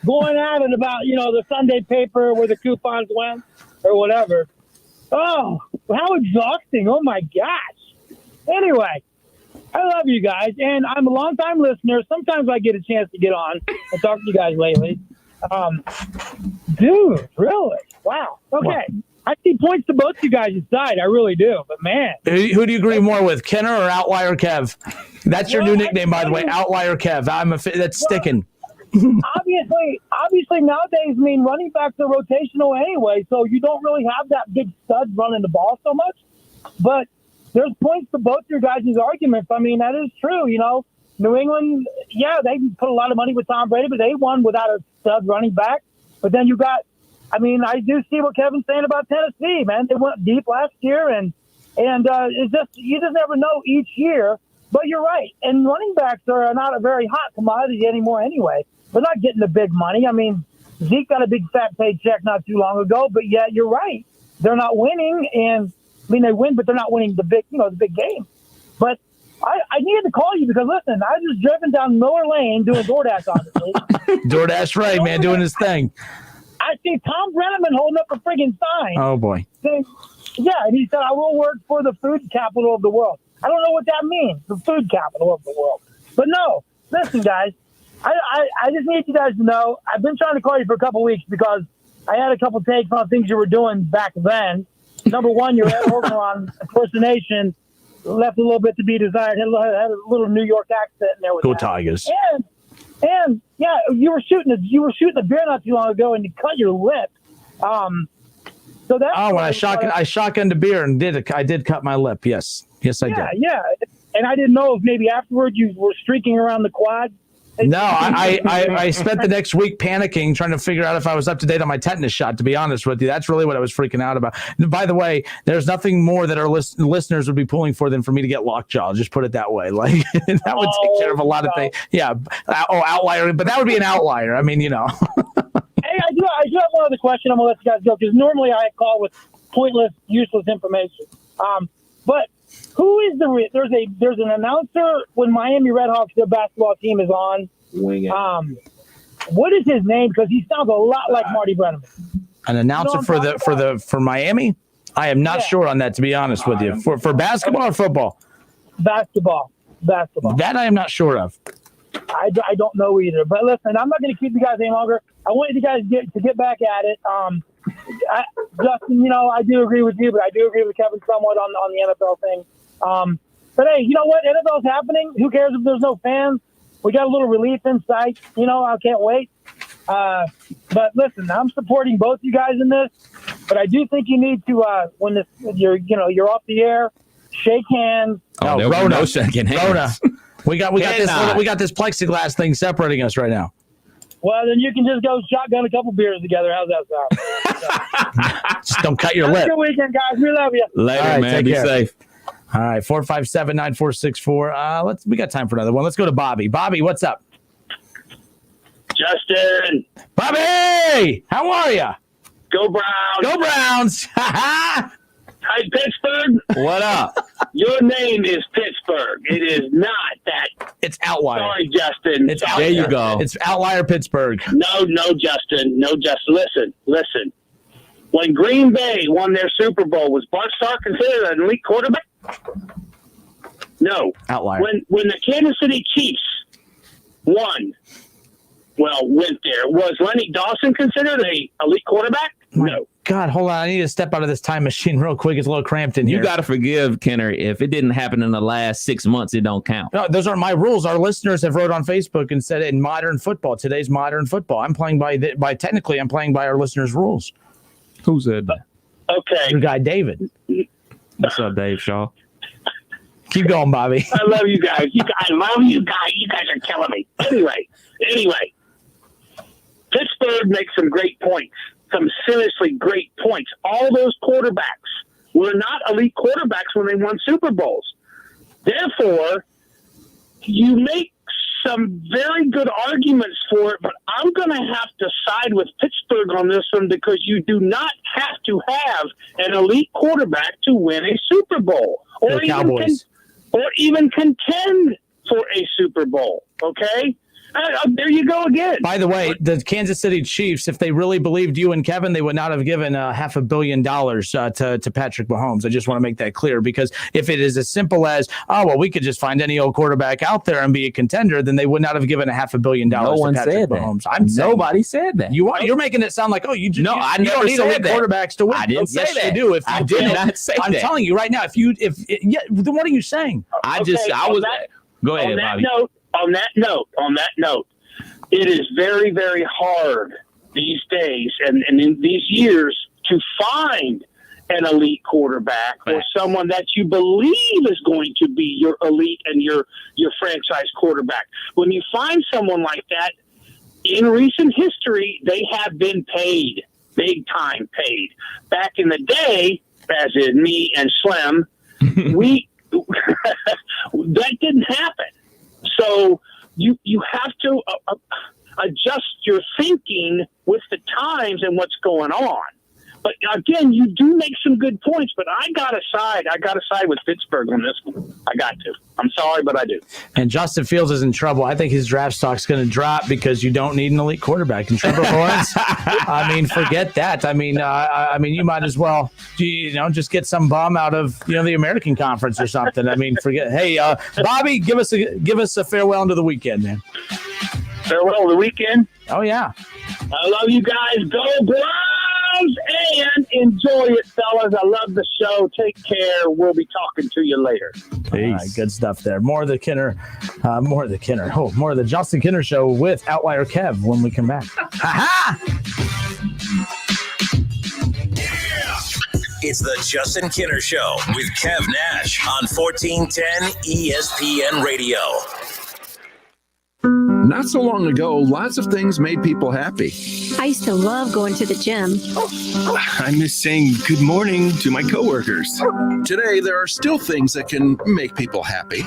going at it about, the Sunday paper where the coupons went or whatever. Oh, how exhausting. Oh, my gosh. Anyway, I love you guys, and I'm a longtime listener. Sometimes I get a chance to get on and talk to you guys lately. Dude, really? Wow. Okay. Wow. I see points to both you guys' side. I really do. But, man. Who do you agree more with, Kenner or Outlier Kev? That's your new nickname, by the way, Outlier Kev. That's sticking. Obviously, nowadays, running backs are rotational anyway, so you don't really have that big stud running the ball so much. But there's points to both your guys' arguments. That is true. New England, they put a lot of money with Tom Brady, but they won without a stud running back. But then you got, I do see what Kevin's saying about Tennessee, man. They went deep last year, and it's just, you just never know each year. But you're right. And running backs are not a very hot commodity anymore anyway. They're not getting the big money. Zeke got a big fat paycheck not too long ago, but yet you're right. They're not winning, and they win, but they're not winning the big game. But I needed to call you because, listen, I was driven down Miller Lane doing DoorDash, honestly. DoorDash Ray, man, doing his thing. I see Tom Brenneman holding up a friggin' sign. Oh, boy. Saying, and he said, I will work for the food capital of the world. I don't know what that means, the food capital of the world. But no, listen, guys, I just need you guys to know, I've been trying to call you for a couple weeks because I had a couple takes on things you were doing back then. Number one, your Ed Orgeron impersonation left a little bit to be desired. Had a little New York accent in there with Go that. Tigers. And you were shooting a beer not too long ago, and you cut your lip. So that's when I shotgunned a beer and I did cut my lip. Yes, I did. Yeah. And I didn't know if maybe afterward you were streaking around the quad. No, I spent the next week panicking, trying to figure out if I was up to date on my tetanus shot, to be honest with you. That's really what I was freaking out about. And by the way, there's nothing more that our listeners would be pulling for than for me to get lockjaw. I'll just put it that way. Like, that would take care of a lot of things. Yeah. Outlier. But that would be an outlier. Hey, I do have one other question. I'm going to let you guys go because normally I call with pointless, useless information. But who is there's an announcer when Miami Redhawks, their basketball team, is on. What is his name? Because he sounds a lot like Marty Brenneman. An announcer for Miami? I am not sure on that, to be honest with you. For basketball or football? Basketball. That I am not sure of. I don't know either. But listen, I'm not going to keep you guys any longer. I want you guys to get back at it. Justin, I do agree with you, but I do agree with Kevin somewhat on the NFL thing. But hey, you know what? NFL's happening. Who cares if there's no fans? We got a little relief in sight. I can't wait. But listen, I'm supporting both you guys in this. But I do think you need to when you're off the air, shake hands. Oh, Rona. No shaking hands. Rona. We got this plexiglass thing separating us right now. Well, then you can just go shotgun a couple beers together. How's that sound? Just don't cut your lip. Have a good weekend, guys. We love you. Later, right, man. Be safe. All right, 457-9464. We got time for another one. Let's go to Bobby. Bobby, what's up? Justin. Bobby, how are you? Go Browns. Go Browns. Hi, Pittsburgh. What up? Your name is Pittsburgh. It is not that. It's Outlier. Sorry, Justin. There you go. It's Outlier Pittsburgh. No, Justin. No, Justin. Listen. When Green Bay won their Super Bowl, was Bart Starr considered an elite quarterback? No. Outlier. When the Kansas City Chiefs went there, was Lenny Dawson considered an elite quarterback? No. God, hold on. I need to step out of this time machine real quick. It's a little cramped in here. You got to forgive Kenner. If it didn't happen in the last 6 months, it don't count. No, those aren't my rules. Our listeners have wrote on Facebook and said in modern football, today's modern football. I'm playing by technically, I'm playing by our listeners' rules. Who said that? Okay. Your guy, David. What's up, Dave Shaw? Keep going, Bobby. I love you guys. I love you guys. You guys are killing me. Anyway. Pittsburgh makes some great points. Some seriously great points. All those quarterbacks were not elite quarterbacks when they won Super Bowls. Therefore, you make some very good arguments for it, but I'm going to have to side with Pittsburgh on this one because you do not have to have an elite quarterback to win a Super Bowl or even contend for a Super Bowl. Okay? There you go again. By the way, the Kansas City Chiefs, if they really believed you and Kevin, they would not have given $500 million to Patrick Mahomes. I just want to make that clear, because if it is as simple as, we could just find any old quarterback out there and be a contender, then they would not have given $500 million to Patrick Mahomes. Nobody said that. You're making it sound like, I you never don't need elite quarterbacks to win. I didn't say that. You do. If you I did not say that. I'm telling you right now, then what are you saying? Go ahead, Bobby. On that note, it is very, very hard these days and in these years to find an elite quarterback or someone that you believe is going to be your elite and your franchise quarterback. When you find someone like that, in recent history, they have been paid, big time paid. Back in the day, as in me and Slim, that didn't happen. So you have to adjust your thinking with the times and what's going on. But again, you do make some good points, but I gotta side with Pittsburgh on this one. I got to. I'm sorry, but I do. And Justin Fields is in trouble. I think his draft stock's going to drop because you don't need an elite quarterback. And Trevor Lawrence, forget that. You might as well, just get some bum out of the American Conference or something. Forget. Hey, Bobby, give us a farewell into the weekend, man. Farewell to the weekend. Oh yeah. I love you guys. Go Browns and enjoy it, fellas. I love the show. Take care. We'll be talking to you later. Peace. All right, good stuff there. More of the Justin Kinner Show with Outlier Kev when we come back. It's the Justin Kinner Show with Kev Nash on 1410 ESPN Radio. Not so long ago, lots of things made people happy. I used to love going to the gym. I miss saying good morning to my coworkers. Today, there are still things that can make people happy.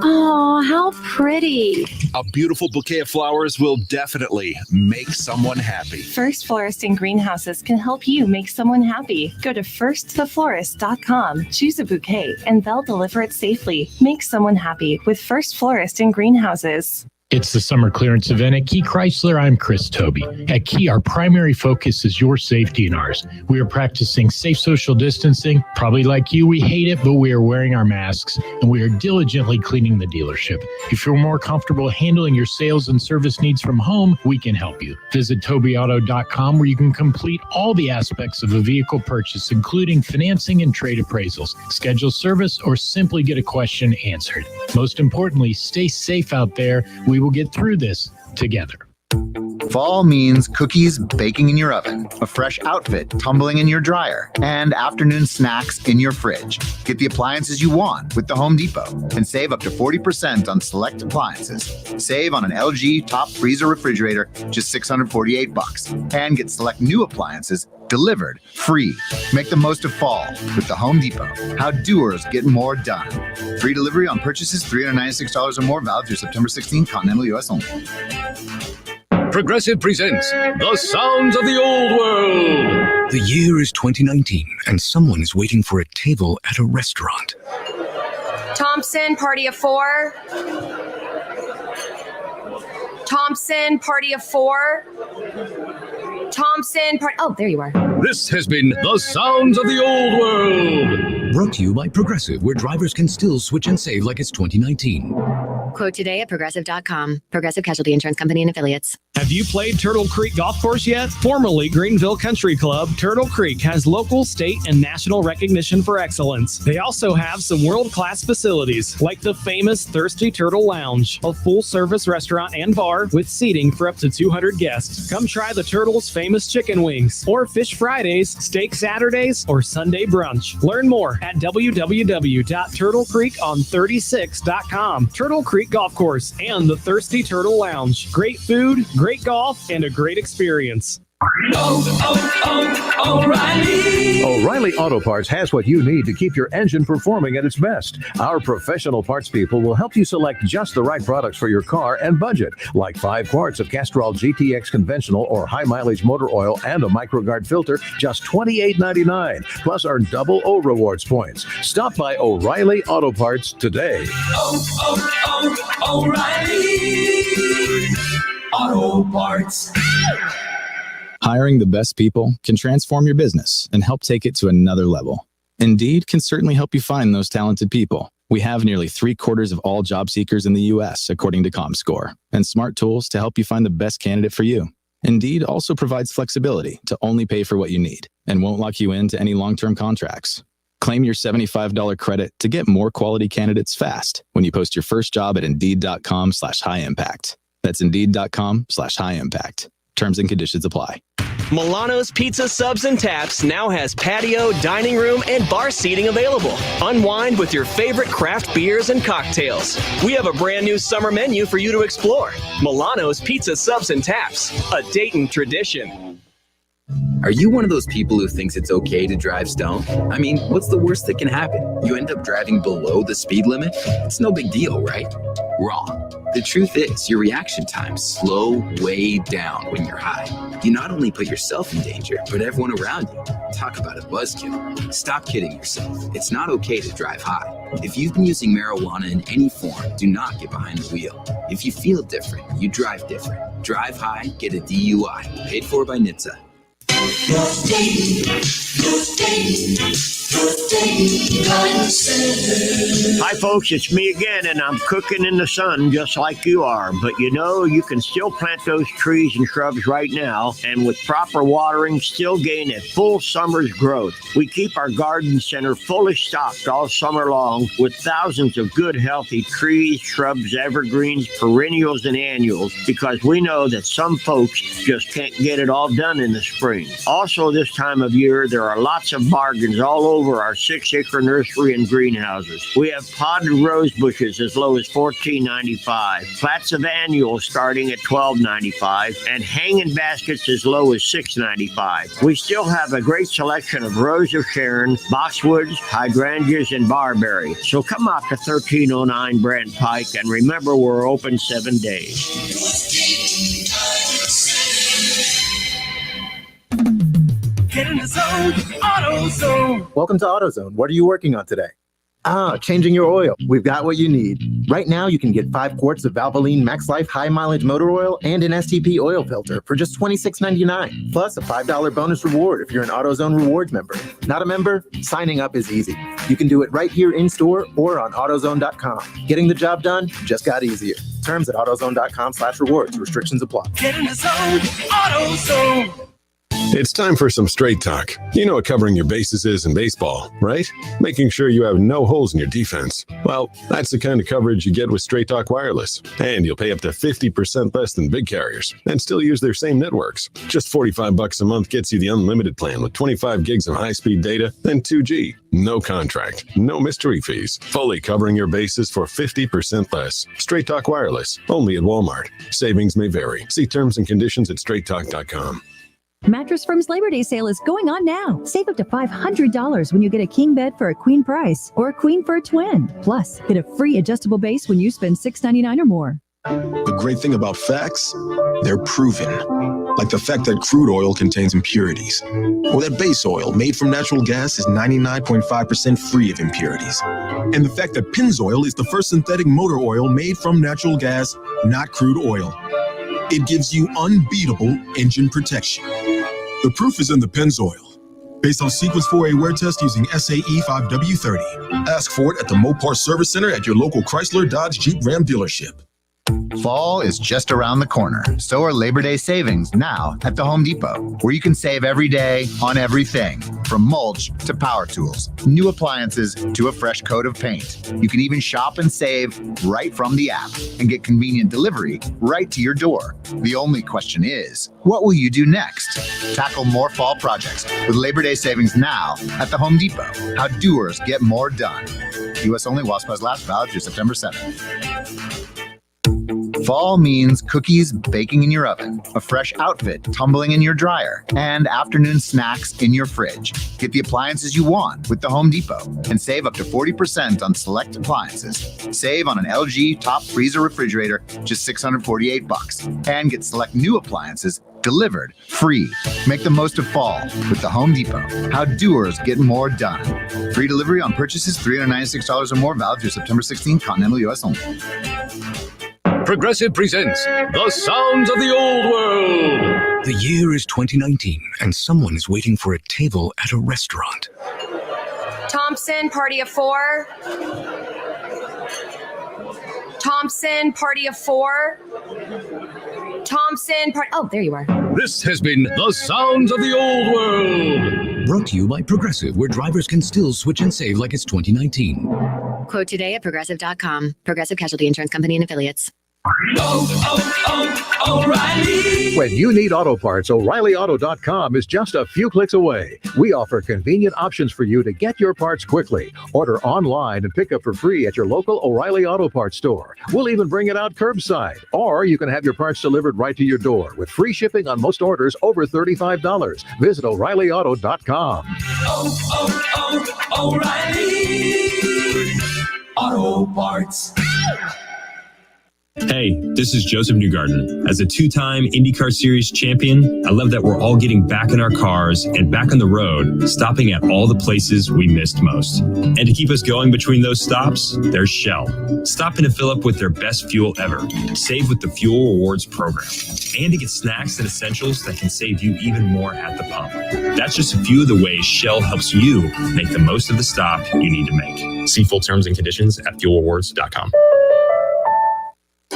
Oh, how pretty. A beautiful bouquet of flowers will definitely make someone happy. First Florist and Greenhouses can help you make someone happy. Go to firsttheflorist.com, choose a bouquet, and they'll deliver it safely. Make someone happy with First Florist and Greenhouses. It's the summer clearance event at Key Chrysler. I'm Chris Toby. At Key, our primary focus is your safety and ours. We are practicing safe social distancing. Probably like you, we hate it, but we are wearing our masks, and we are diligently cleaning the dealership. If you're more comfortable handling your sales and service needs from home, we can help you. Visit TobyAuto.com, where you can complete all the aspects of a vehicle purchase, including financing and trade appraisals, schedule service, or simply get a question answered. Most importantly, stay safe out there. We will get through this together. Fall means cookies baking in your oven, a fresh outfit tumbling in your dryer, and afternoon snacks in your fridge. Get the appliances you want with the Home Depot and save up to 40% on select appliances. Save on an LG top freezer refrigerator, just $648, and get select new appliances delivered free. Make the most of fall with the Home Depot. How doers get more done. Free delivery on purchases $396 or more, valid through September 16th, continental U.S. only. Progressive presents The Sounds of the Old World. The year is 2019, and someone is waiting for a table at a restaurant. Thompson, party of four. Thompson, party of four. Thompson, oh, there you are. This has been The Sounds of the Old World. Brought to you by Progressive, where drivers can still switch and save like it's 2019. Quote today at Progressive.com. Progressive Casualty Insurance Company and Affiliates. Have you played Turtle Creek Golf Course yet? Formerly Greenville Country Club, Turtle Creek has local, state, and national recognition for excellence. They also have some world-class facilities, like the famous Thirsty Turtle Lounge, a full-service restaurant and bar with seating for up to 200 guests. Come try the Turtle's famous chicken wings, or Fish Fridays, Steak Saturdays, or Sunday brunch. Learn more at www.turtlecreekon36.com. Turtle Creek Golf Course and the Thirsty Turtle Lounge. Great food, great golf, and a great experience. O'Reilly Auto Parts has what you need to keep your engine performing at its best. Our professional parts people will help you select just the right products for your car and budget, like 5 quarts of Castrol GTX conventional or high mileage motor oil and a MicroGuard filter, just $28.99. Plus earn double O rewards points. Stop by O'Reilly Auto Parts today. O'Reilly Auto Parts. Hiring the best people can transform your business and help take it to another level. Indeed can certainly help you find those talented people. We have nearly 3/4 of all job seekers in the U.S., according to ComScore, and smart tools to help you find the best candidate for you. Indeed also provides flexibility to only pay for what you need and won't lock you into any long-term contracts. Claim your $75 credit to get more quality candidates fast when you post your first job at Indeed.com/high-impact. That's Indeed.com/high-impact. Terms and conditions apply. Milano's Pizza Subs and Taps now has patio, dining room, and bar seating available. Unwind with your favorite craft beers and cocktails. We have a brand new summer menu for you to explore. Milano's Pizza Subs and Taps, a Dayton tradition. Are you one of those people who thinks it's okay to drive stoned? I mean, what's the worst that can happen? You end up driving below the speed limit? It's no big deal, right? Wrong. The truth is, your reaction times slow way down when you're high. You not only put yourself in danger, but everyone around you. Talk about a buzzkill. Stop kidding yourself. It's not okay to drive high. If you've been using marijuana in any form, do not get behind the wheel. If you feel different, you drive different. Drive high, get a DUI. Paid for by NHTSA. Hi folks, it's me again, and I'm cooking in the sun just like you are. But you know, you can still plant those trees and shrubs right now, and with proper watering, still gain a full summer's growth. We keep our garden center fully stocked all summer long with thousands of good, healthy trees, shrubs, evergreens, perennials, and annuals, because we know that some folks just can't get it all done in the spring. Also, this time of year, there are lots of bargains all over our 6-acre nursery and greenhouses. We have potted rose bushes as low as $14.95, plats of annuals starting at $12.95, and hanging baskets as low as $6.95. We still have a great selection of Rose of Sharon, boxwoods, hydrangeas, and barberry. So come out to 1309 Brant Pike, and remember, we're open 7 days. Get in the zone, AutoZone. Welcome to AutoZone. What are you working on today? Changing your oil. We've got what you need. Right now, you can get 5 quarts of Valvoline Max Life High Mileage Motor Oil and an STP oil filter for just $26.99, plus a $5 bonus reward if you're an AutoZone Rewards member. Not a member? Signing up is easy. You can do it right here in store or on AutoZone.com. Getting the job done just got easier. Terms at AutoZone.com/rewards. Restrictions apply. Get in the zone, AutoZone. It's time for some straight talk. You know what covering your bases is in baseball, right? Making sure you have no holes in your defense. Well, that's the kind of coverage you get with Straight Talk Wireless. And you'll pay up to 50% less than big carriers and still use their same networks. Just $45 a month gets you the unlimited plan with 25 gigs of high-speed data and 2G. No contract, no mystery fees. Fully covering your bases for 50% less. Straight Talk Wireless, only at Walmart. Savings may vary. See terms and conditions at straighttalk.com. Mattress Firm's Labor Day sale is going on now. Save up to $500 when you get a king bed for a queen price or a queen for a twin. Plus, get a free adjustable base when you spend $6.99 or more. The great thing about facts, they're proven. Like the fact that crude oil contains impurities, or that base oil made from natural gas is 99.5% free of impurities. And the fact that Pennzoil is the first synthetic motor oil made from natural gas, not crude oil. It gives you unbeatable engine protection. The proof is in the Pennzoil. Based on Sequence 4A wear test using SAE 5W30. Ask for it at the Mopar Service Center at your local Chrysler, Dodge, Jeep, Ram dealership. Fall is just around the corner. So are Labor Day savings now at the Home Depot, where you can save every day on everything, from mulch to power tools, new appliances to a fresh coat of paint. You can even shop and save right from the app and get convenient delivery right to your door. The only question is, what will you do next? Tackle more fall projects with Labor Day savings now at the Home Depot. How doers get more done. U.S. only while supplies last, valid through September 7th. Fall means cookies baking in your oven, a fresh outfit tumbling in your dryer, and afternoon snacks in your fridge. Get the appliances you want with the Home Depot and save up to 40% on select appliances. Save on an LG top freezer refrigerator, just $648, and get select new appliances delivered free. Make the most of fall with the Home Depot. How doers get more done. Free delivery on purchases $396 or more, valid through September 16th, continental U.S. only. Progressive presents The Sounds of the Old World. The year is 2019, and someone is waiting for a table at a restaurant. Thompson, party of 4. Thompson, party of 4. Thompson, oh, there you are. This has been The Sounds of the Old World. Brought to you by Progressive, where drivers can still switch and save like it's 2019. Quote today at Progressive.com. Progressive Casualty Insurance Company and Affiliates. O'Reilly. When you need auto parts, O'ReillyAuto.com is just a few clicks away. We offer convenient options for you to get your parts quickly. Order online and pick up for free at your local O'Reilly Auto Parts store. We'll even bring it out curbside. Or you can have your parts delivered right to your door with free shipping on most orders over $35. Visit O'ReillyAuto.com. O'Reilly Auto Parts. Hey, this is Joseph Newgarden. As a two-time IndyCar Series champion, I love that we're all getting back in our cars and back on the road, stopping at all the places we missed most. And to keep us going between those stops, there's Shell. Stop in to fill up with their best fuel ever. Save with the Fuel Rewards program. And to get snacks and essentials that can save you even more at the pump. That's just a few of the ways Shell helps you make the most of the stop you need to make. See full terms and conditions at fuelrewards.com.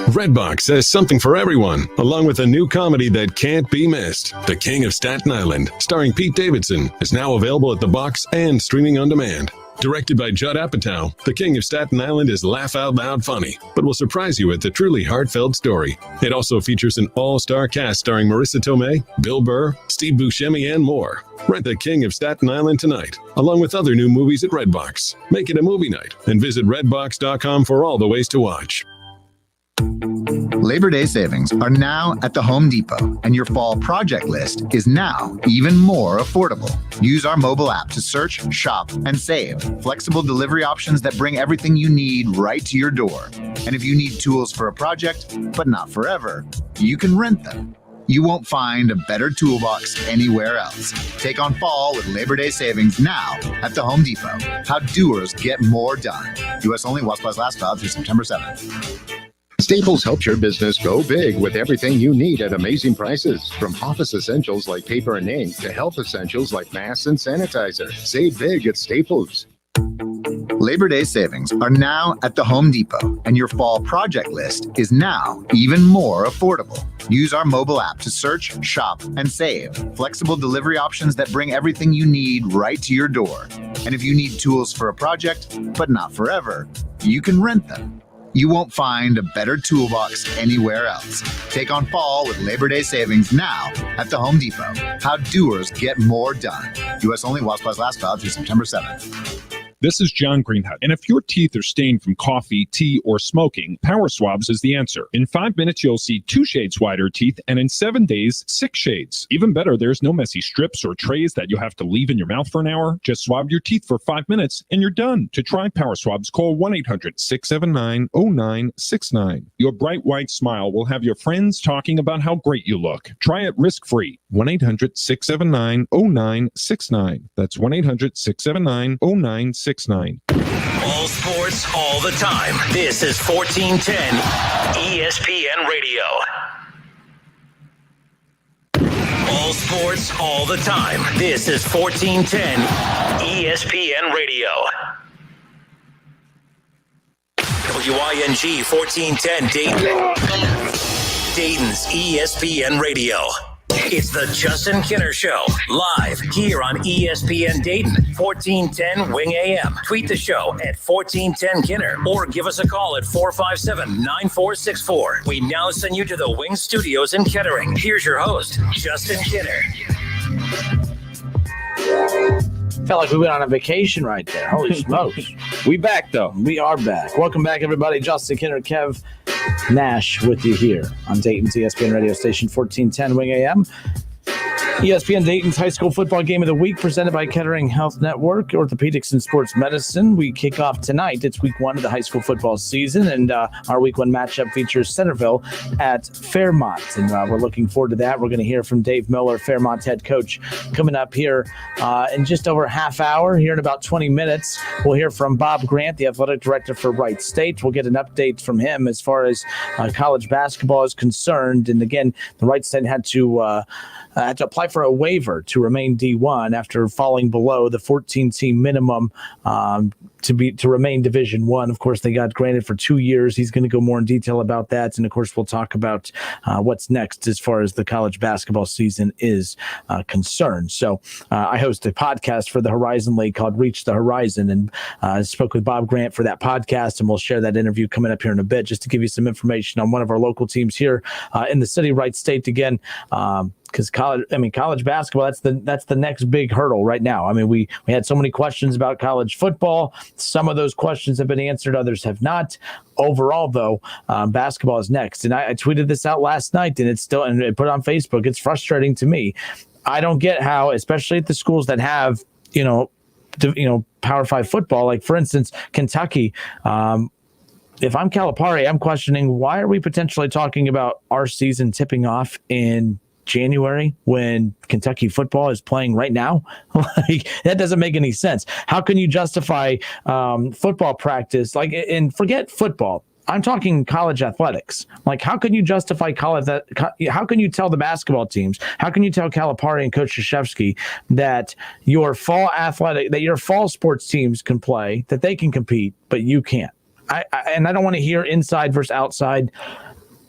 Redbox has something for everyone, along with a new comedy that can't be missed. The King of Staten Island, starring Pete Davidson, is now available at the box and streaming on demand. Directed by Judd Apatow, The King of Staten Island is laugh-out-loud funny, but will surprise you with a truly heartfelt story. It also features an all-star cast starring Marissa Tomei, Bill Burr, Steve Buscemi, and more. Rent The King of Staten Island tonight, along with other new movies at Redbox. Make it a movie night, and visit redbox.com for all the ways to watch. Labor Day savings are now at the Home Depot, and your fall project list is now even more affordable. Use our mobile app to search, shop, and save. Flexible delivery options that bring everything you need right to your door. And if you need tools for a project, but not forever, you can rent them. You won't find a better toolbox anywhere else. Take on fall with Labor Day savings now at the Home Depot. How doers get more done. U.S. only while supplies last, valid through September 7th. Staples helps your business go big with everything you need at amazing prices. From office essentials like paper and ink to health essentials like masks and sanitizer. Save big at Staples. Labor Day savings are now at the Home Depot, and your fall project list is now even more affordable. Use our mobile app to search, shop, and save. Flexible delivery options that bring everything you need right to your door. And if you need tools for a project, but not forever, you can rent them. You won't find a better toolbox anywhere else. Take on fall with Labor Day savings now at the Home Depot. How doers get more done. U.S. only while supplies last, valid through September 7th. This is John Greenhut, and if your teeth are stained from coffee, tea, or smoking, Power Swabs is the answer. In 5 minutes, you'll see 2 shades whiter teeth, and in 7 days, 6 shades. Even better, there's no messy strips or trays that you have to leave in your mouth for an hour. Just swab your teeth for 5 minutes, and you're done. To try Power Swabs, call 1-800-679-0969. Your bright white smile will have your friends talking about how great you look. Try it risk-free. 1-800-679-0969. That's 1-800-679-0969. All sports, all the time. This is 1410 ESPN Radio. All sports, all the time. This is 1410 ESPN Radio. WING 1410 Dayton. Dayton's ESPN Radio. It's the Justin Kinner Show, live here on ESPN Dayton, 1410 Wing AM. Tweet the show at 1410 Kinner or give us a call at 457-9464. We now send you to the Wing Studios in Kettering. Here's your host, Justin Kinner. Felt like we went on a vacation right there. Holy smokes. We back, though. We are back. Welcome back, everybody. Justin Kinner, Kev Nash with you here on Dayton's ESPN radio station, 1410 Wing AM. ESPN Dayton's high school football game of the week presented by Kettering Health Network, Orthopedics and Sports Medicine. We kick off tonight. It's week one of the high school football season, and our week one matchup features Centerville at Fairmont, and we're looking forward to that. We're going to hear from Dave Miller, Fairmont head coach, coming up here in just over a half hour. Here in about 20 minutes, we'll hear from Bob Grant, the athletic director for Wright State. We'll get an update from him as far as college basketball is concerned. And again, the Wright State had to apply for a waiver to remain D1 after falling below the 14-team minimum to remain Division I. Of course, they got granted for 2 years. He's going to go more in detail about that. And, of course, we'll talk about what's next as far as the college basketball season is concerned. So I host a podcast for the Horizon League called Reach the Horizon, and I spoke with Bob Grant for that podcast, and we'll share that interview coming up here in a bit just to give you some information on one of our local teams here in the city, Wright State, again. Because college basketball, that's the next big hurdle right now. I mean, we had so many questions about college football. Some of those questions have been answered, others have not. Overall, though, basketball is next. And I tweeted this out last night, and I put it on Facebook. It's frustrating to me. I don't get how, especially at the schools that have, Power 5 football, like for instance, Kentucky. If I'm Calipari, I'm questioning why are we potentially talking about our season tipping off in January when Kentucky football is playing right now? Like, that doesn't make any sense. How can you justify football practice? And forget football. I'm talking college athletics. Like, how can you justify college? How can you tell the basketball teams? How can you tell Calipari and Coach Krzyzewski that your fall sports teams can play, that they can compete, but you can't? And I don't want to hear inside versus outside.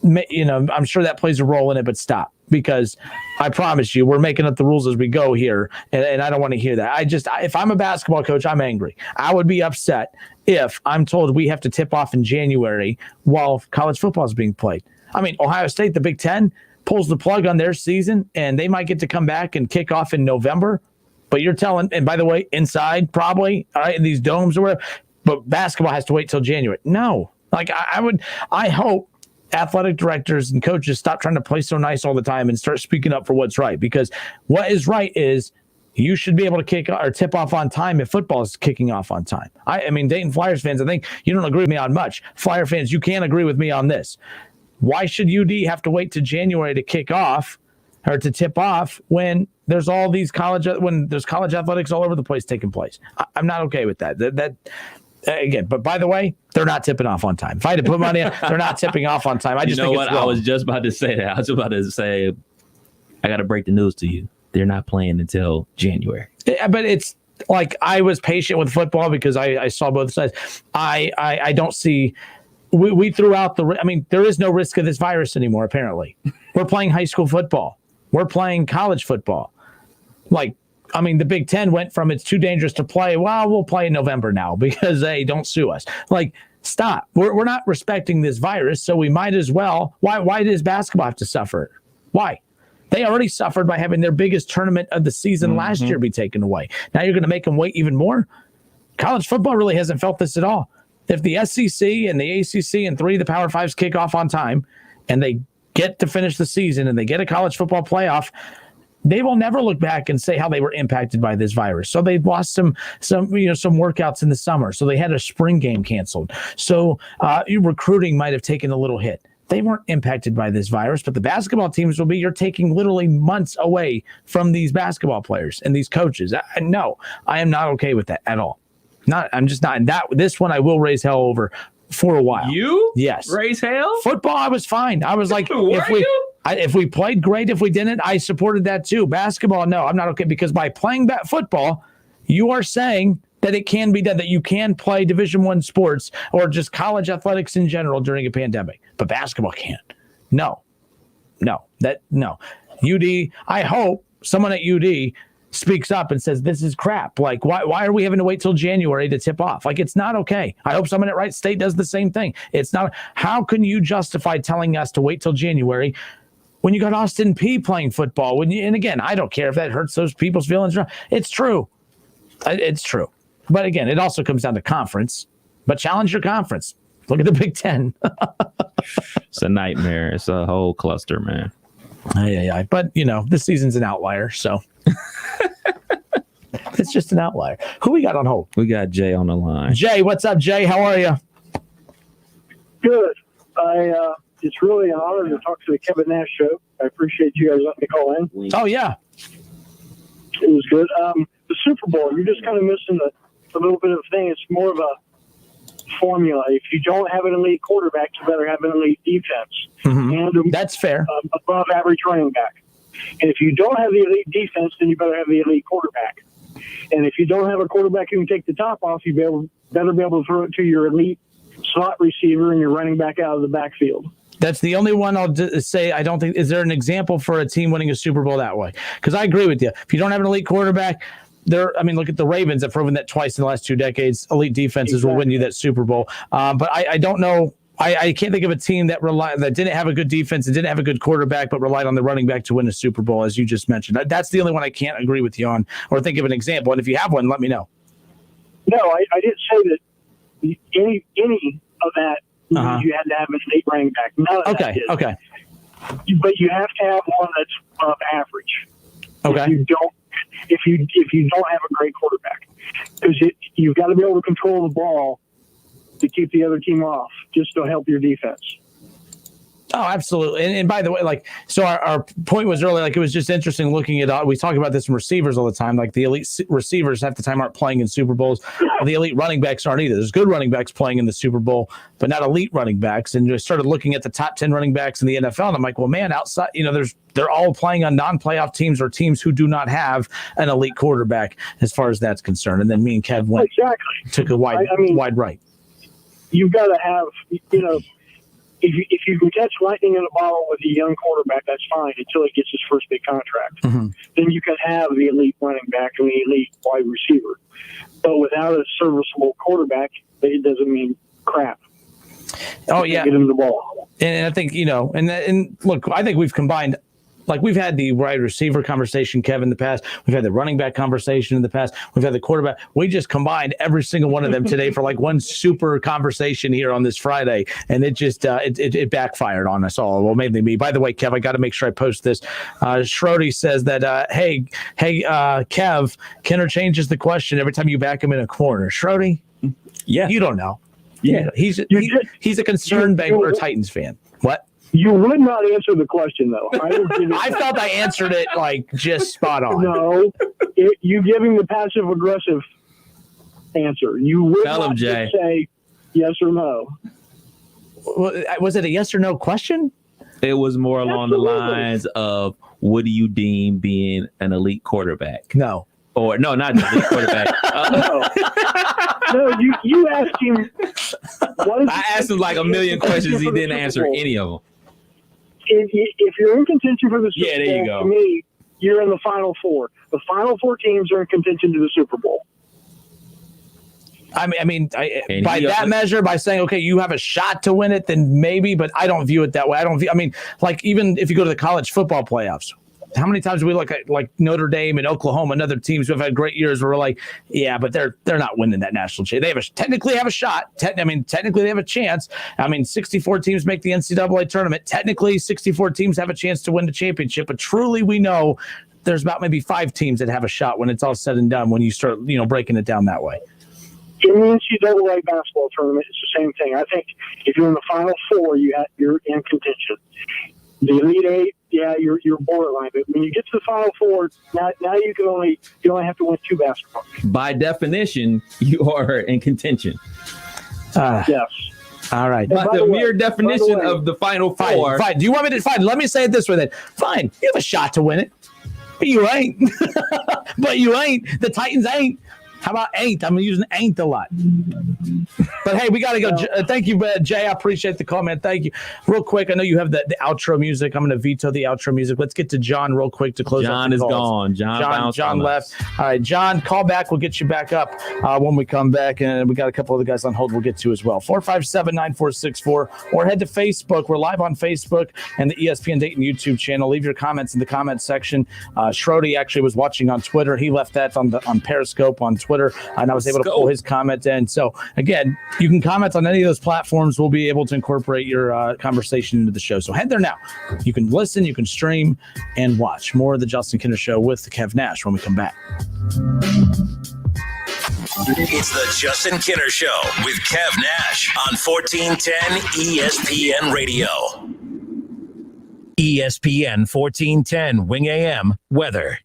I'm sure that plays a role in it, but stop. Because I promise you, we're making up the rules as we go here, and I don't want to hear that. If I'm a basketball coach, I'm angry. I would be upset if I'm told we have to tip off in January while college football is being played. I mean, Ohio State, the Big Ten, pulls the plug on their season, and they might get to come back and kick off in November. But you're telling, and by the way, inside probably, all right, in these domes or whatever, but basketball has to wait till January. No. I hope athletic directors and coaches stop trying to play so nice all the time and start speaking up for what's right, because what is right is you should be able to kick or tip off on time if football is kicking off on time. I mean, Dayton Flyers fans, I think you don't agree with me on much. Flyer fans, you can't agree with me on this. Why should UD have to wait to January to kick off or to tip off when there's all these college athletics all over the place taking place? I'm not okay with that. Again, but by the way, they're not tipping off on time. If I had to put money on, they're not tipping off on time. I just think it's wrong. I was just about to say that. I was about to say, I got to break the news to you. They're not playing until January. But it's like, I was patient with football because I saw both sides. I don't see. We threw out there is no risk of this virus anymore. Apparently, we're playing high school football. We're playing college football. The Big Ten went from it's too dangerous to play. Well, we'll play in November now because they don't sue us. Stop. We're not respecting this virus, so we might as well. Why does basketball have to suffer? Why? They already suffered by having their biggest tournament of the season last year be taken away. Now you're going to make them wait even more? College football really hasn't felt this at all. If the SEC and the ACC and 3 of the Power 5s kick off on time and they get to finish the season and they get a college football playoff, they will never look back and say how they were impacted by this virus. So they lost some workouts in the summer. So they had a spring game canceled. So recruiting might have taken a little hit. They weren't impacted by this virus, but the basketball teams will be. You're taking literally months away from these basketball players and these coaches. No, I am not okay with that at all. I'm just not. This one I will raise hell over for a while. You? Yes. Raise hell? Football, I was fine. I was like, if we played, great. If we didn't, I supported that too. Basketball, no, I'm not okay, because by playing football, you are saying that it can be done, that you can play Division I sports or just college athletics in general during a pandemic, but basketball can't. No. UD, I hope someone at UD speaks up and says, this is crap. Like, why are we having to wait till January to tip off? Like, it's not okay. I hope someone at Wright State does the same thing. It's not. How can you justify telling us to wait till January when you got Austin Peay playing football? And again, I don't care if that hurts those people's feelings. It's true. It's true. But again, it also comes down to conference. But challenge your conference. Look at the Big Ten. It's a nightmare. It's a whole cluster, man. Yeah. But, this season's an outlier, so. It's just an outlier. Who we got on hold? We got Jay on the line. Jay, what's up, Jay? How are you? Good. It's really an honor to talk to the Kevin Nash show. I appreciate you guys letting me call in. Oh, yeah. It was good. The Super Bowl, you're just kind of missing a little bit of a thing. It's more of a formula. If you don't have an elite quarterback, you better have an elite defense. And that's fair. Above average running back. And if you don't have the elite defense, then you better have the elite quarterback. And if you don't have a quarterback who can take the top off, you better be able to throw it to your elite slot receiver and your running back out of the backfield. That's the only one I'll say. I don't think. Is there an example for a team winning a Super Bowl that way? Because I agree with you. If you don't have an elite quarterback, look at the Ravens have proven that twice in the last 2 decades. Elite defenses will win you that Super Bowl. But I don't know. I can't think of a team that didn't have a good defense and didn't have a good quarterback, but relied on the running back to win a Super Bowl, as you just mentioned. That's the only one I can't agree with you on, or think of an example. And if you have one, let me know. No, I didn't say that any of that. You had to have an elite running back. None of that did. Okay. But you have to have one that's above average. Okay. If you don't have a great quarterback, because you've got to be able to control the ball to keep the other team off, just to help your defense. Oh, absolutely. And by the way, so our point was earlier, it was just interesting looking at, we talk about this from receivers all the time, the elite receivers half the time aren't playing in Super Bowls. The elite running backs aren't either. There's good running backs playing in the Super Bowl, but not elite running backs. And I started looking at the top 10 running backs in the NFL, and I'm like, well, man, outside, they're all playing on non-playoff teams or teams who do not have an elite quarterback as far as that's concerned. And then me and Kev took a wide right. You've got to have, if you can catch lightning in a bottle with a young quarterback, that's fine until he gets his first big contract. Then you can have the elite running back and the elite wide receiver. But without a serviceable quarterback, it doesn't mean crap. Oh, yeah. Get him the ball. And I think, and look, I think we've combined. We've had the wide receiver conversation, Kevin, in the past. We've had the running back conversation in the past. We've had the quarterback. We just combined every single one of them today for one super conversation here on this Friday. And it just, it backfired on us all. Well, mainly me. By the way, Kev, I got to make sure I post this. Schrody says that, hey, Kev, Kenner changes the question every time you back him in a corner. Schrody? Yeah. You don't know. Yeah. He's a concerned Bengals Titans fan. What? You would not answer the question, though. I felt I answered it just spot on. No, you giving the passive aggressive answer. You would not just say yes or no. Was it a yes or no question? It was more along the lines of, what do you deem being an elite quarterback? No. Or no, not an elite quarterback. No, you asked him. I asked him a million questions. He didn't answer any of them. If you're in contention for the Super Bowl, there you go. To me, you're in the Final Four. The Final Four teams are in contention to the Super Bowl. By that measure, by saying, okay, you have a shot to win it, then maybe, but I don't view it that way. Even if you go to the college football playoffs, how many times do we look at Notre Dame and Oklahoma and other teams who have had great years where we're yeah, but they're not winning that national championship. They technically have a shot. Technically they have a chance. 64 teams make the NCAA tournament. Technically, 64 teams have a chance to win the championship. But truly, we know there's about maybe 5 teams that have a shot when it's all said and done. When you start, breaking it down that way. In the NCAA basketball tournament, it's the same thing. I think if you're in the Final Four, you're in contention. The Elite Eight, you're borderline. But when you get to the Final Four, now you only have to win 2 basketball games. By definition, you are in contention. Yes. All right. But the mere definition of the Final Four. Fine. Do you want me to? Fine. Let me say it this way then. Fine. You have a shot to win it, but you ain't. The Titans ain't. How about ain't? I'm using ain't a lot. But hey, we got to go. Thank you, Jay. I appreciate the call, man. Thank you. Real quick, I know you have the outro music. I'm going to veto the outro music. Let's get to John real quick to close. John is gone. John left. All right, John, call back. We'll get you back up when we come back. And we got a couple other guys on hold we'll get to as well. 457-9464 or head to Facebook. We're live on Facebook and the ESPN Dayton YouTube channel. Leave your comments in the comments section. Schrody actually was watching on Twitter. He left that on Periscope on Twitter. And I was able to pull his comment in. So, again, you can comment on any of those platforms. We'll be able to incorporate your conversation into the show. So head there now. You can listen, you can stream, and watch more of the Justin Kinner Show with Kev Nash when we come back. It's the Justin Kinner Show with Kev Nash on 1410 ESPN Radio. ESPN 1410 Wing AM weather.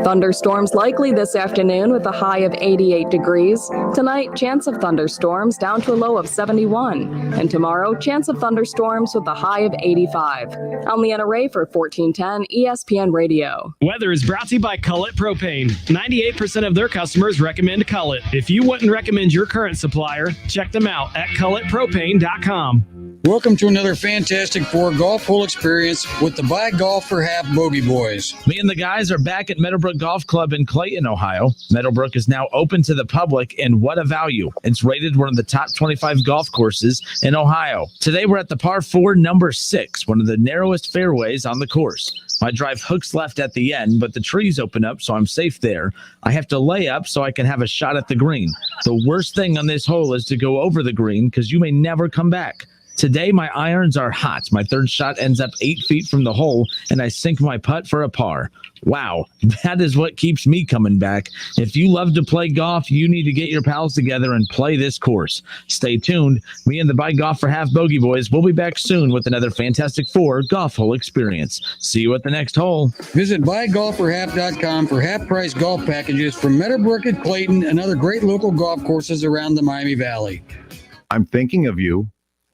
Thunderstorms likely this afternoon with a high of 88 degrees. Tonight, chance of thunderstorms down to a low of 71. And tomorrow, chance of thunderstorms with a high of 85. I'm Leanna Ray for 1410 ESPN Radio. Weather is brought to you by Cullet Propane. 98% of their customers recommend Cullet. If you wouldn't recommend your current supplier, check them out at culletpropane.com. Welcome to another fantastic 4 golf hole experience with the Buy Golf for Half Bogey Boys. Me and the guys are back at Meadowbrook Golf Club in Clayton, Ohio. Meadowbrook is now open to the public, and what a value. It's rated one of the top 25 golf courses in Ohio. Today we're at the par 4 number 6, one of the narrowest fairways on the course. My drive hooks left at the end, but the trees open up, so I'm safe there. I have to lay up so I can have a shot at the green. The worst thing on this hole is to go over the green because you may never come back. Today, my irons are hot. My third shot ends up 8 feet from the hole, and I sink my putt for a par. Wow, that is what keeps me coming back. If you love to play golf, you need to get your pals together and play this course. Stay tuned. Me and the Buy Golf for Half Bogey Boys will be back soon with another Fantastic 4 golf hole experience. See you at the next hole. Visit buygolfforhalf.com for half-price golf packages from Meadowbrook at Clayton and other great local golf courses around the Miami Valley. I'm thinking of you.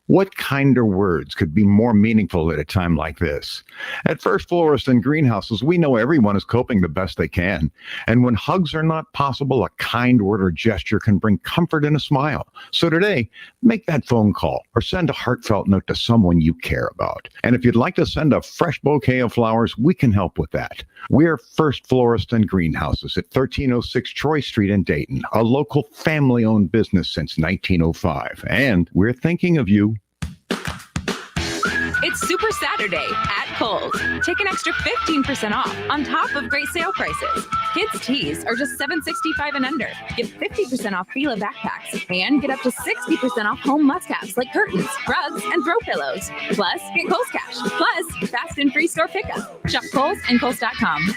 What kinder words could be more meaningful at a time like this? At First Florist and Greenhouses, we know everyone is coping the best they can. And when hugs are not possible, a kind word or gesture can bring comfort and a smile. So today, make that phone call or send a heartfelt note to someone you care about. And if you'd like to send a fresh bouquet of flowers, we can help with that. We're First Florist and Greenhouses at 1306 Troy Street in Dayton, a local family-owned business since 1905. And we're thinking of you. It's Super Saturday at Kohl's. Take an extra 15% off on top of great sale prices. Kids' tees are just $7.65 and under. Get 50% off Fila backpacks and get up to 60% off home must-haves like curtains, rugs, and throw pillows. Plus, get Kohl's Cash. Plus, fast and free store pickup. Shop Kohl's and Kohl's.com.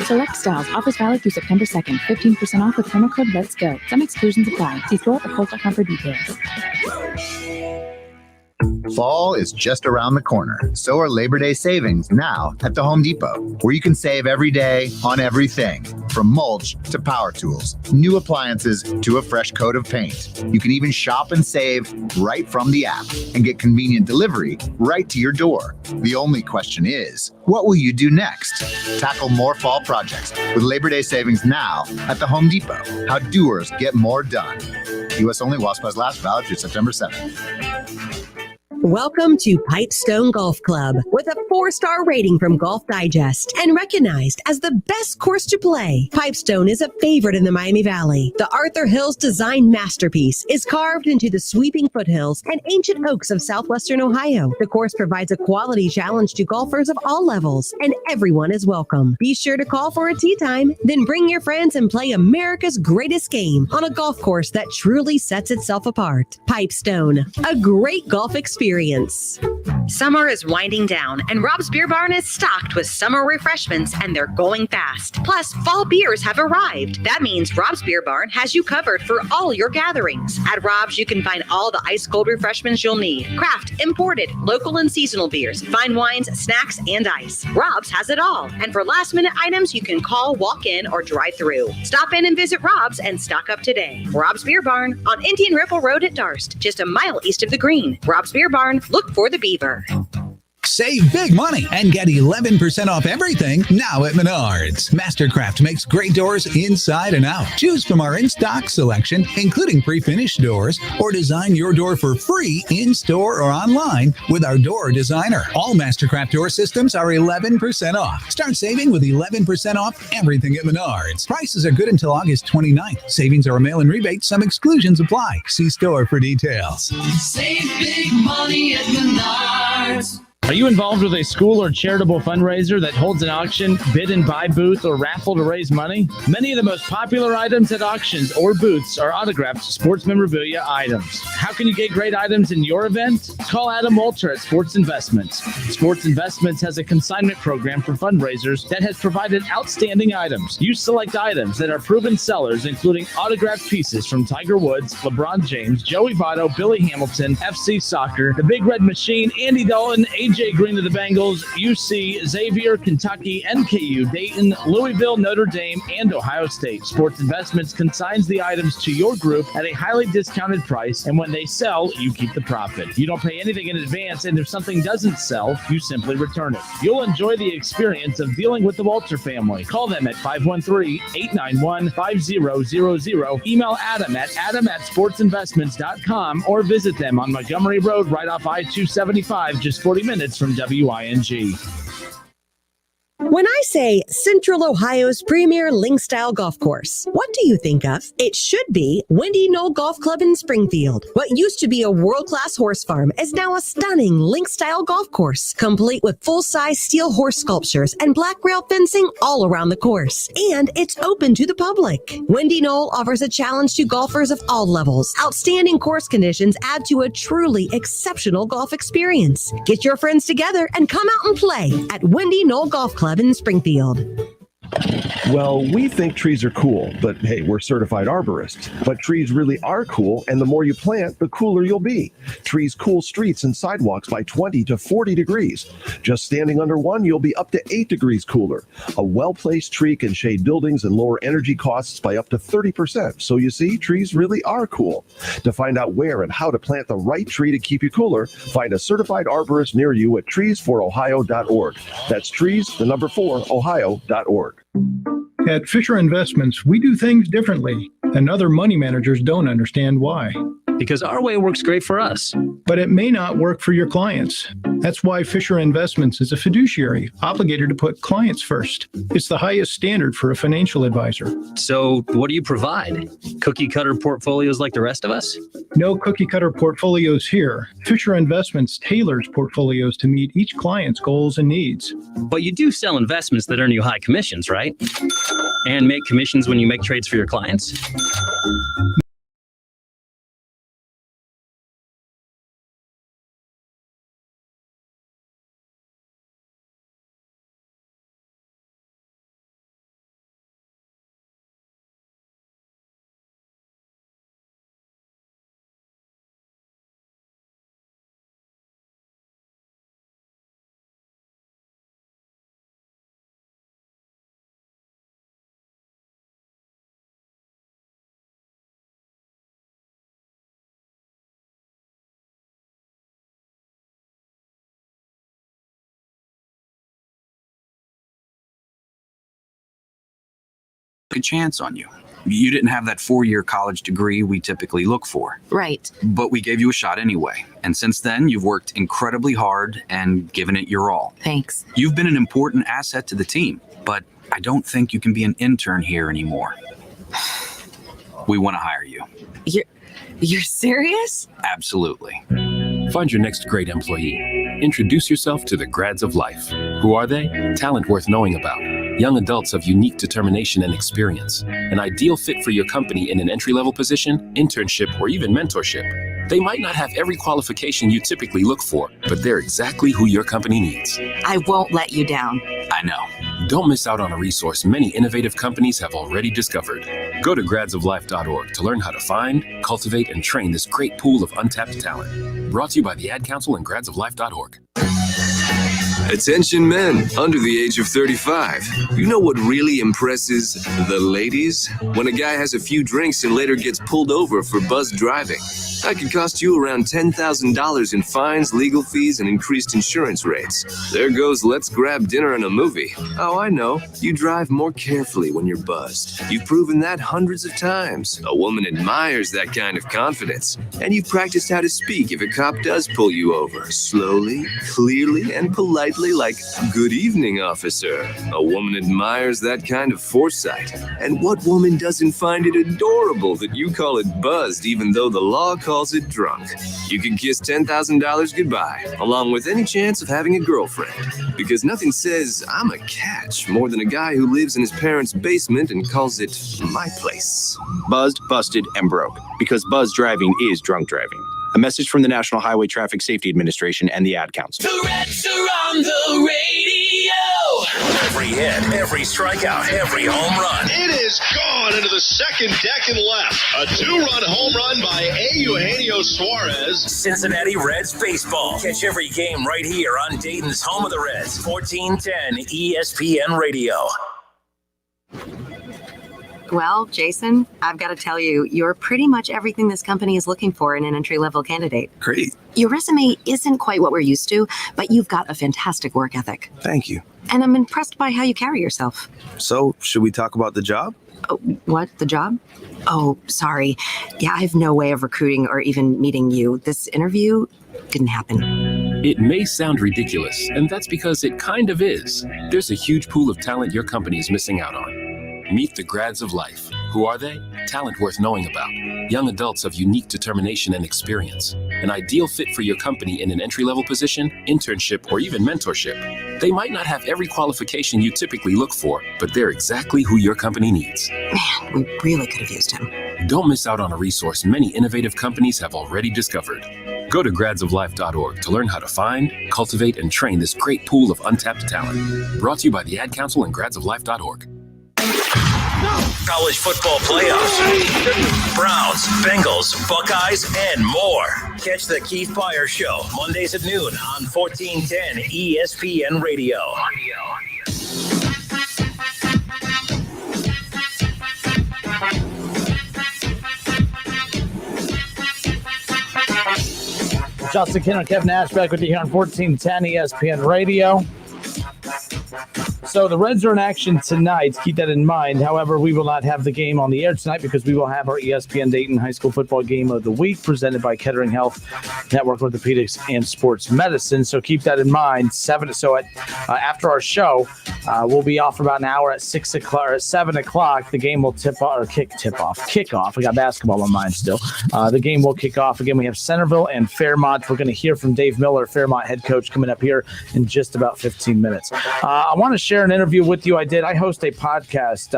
Select styles. Offers valid through September 2nd. 15% off with promo code Let's Go. Some exclusions apply. See store or Kohl's.com for details. Fall is just around the corner. So are Labor Day savings now at the Home Depot, where you can save every day on everything from mulch to power tools, new appliances to a fresh coat of paint. You can even shop and save right from the app and get convenient delivery right to your door. The only question is, what will you do next? Tackle more fall projects with Labor Day savings now at the Home Depot. How doers get more done. U.S. only while supplies last, valid through September 7th. Welcome to Pipestone Golf Club with a 4-star rating from Golf Digest and recognized as the best course to play. Pipestone is a favorite in the Miami Valley. The Arthur Hills design masterpiece is carved into the sweeping foothills and ancient oaks of southwestern Ohio. The course provides a quality challenge to golfers of all levels, and everyone is welcome. Be sure to call for a tee time, then bring your friends and play America's greatest game on a golf course that truly sets itself apart. Pipestone, a great golf experience. Summer is winding down, and Rob's Beer Barn is stocked with summer refreshments, and they're going fast. Plus, fall beers have arrived. That means Rob's Beer Barn has you covered for all your gatherings. At Rob's, you can find all the ice-cold refreshments you'll need. Craft, imported, local and seasonal beers, fine wines, snacks, and ice. Rob's has it all. And for last-minute items, you can call, walk in, or drive through. Stop in and visit Rob's and stock up today. Rob's Beer Barn on Indian Ripple Road at Darst, just a mile east of the green. Rob's Beer Barn, look for the beaver. Save big money and get 11% off everything now at Menards. Mastercraft makes great doors inside and out. Choose from our in-stock selection, including pre-finished doors, or design your door for free in-store or online with our door designer. All Mastercraft door systems are 11% off. Start saving with 11% off everything at Menards. Prices are good until August 29th. Savings are a mail-in rebate. Some exclusions apply. See store for details. Save big money at Menards. Are you involved with a school or charitable fundraiser that holds an auction, bid and buy booth, or raffle to raise money? Many of the most popular items at auctions or booths are autographed sports memorabilia items. How can you get great items in your event? Call Adam Walter at Sports Investments. Sports Investments has a consignment program for fundraisers that has provided outstanding items. You select items that are proven sellers, including autographed pieces from Tiger Woods, LeBron James, Joey Votto, Billy Hamilton, FC Soccer, The Big Red Machine, Andy Dalton, AJ Green of the Bengals, UC, Xavier, Kentucky, NKU, Dayton, Louisville, Notre Dame, and Ohio State. Sports Investments consigns the items to your group at a highly discounted price, and when they sell, you keep the profit. You don't pay anything in advance, and if something doesn't sell, you simply return it. You'll enjoy the experience of dealing with the Walter family. Call them at 513-891-5000. Email Adam at sportsinvestments.com or visit them on Montgomery Road right off I-275, just 40 minutes from WING. When I say Central Ohio's premier link-style golf course, what do you think of? It should be Windy Knoll Golf Club in Springfield. What used to be a world-class horse farm is now a stunning link-style golf course, complete with full-size steel horse sculptures and black rail fencing all around the course. And it's open to the public. Windy Knoll offers a challenge to golfers of all levels. Outstanding course conditions add to a truly exceptional golf experience. Get your friends together and come out and play at Windy Knoll Golf Club in Springfield. Well, we think trees are cool, but hey, we're certified arborists. But trees really are cool, and the more you plant, the cooler you'll be. Trees cool streets and sidewalks by 20 to 40 degrees. Just standing under one, you'll be up to 8 degrees cooler. A well-placed tree can shade buildings and lower energy costs by up to 30%. So you see, trees really are cool. To find out where and how to plant the right tree to keep you cooler, find a certified arborist near you at trees4ohio.org. That's trees, the number 4, ohio.org. At Fisher Investments, we do things differently, and other money managers don't understand why. Because our way works great for us. But it may not work for your clients. That's why Fisher Investments is a fiduciary, obligated to put clients first. It's the highest standard for a financial advisor. So what do you provide? Cookie cutter portfolios like the rest of us? No cookie cutter portfolios here. Fisher Investments tailors portfolios to meet each client's goals and needs. But you do sell investments that earn you high commissions, right? And make commissions when you make trades for your clients? A chance on you. You didn't have that 4-year college degree we typically look for. Right. But we gave you a shot anyway. And since then, you've worked incredibly hard and given it your all. Thanks. You've been an important asset to the team, but I don't think you can be an intern here anymore. We want to hire you. You're serious? Absolutely. Find your next great employee. Introduce yourself to the grads of life. Who are they? Talent worth knowing about. Young adults of unique determination and experience. An ideal fit for your company in an entry-level position, internship, or even mentorship. They might not have every qualification you typically look for, but they're exactly who your company needs. I won't let you down. I know. Don't miss out on a resource many innovative companies have already discovered. Go to gradsoflife.org to learn how to find, cultivate, and train this great pool of untapped talent. Brought to you by the Ad Council and gradsoflife.org. Attention men under the age of 35. You know what really impresses the ladies? When a guy has a few drinks and later gets pulled over for buzz driving. That could cost you around $10,000 in fines, legal fees, and increased insurance rates. There goes let's grab dinner and a movie. Oh, I know. You drive more carefully when you're buzzed. You've proven that hundreds of times. A woman admires that kind of confidence. And you've practiced how to speak if a cop does pull you over. Slowly, clearly, and politely, like, "Good evening, officer." A woman admires that kind of foresight. And what woman doesn't find it adorable that you call it buzzed even though the law calls it drunk? You can kiss $10,000 goodbye, along with any chance of having a girlfriend. Because nothing says I'm a catch more than a guy who lives in his parents' basement and calls it my place. Buzzed, busted, and broke. Because buzz driving is drunk driving. A message from the National Highway Traffic Safety Administration and the Ad Council. The Reds are on the radio. Every hit, every strikeout, every home run. It is gone into the second deck and left. A 2-run home run by Eugenio Suarez. Cincinnati Reds baseball. Catch every game right here on Dayton's home of the Reds, 1410 ESPN Radio. Well, Jason, I've got to tell you, you're pretty much everything this company is looking for in an entry-level candidate. Great. Your resume isn't quite what we're used to, but you've got a fantastic work ethic. Thank you. And I'm impressed by how you carry yourself. So, should we talk about the job? Oh, what? The job? Oh, sorry. Yeah, I have no way of recruiting or even meeting you. This interview didn't happen. It may sound ridiculous, and that's because it kind of is. There's a huge pool of talent your company is missing out on. Meet the grads of life. Who are they? Talent worth knowing about. Young adults of unique determination and experience. An ideal fit for your company in an entry-level position, internship, or even mentorship. They might not have every qualification you typically look for, but they're exactly who your company needs. Man, we really could have used him. Don't miss out on a resource many innovative companies have already discovered. Go to gradsoflife.org to learn how to find, cultivate, and train this great pool of untapped talent. Brought to you by the Ad Council and gradsoflife.org. College football playoffs. Browns, Bengals, Buckeyes, and more. Catch the Keith Byers Show Mondays at noon on 1410 ESPN Radio. Justin Kinner, Kevin Nash back with you here on 1410 ESPN Radio. So the Reds are in action tonight. Keep that in mind. However, we will not have the game on the air tonight because we will have our ESPN Dayton High School Football Game of the Week presented by Kettering Health Network Orthopedics and Sports Medicine. So keep that in mind. After our show, we'll be off for about an hour at 6 o'clock or at 7 o'clock. The game will kick off. We got basketball on mind still. The game will kick off again. We have Centerville and Fairmont. We're going to hear from Dave Miller, Fairmont head coach, coming up here in just about 15 minutes. I want to share an interview with you. I host a podcast.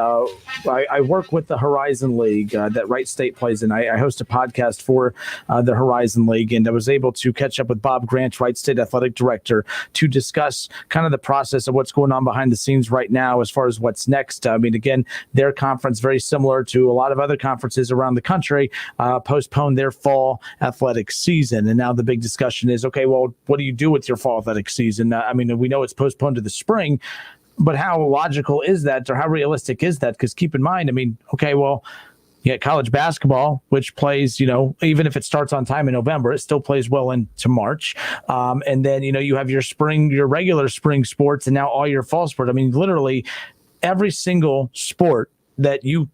I work with the Horizon League that Wright State plays in. I host a podcast for the Horizon League, and I was able to catch up with Bob Grant, Wright State athletic director, to discuss kind of the process of what's going on behind the scenes right now as far as what's next. I mean, again, their conference, very similar to a lot of other conferences around the country, postponed their fall athletic season. And now the big discussion is, okay, well, what do you do with your fall athletic season? I mean, we know it's postponed to the spring, but how logical is that, or how realistic is that? Because keep in mind, I mean, okay, well, you got college basketball, which plays, even if it starts on time in November, it still plays well into March. And then, you have your regular spring sports, and now all your fall sports. I mean, literally every single sport that you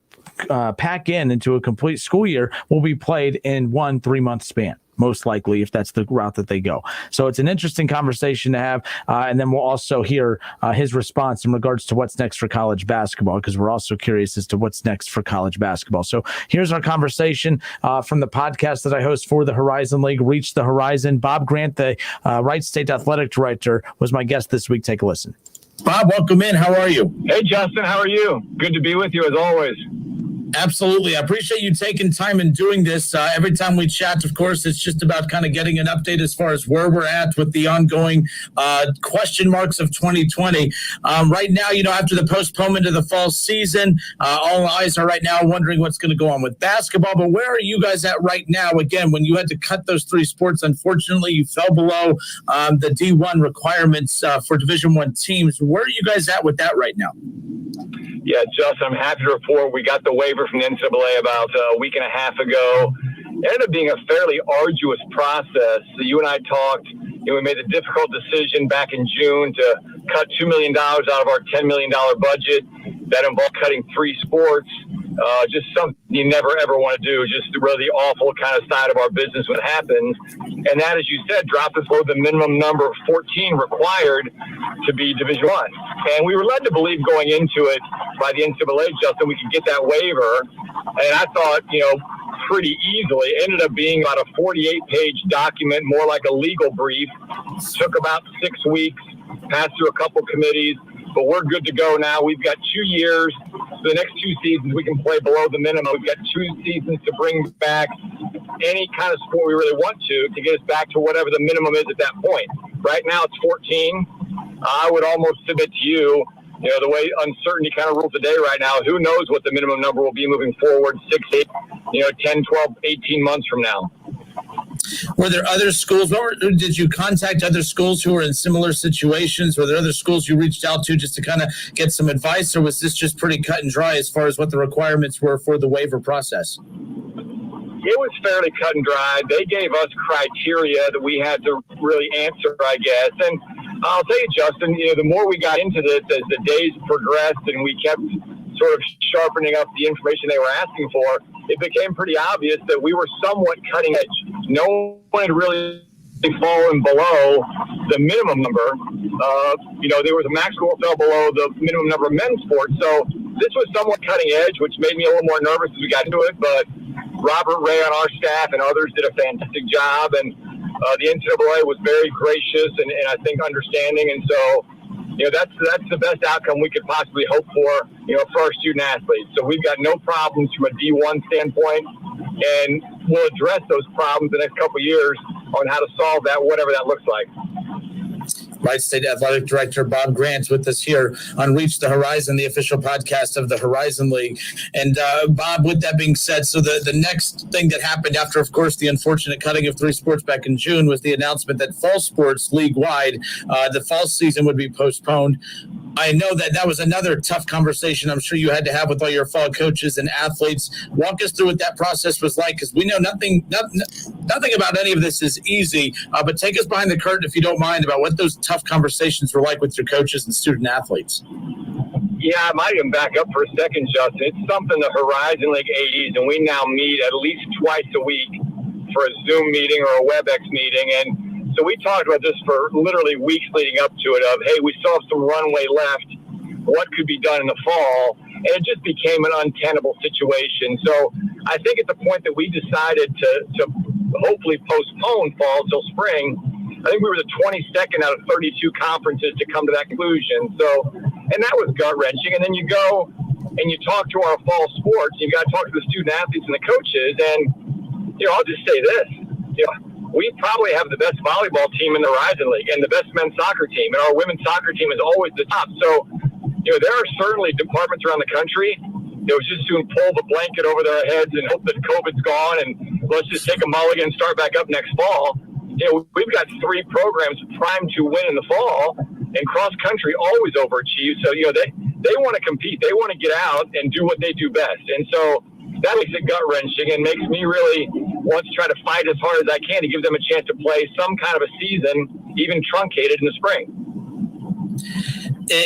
pack into a complete school year will be played in 1 3-month span, most likely, if that's the route that they go. So it's an interesting conversation to have. And then we'll also hear his response in regards to what's next for college basketball, because we're also curious as to what's next for college basketball. So here's our conversation from the podcast that I host for the Horizon League, Reach the Horizon. Bob Grant, the Wright State athletic director, was my guest this week. Take a listen. Bob, welcome in. How are you? Hey, Justin. How are you? Good to be with you as always. Absolutely. I appreciate you taking time and doing this. Every time we chat, of course, it's just about kind of getting an update as far as where we're at with the ongoing question marks of 2020. Right now, after the postponement of the fall season, all eyes are right now wondering what's going to go on with basketball. But where are you guys at right now? Again, when you had to cut those 3 sports, unfortunately, you fell below the D1 requirements for Division I teams. Where are you guys at with that right now? Yeah, Justin, I'm happy to report we got the waiver from the NCAA about a week and a half ago, It ended up being a fairly arduous process. So you and I talked, we made the difficult decision back in June to cut $2 million out of our $10 million budget. That involved cutting 3 sports. Just something you never, ever want to do, just really awful kind of side of our business when it happens. And that, as you said, dropped us below the minimum number of 14 required to be Division I. And we were led to believe going into it by the NCAA, Justin, we could get that waiver. And I thought, pretty easily. It ended up being about a 48-page document, more like a legal brief. Took about 6 weeks, passed through a couple committees. But we're good to go now. We've got 2 years. The next 2 seasons, we can play below the minimum. We've got 2 seasons to bring back any kind of sport we really want to get us back to whatever the minimum is at that point. Right now, it's 14. I would almost submit to you, the way uncertainty kind of rules the day right now, who knows what the minimum number will be moving forward 6, 8, 10, 12, 18 months from now. Were there other schools? Did you contact other schools who were in similar situations? Were there other schools you reached out to just to kind of get some advice, or was this just pretty cut and dry as far as what the requirements were for the waiver process? It was fairly cut and dry. They gave us criteria that we had to really answer, I guess. And I'll tell you, Justin, the more we got into this as the days progressed and we kept sort of sharpening up the information they were asking for, it became pretty obvious that we were somewhat cutting edge. No one had really fallen below the minimum number. There was a max score fell below the minimum number of men's sports. So this was somewhat cutting edge, which made me a little more nervous as we got into it. But Robert Ray on our staff and others did a fantastic job. And the NCAA was very gracious and I think understanding. And so, that's the best outcome we could possibly hope for, for our student athletes. So we've got no problems from a D1 standpoint, and we'll address those problems the next couple of years on how to solve that, whatever that looks like. Wright State Athletic Director Bob Grant with us here on Reach the Horizon, the official podcast of the Horizon League. And Bob, with that being said, so the next thing that happened after, of course, the unfortunate cutting of 3 sports back in June was the announcement that fall sports league-wide, the fall season would be postponed. I know that was another tough conversation I'm sure you had to have with all your fall coaches and athletes. Walk us through what that process was like, because we know nothing about any of this is easy, but take us behind the curtain, if you don't mind, about what those tough conversations were like with your coaches and student athletes. Yeah, I might even back up for a second, Justin. It's something the Horizon League AEs, and we now meet at least twice a week for a Zoom meeting or a WebEx meeting. And so we talked about this for literally weeks leading up to it of, hey, we still have some runway left. What could be done in the fall? And it just became an untenable situation. So I think at the point that we decided to hopefully postpone fall till spring, I think we were the 22nd out of 32 conferences to come to that conclusion. So, and that was gut-wrenching. And then you go and you talk to our fall sports, you've got to talk to the student athletes and the coaches. And, I'll just say this, we probably have the best volleyball team in the Horizon League and the best men's soccer team. And our women's soccer team is always the top. So, there are certainly departments around the country that was just soon pull the blanket over their heads and hope that COVID's gone and let's just take a mulligan and start back up next fall. We've got 3 programs primed to win in the fall, and cross country always overachieve. So, they want to compete. They want to get out and do what they do best. And so that makes it gut wrenching and makes me really want to try to fight as hard as I can to give them a chance to play some kind of a season, even truncated in the spring.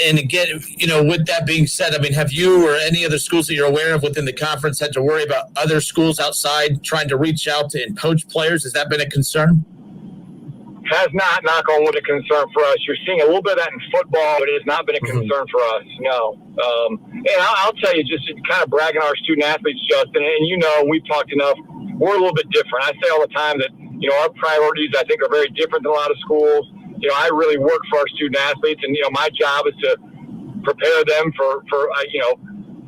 And again, with that being said, have you or any other schools that you're aware of within the conference had to worry about other schools outside trying to reach out to and poach players? Has that been a concern? Has not, knock on wood, a concern for us. You're seeing a little bit of that in football, but it has not been a concern for us, no. And I'll tell you, just kind of bragging on our student athletes, Justin, and we've talked enough, we're a little bit different. I say all the time that, our priorities, I think, are very different than a lot of schools. I really work for our student athletes, and, my job is to prepare them for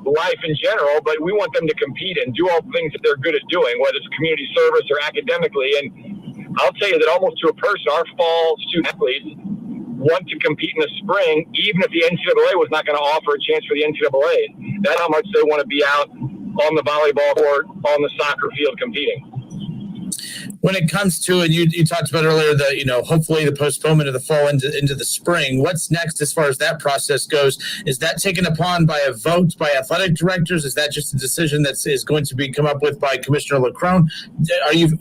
life in general, but we want them to compete and do all the things that they're good at doing, whether it's community service or academically. And I'll tell you that almost to a person, our fall student athletes want to compete in the spring, even if the NCAA was not going to offer a chance for the NCAA. That's how much they want to be out on the volleyball court, on the soccer field competing. when it comes to, and you talked about earlier, hopefully the postponement of the fall into the spring, what's next as far as that process goes? Is that taken upon by a vote by athletic directors? Is that just a decision that is going to be come up with by Commissioner LeCrone? Are you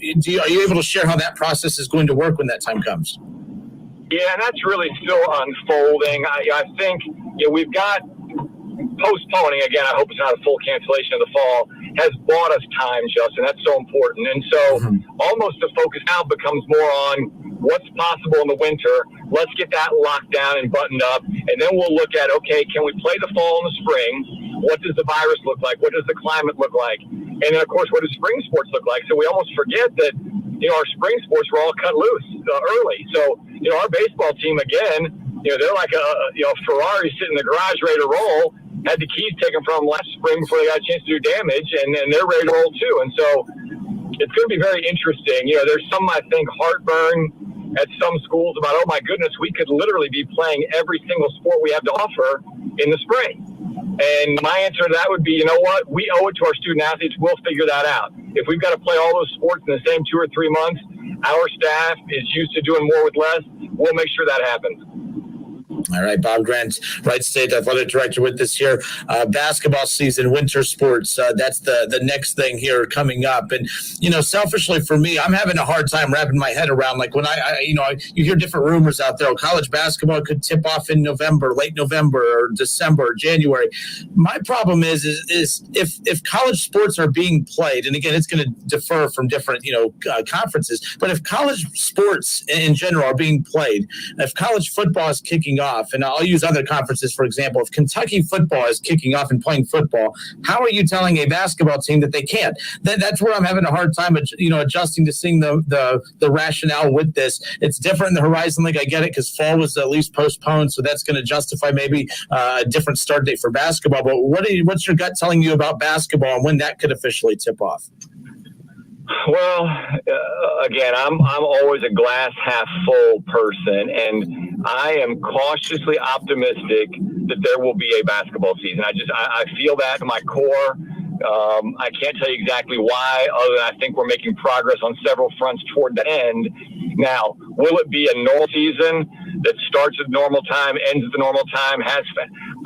able to share how that process is going to work when that time comes? Yeah, and that's really still unfolding. I think we've got postponing, again, I hope it's not a full cancellation of the fall, has bought us time, Justin. That's so important. And so almost the focus now becomes more on what's possible in the winter. Let's get that locked down and buttoned up. And then we'll look at, okay, can we play the fall and the spring? What does the virus look like? What does the climate look like? And then, of course, what does spring sports look like? So we almost forget that, our spring sports were all cut loose early. So, our baseball team, again, they're like a Ferrari sitting in the garage ready to roll. Had the keys taken from them last spring before they got a chance to do damage, and they're ready to roll too. And so it's going to be very interesting. There's some, I think, heartburn at some schools about, oh my goodness, we could literally be playing every single sport we have to offer in the spring. And my answer to that would be, you know what? We owe it to our student athletes. We'll figure that out. If we've got to play all those sports in the same 2 or 3 months, our staff is used to doing more with less. We'll make sure that happens. All right, Bob Grant, Wright State Athletic Director with us here. Basketball season, winter sports, that's the next thing here coming up. And, selfishly for me, I'm having a hard time wrapping my head around, like when you hear different rumors out there, college basketball could tip off in November, late November or December or January. My problem is if college sports are being played, and again, it's going to differ from different, conferences, but if college sports in general are being played, if college football is kicking off, and I'll use other conferences, for example, if Kentucky football is kicking off and playing football, how are you telling a basketball team that they can't? That's where I'm having a hard time, adjusting to seeing the rationale with this. It's different in the Horizon League. I get it because fall was at least postponed, so that's going to justify maybe a different start date for basketball. But what's your gut telling you about basketball and when that could officially tip off? Well, again, I'm always a glass half full person, and I am cautiously optimistic that there will be a basketball season. I feel that in my core. I can't tell you exactly why, other than I think we're making progress on several fronts toward the end. Now, will it be a normal season that starts at normal time, ends at the normal time?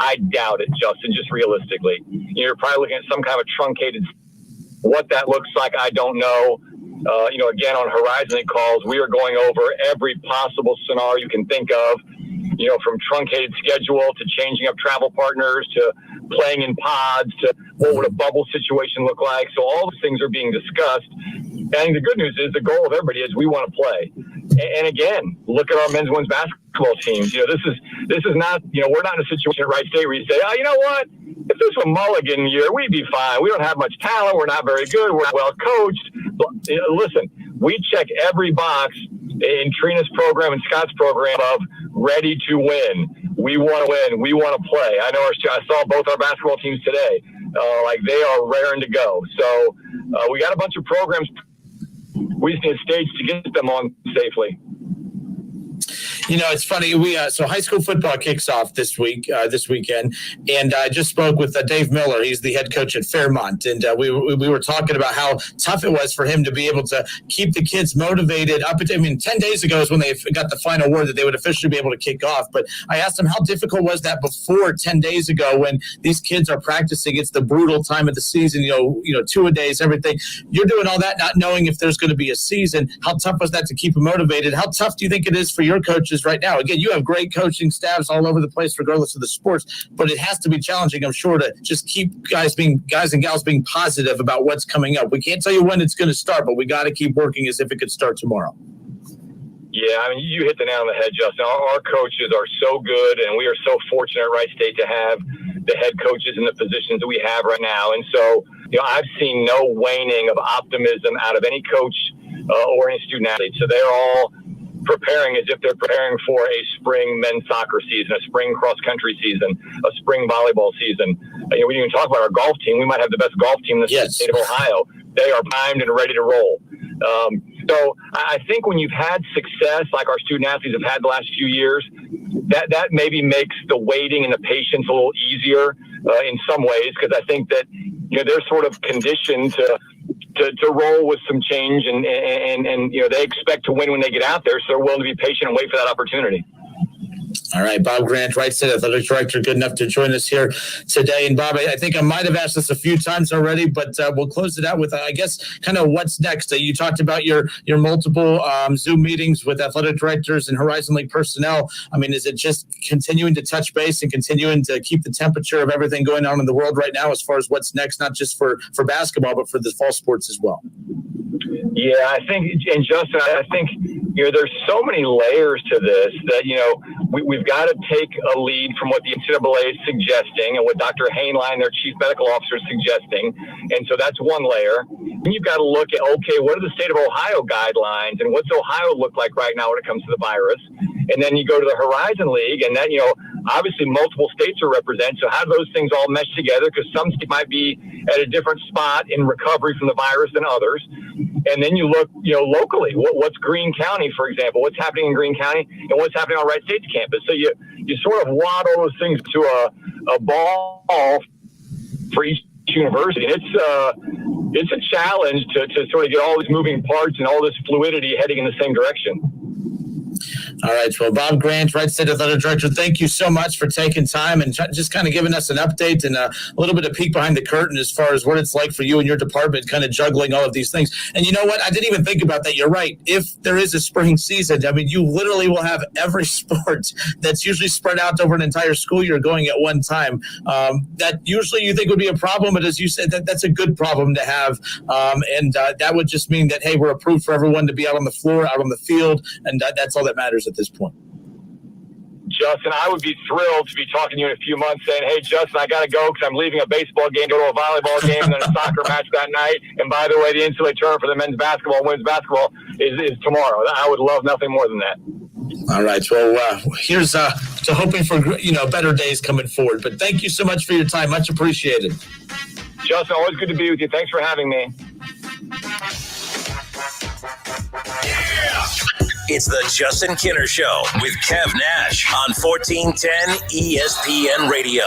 I doubt it, Justin, just realistically. You're probably looking at some kind of a truncated. What that looks like, I don't know. Again, on Horizon calls, we are going over every possible scenario you can think of, from truncated schedule to changing up travel partners to playing in pods to what would a bubble situation look like. So all those things are being discussed. And the good news is the goal of everybody is we want to play. And again, look at our men's and women's basketball teams. This is not, we're not in a situation at Wright State where you say, oh, you know what? If this was a Mulligan year, we'd be fine. We don't have much talent. We're not very good. We're not well coached. But, listen, we check every box in Trina's program and Scott's program of ready to win. We want to win. We want to play. I saw both our basketball teams today. They are raring to go. So we got a bunch of programs. We just need a stage to get them on safely. It's funny. So high school football kicks off this weekend, and I just spoke with Dave Miller. He's the head coach at Fairmont, and we were talking about how tough it was for him to be able to keep the kids motivated. 10 days ago is when they got the final word that they would officially be able to kick off. But I asked him how difficult was that before 10 days ago when these kids are practicing. It's the brutal time of the season. 2-a-days, everything. You're doing all that, not knowing if there's going to be a season. How tough was that to keep them motivated? How tough do you think it is for your coaches right now? Again, you have great coaching staffs all over the place, regardless of the sports, but it has to be challenging, I'm sure, to just keep guys and gals being positive about what's coming up. We can't tell you when it's going to start, but we got to keep working as if it could start tomorrow. Yeah, you hit the nail on the head, Justin. Our coaches are so good, and we are so fortunate at Wright State to have the head coaches in the positions that we have right now. And so, I've seen no waning of optimism out of any coach or any student athlete. So they're all preparing as if they're preparing for a spring men's soccer season, a spring cross-country season, a spring volleyball season. We didn't even talk about our golf team. We might have the best golf team in the state of Ohio. They are primed and ready to roll. So I think when you've had success like our student athletes have had the last few years, that maybe makes the waiting and the patience a little easier in some ways, because I think that they're sort of conditioned to to roll with some change, and they expect to win when they get out there, so they're willing to be patient and wait for that opportunity. All right, Bob Grant, Right State Athletic Director, good enough to join us here today. And Bob, I think I might have asked this a few times already, but we'll close it out with, I guess, kind of what's next. You talked about your multiple Zoom meetings with athletic directors and Horizon League personnel. I mean, is it just continuing to touch base and continuing to keep the temperature of everything going on in the world right now as far as what's next, not just for basketball, but for the fall sports as well? Yeah, I think, and Justin, I think, there's so many layers to this that, we've got to take a lead from what the NCAA is suggesting and what Dr. Hainline, their chief medical officer, is suggesting. And so that's one layer. Then you've got to look at, okay, what are the state of Ohio guidelines and what's Ohio look like right now when it comes to the virus? And then you go to the Horizon League, and then, obviously multiple states are represented. So how do those things all mesh together? Because some states might be at a different spot in recovery from the virus than others. And then you look, locally, what's Greene County, for example, what's happening in Greene County and what's happening on Wright State's campus. So you sort of wad all those things to a ball for each university. And it's a challenge to sort of get all these moving parts and all this fluidity heading in the same direction. All right. Well, Bob Grant, Right State Athletic Director, thank you so much for taking time and just kind of giving us an update and a little bit of peek behind the curtain as far as what it's like for you and your department, kind of juggling all of these things. And you know what? I didn't even think about that. You're right. If there is a spring season, I mean, you literally will have every sport that's usually spread out over an entire school year going at one time. That usually you think would be a problem, but as you said, that's a good problem to have. And that would just mean that, hey, we're approved for everyone to be out on the floor, out on the field, and that's all that matters at this point. Justin, I would be thrilled to be talking to you in a few months saying, hey, Justin, I got to go because I'm leaving a baseball game, go to a volleyball game, and then a soccer match that night. And by the way, the NCAA tournament for the men's basketball and women's basketball is tomorrow. I would love nothing more than that. All right. Well, here's to hoping for, better days coming forward. But thank you so much for your time. Much appreciated. Justin, always good to be with you. Thanks for having me. It's the Justin Kinner Show with Kev Nash on 1410 ESPN Radio.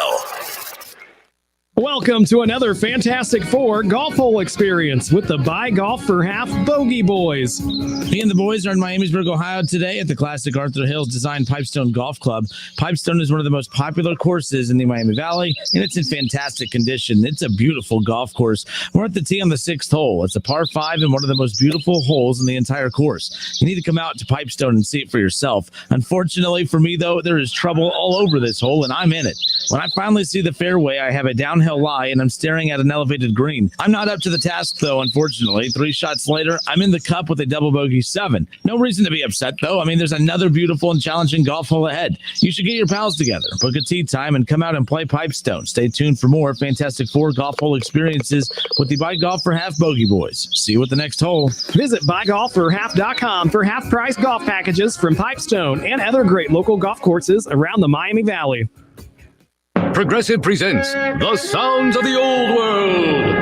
Welcome to another Fantastic Four golf hole experience with the Buy Golf for Half Bogey Boys. Me and the boys are in Miamisburg, Ohio today at the classic Arthur Hills Design Pipestone Golf Club. Pipestone is one of the most popular courses in the Miami Valley, and it's in fantastic condition. It's a beautiful golf course. We're at the tee on the 6th hole. It's a par 5 and one of the most beautiful holes in the entire course. You need to come out to Pipestone and see it for yourself. Unfortunately for me, though, there is trouble all over this hole, and I'm in it. When I finally see the fairway, I have a downhill lie, and I'm staring at an elevated green. I'm not up to the task, though, unfortunately. 3 shots later, I'm in the cup with a double bogey 7. No reason to be upset, though. I mean, there's another beautiful and challenging golf hole ahead. You should get your pals together, book a tee time, and come out and play Pipestone. Stay tuned for more Fantastic Four golf hole experiences with the Buy Golf for Half Bogey Boys. See you at the next hole. Visit buygolfforhalf.com for half-price golf packages from Pipestone and other great local golf courses around the Miami Valley. Progressive presents The Sounds of the Old World